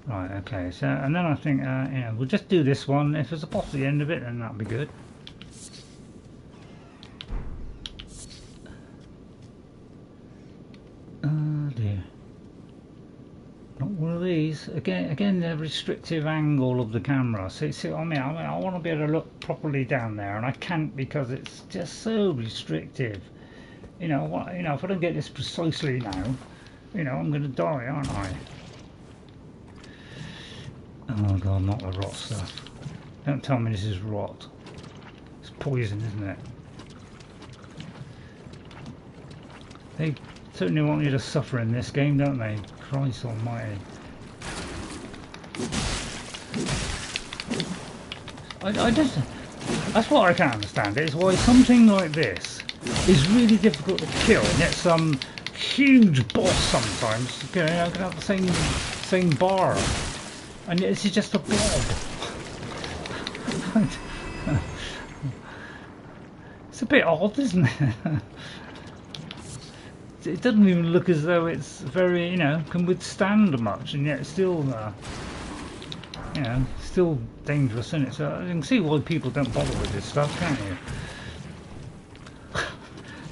Right, okay, so, and then I think, yeah, we'll just do this one. If there's a boss at the end of it, then that'll be good. Oh dear. Not one of these. Again, the restrictive angle of the camera. See, I mean, I want to be able to look properly down there, and I can't because it's just so restrictive. You know, if I don't get this precisely now, you know, I'm going to die, aren't I? Oh God, not the rot stuff. Don't tell me this is rot. It's poison, isn't it? They certainly want you to suffer in this game, don't they? Christ almighty. I just, that's what I can't understand, is why something like this is really difficult to kill, and yet some huge boss sometimes, you know, can have the same bar, and yet this is just a blob. It's a bit odd, isn't it? it doesn't even look as though it's very, you know, can withstand much, and yet it's still, you know, still dangerous in it. So you can see why people don't bother with this stuff, can't you?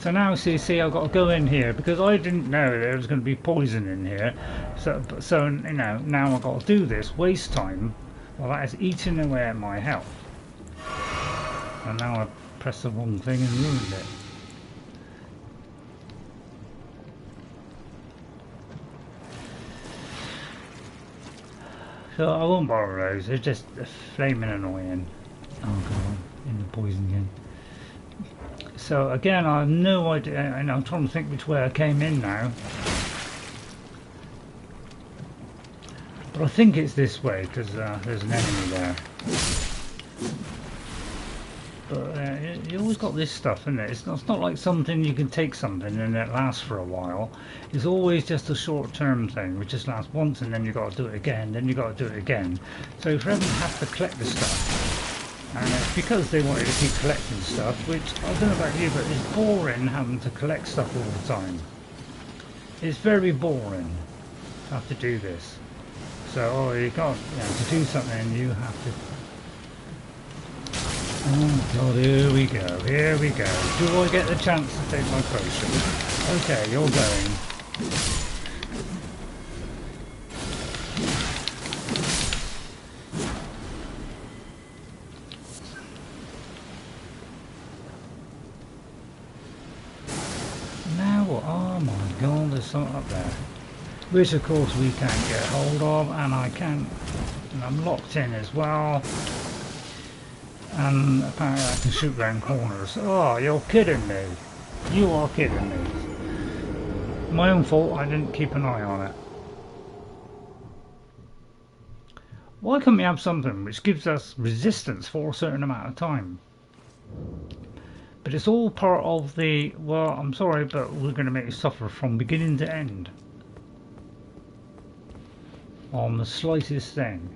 So now see, I've got to go in here because I didn't know there was going to be poison in here. So you know, now I've got to do this, waste time. Well, that is eating away at my health. And now I pressed the wrong thing and ruined it. So I won't borrow those, they're just flaming annoying. Oh god, in the poison again. So again, I have no idea, and I'm trying to think which way I came in now. But I think it's this way, because there's an enemy there. But you always got this stuff, isn't it? It's not like something you can take something and it lasts for a while. It's always just a short-term thing, which just lasts once and then you got to do it again, then you got to do it again. So forever you have to collect the stuff. And it's because they want you to keep collecting stuff, which, I don't know about you, but it's boring having to collect stuff all the time. It's very boring to have to do this. So, you got, you know, to do something, you have to... Oh god, here we go, here we go. Do I get the chance to take my potion? Okay, you're going. Now what? Oh my god, there's something up there. Which of course we can't get hold of, and I can't, and I'm locked in as well. And apparently I can shoot round corners. Oh, you're kidding me. You are kidding me. My own fault, I didn't keep an eye on it. Why can't we have something which gives us resistance for a certain amount of time? But it's all part of the, well, I'm sorry, but we're going to make you suffer from beginning to end. On the slightest thing.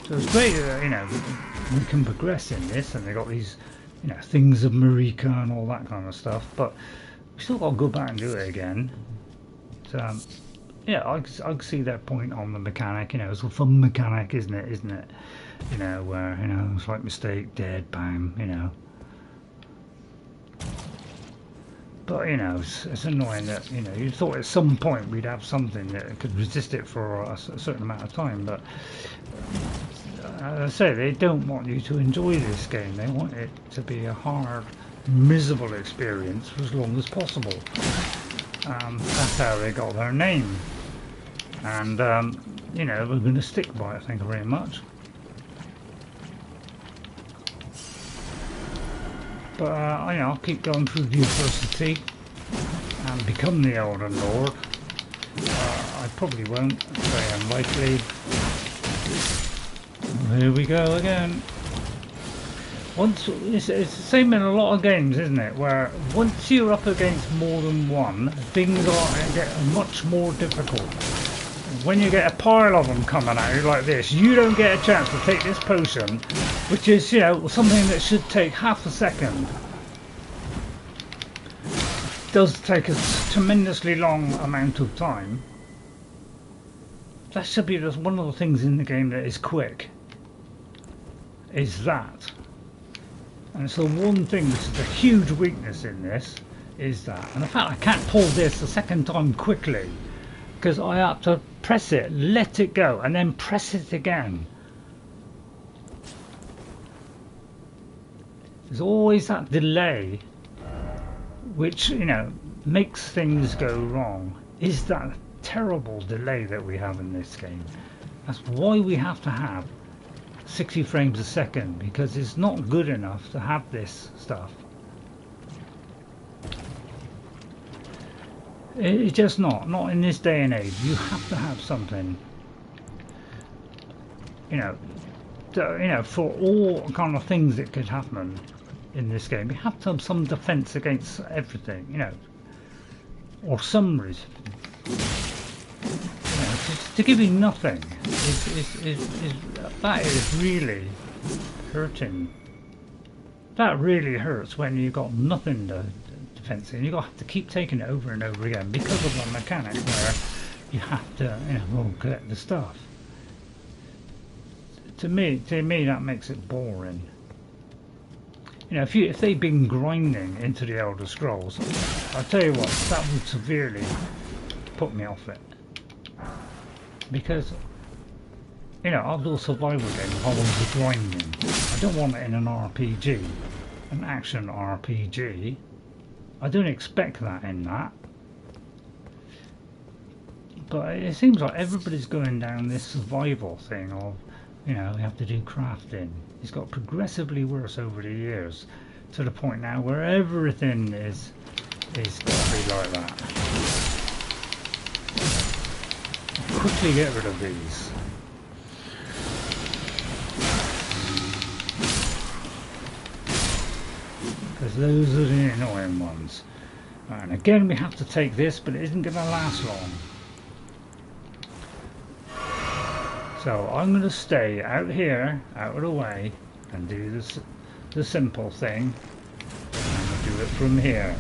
So it's great that, you know, we can progress in this, and they got these, you know, things of Marika and all that kind of stuff, but we still got to go back and do it again. So, yeah, I can see that point on the mechanic, you know, it's a fun mechanic, isn't it? You know, where, you know, it's like mistake, dead, bang, you know. But, you know, it's annoying that, you know, you thought at some point we'd have something that could resist it for a certain amount of time, but as I say, they don't want you to enjoy this game. They want it to be a hard, miserable experience for as long as possible. That's how they got their name. And, you know, we're going to stick by it, thank you very much. But, you know, I'll keep going through the adversity and become the Elden Lord. I probably won't, very unlikely. Here we go again. It's the same in a lot of games, isn't it? Where once you're up against more than one, things get much more difficult. When you get a pile of them coming at you like this, you don't get a chance to take this potion, which is, you know, something that should take half a second. It does take a tremendously long amount of time. That should be just one of the things in the game that is quick. Is that. And it's the one thing which is a huge weakness in this, is that. And the fact I can't pull this a second time quickly, because I have to press it, let it go, and then press it again. There's always that delay, which, you know, makes things go wrong. Is that terrible delay that we have in this game? That's why we have to have 60 frames a second, because it's not good enough to have this stuff. It's just not in this day and age. You have to have something, you know, for all kind of things that could happen in this game. You have to have some defense against everything, you know, or some reason. To give you nothing that is really hurting that really hurts when you got nothing to defense in. You got to keep taking it over and over again because of the mechanic where you have to, you know, go and collect the stuff. To me, that makes it boring. You know, if they'd been grinding into the Elder Scrolls, I'll tell you what, that would severely put me off it. Because, you know, I'll do a survival game if I want to be grinding. I don't want it in an RPG, an action RPG. I don't expect that in that. But it seems like everybody's going down this survival thing of, you know, we have to do crafting. It's got progressively worse over the years, to the point now where everything is got to be like that. Quickly get rid of these. Because those are the annoying ones. And again we have to take this, but it isn't going to last long. So I'm going to stay out here, out of the way, and do this, the simple thing. I'm going to do it from here.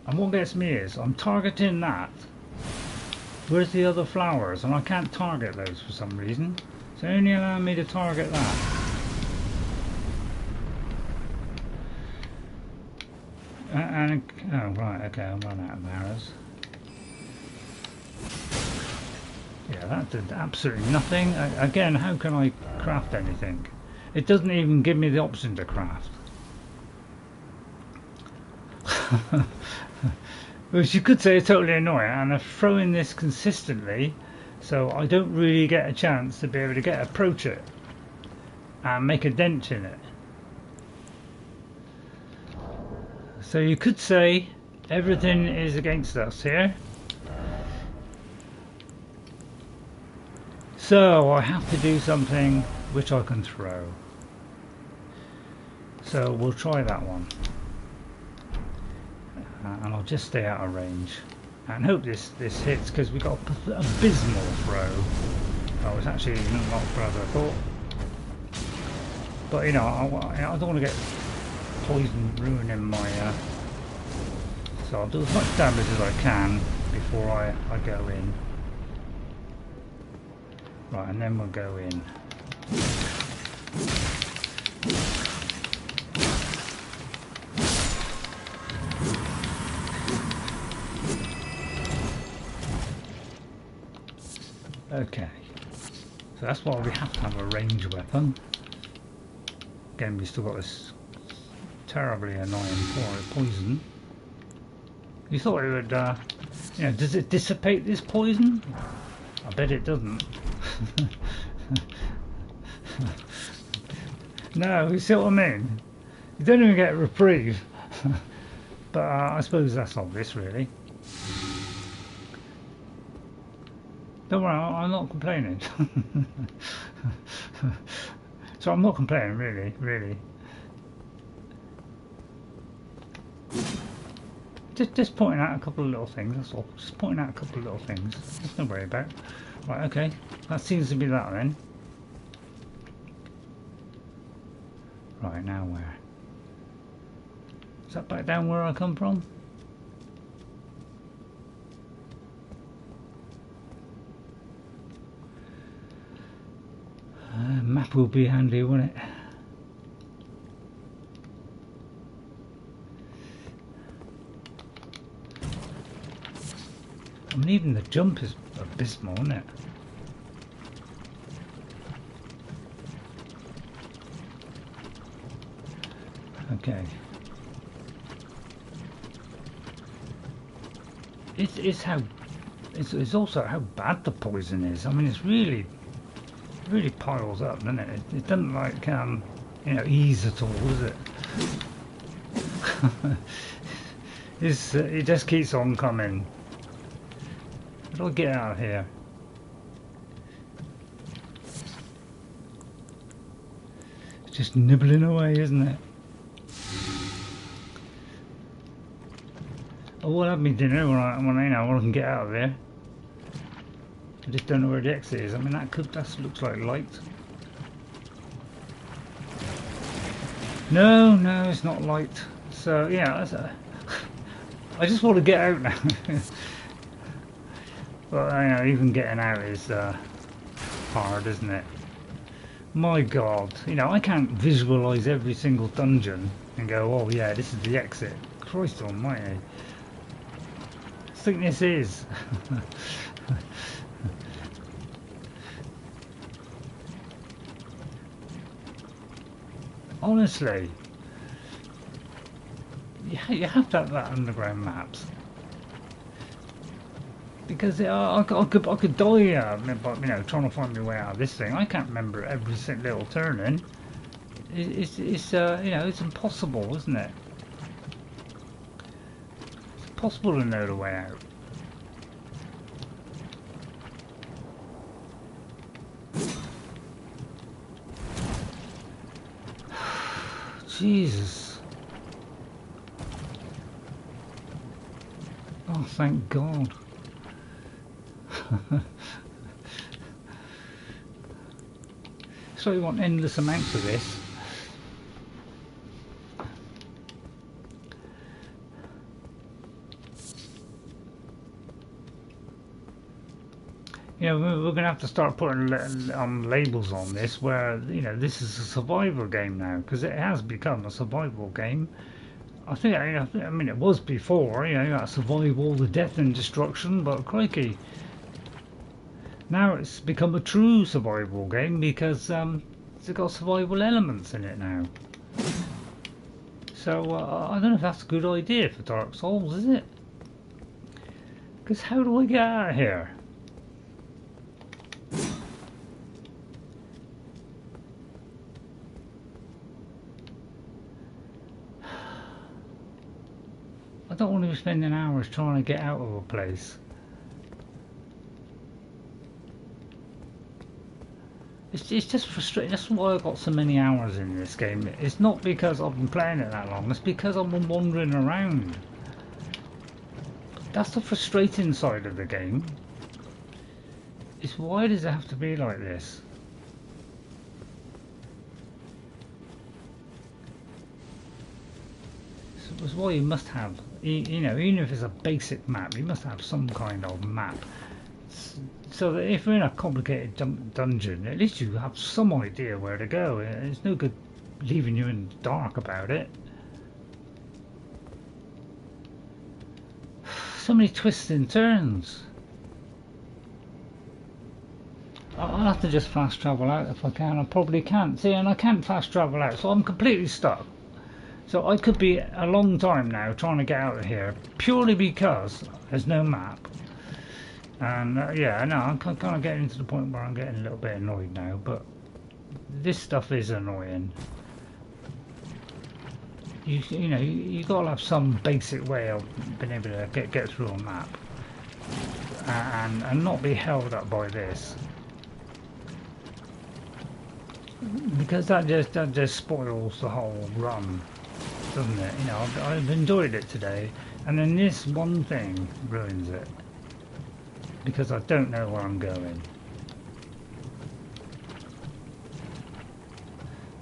And what gets me is, I'm targeting that. Where's the other flowers? And I can't target those for some reason. So only allow me to target that. And oh right, okay, I'll run out of arrows. Yeah, that did absolutely nothing. Again, how can I craft anything? It doesn't even give me the option to craft. Which you could say is totally annoying, and I'm throwing this consistently, so I don't really get a chance to be able to approach it and make a dent in it. So you could say everything is against us here. So I have to do something which I can throw. So we'll try that one. And I'll just stay out of range. And hope this hits, because we got an abysmal throw. Oh, it's actually not as bad as I thought. But you know, I don't want to get poison ruining my so I'll do as much damage as I can before I go in. Right, and then we'll go in. Okay, so that's why we have to have a ranged weapon. Again, we still got this terribly annoying poison. You thought it would, you know, does it dissipate this poison? I bet it doesn't. No, you see what I mean? You don't even get a reprieve. But I suppose that's obvious, really. Don't worry, I'm not complaining. So I'm not complaining, really. Just pointing out a couple of little things, that's all. Just pointing out a couple of little things. There's no worry about. Right, okay. That seems to be that then. Right, now where? Is that back down where I come from? Map will be handy, won't it? I mean, even the jump is abysmal, isn't it? Okay. It's also how bad the poison is. I mean, it's really piles up, doesn't it? It doesn't like you know, ease at all, does it? It just keeps on coming. How do I get out of here? It's just nibbling away, isn't it? I will have me dinner when I can get out of there. I just don't know where the exit is. I mean, that looks like light. No, it's not light. So yeah, I just want to get out now. But you know, even getting out is hard, isn't it? My God, you know, I can't visualize every single dungeon and go, oh yeah, this is the exit. Christ almighty. I think this is. Honestly, you have to have that underground maps, because I could die, but you know, trying to find my way out of this thing. I can't remember every single little turning. It's you know, it's impossible, isn't it? It's impossible to know the way out. Jesus. Oh, thank God. So you want endless amounts of this. You know, we're going to have to start putting labels on this where, you know, this is a survival game now, because it has become a survival game. I mean, it was before, you know, survival, the death and destruction, but crikey. Now it's become a true survival game because it's got survival elements in it now. So I don't know if that's a good idea for Dark Souls, is it? Because how do I get out of here? I don't want to be spending hours trying to get out of a place. It's just frustrating. That's why I've got so many hours in this game. It's not because I've been playing it that long. It's because I've been wandering around. That's the frustrating side of the game. It's why does it have to be like this? It's why you must have, you know, even if it's a basic map, you must have some kind of map. So that if you're in a complicated dungeon, at least you have some idea where to go. It's no good leaving you in the dark about it. So many twists and turns. I'll have to just fast travel out if I can. I probably can't. See, and I can't fast travel out, so I'm completely stuck. So I could be a long time now trying to get out of here, purely because there's no map. And yeah, no, I'm kind of getting to the point where I'm getting a little bit annoyed now, but this stuff is annoying. You know, you gotta have some basic way of being able to get through a map, and not be held up by this, because that just spoils the whole run, doesn't it? You know, I've enjoyed it today, and then this one thing ruins it. Because I don't know where I'm going.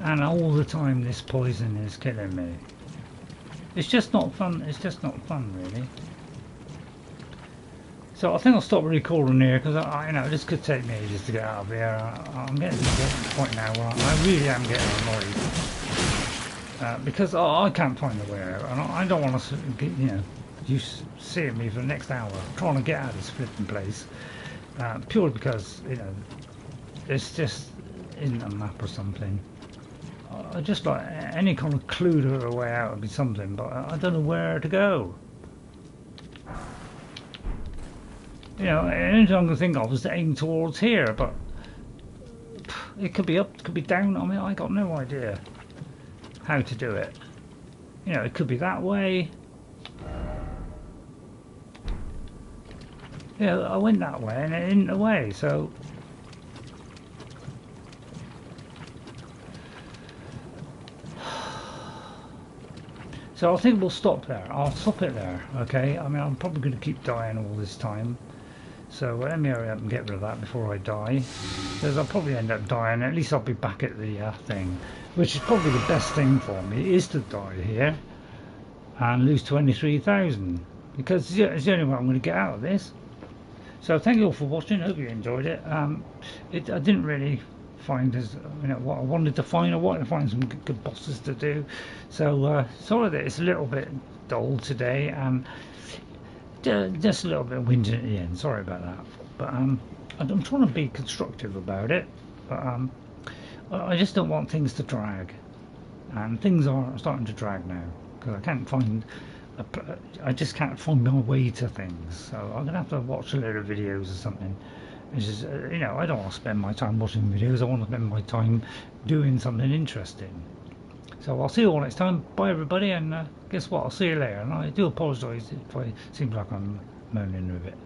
And all the time this poison is killing me. It's just not fun, really. So I think I'll stop recording here because you know, this could take me ages to get out of here. I'm getting to the point now where I really am getting annoyed. Because I can't find the way out, and I don't want to, you know, you seeing me for the next hour trying to get out of this flipping place, purely because, you know, it's just isn't a map or something. I just like any kind of clue to a way out would be something, but I don't know where to go. You know, anything I can think of is to aim towards here, but it could be up, it could be down. I mean, I got no idea how to do it. You know, it could be that way. Yeah, I went that way and it isn't the way, so... So I think we'll stop there. I'll stop it there, okay? I mean, I'm probably going to keep dying all this time. So let me hurry up and get rid of that before I die, because I'll probably end up dying. At least I'll be back at the thing, which is probably the best thing for me, is to die here and lose 23,000, because it's the only way I'm going to get out of this. So thank you all for watching. Hope you enjoyed it. I didn't really find as what I wanted to find. I wanted to find some good bosses to do. So sorry that it's a little bit dull today and just a little bit whinging at the end. Sorry about that. But I'm trying to be constructive about it. But I just don't want things to drag, and things are starting to drag now because I just can't find my way to things. So I'm gonna have to watch a load of videos or something. It's just, I don't want to spend my time watching videos. I want to spend my time doing something interesting. So I'll see you all next time. Bye everybody, and guess what? I'll see you later. And I do apologise if I seem like I'm moaning a bit.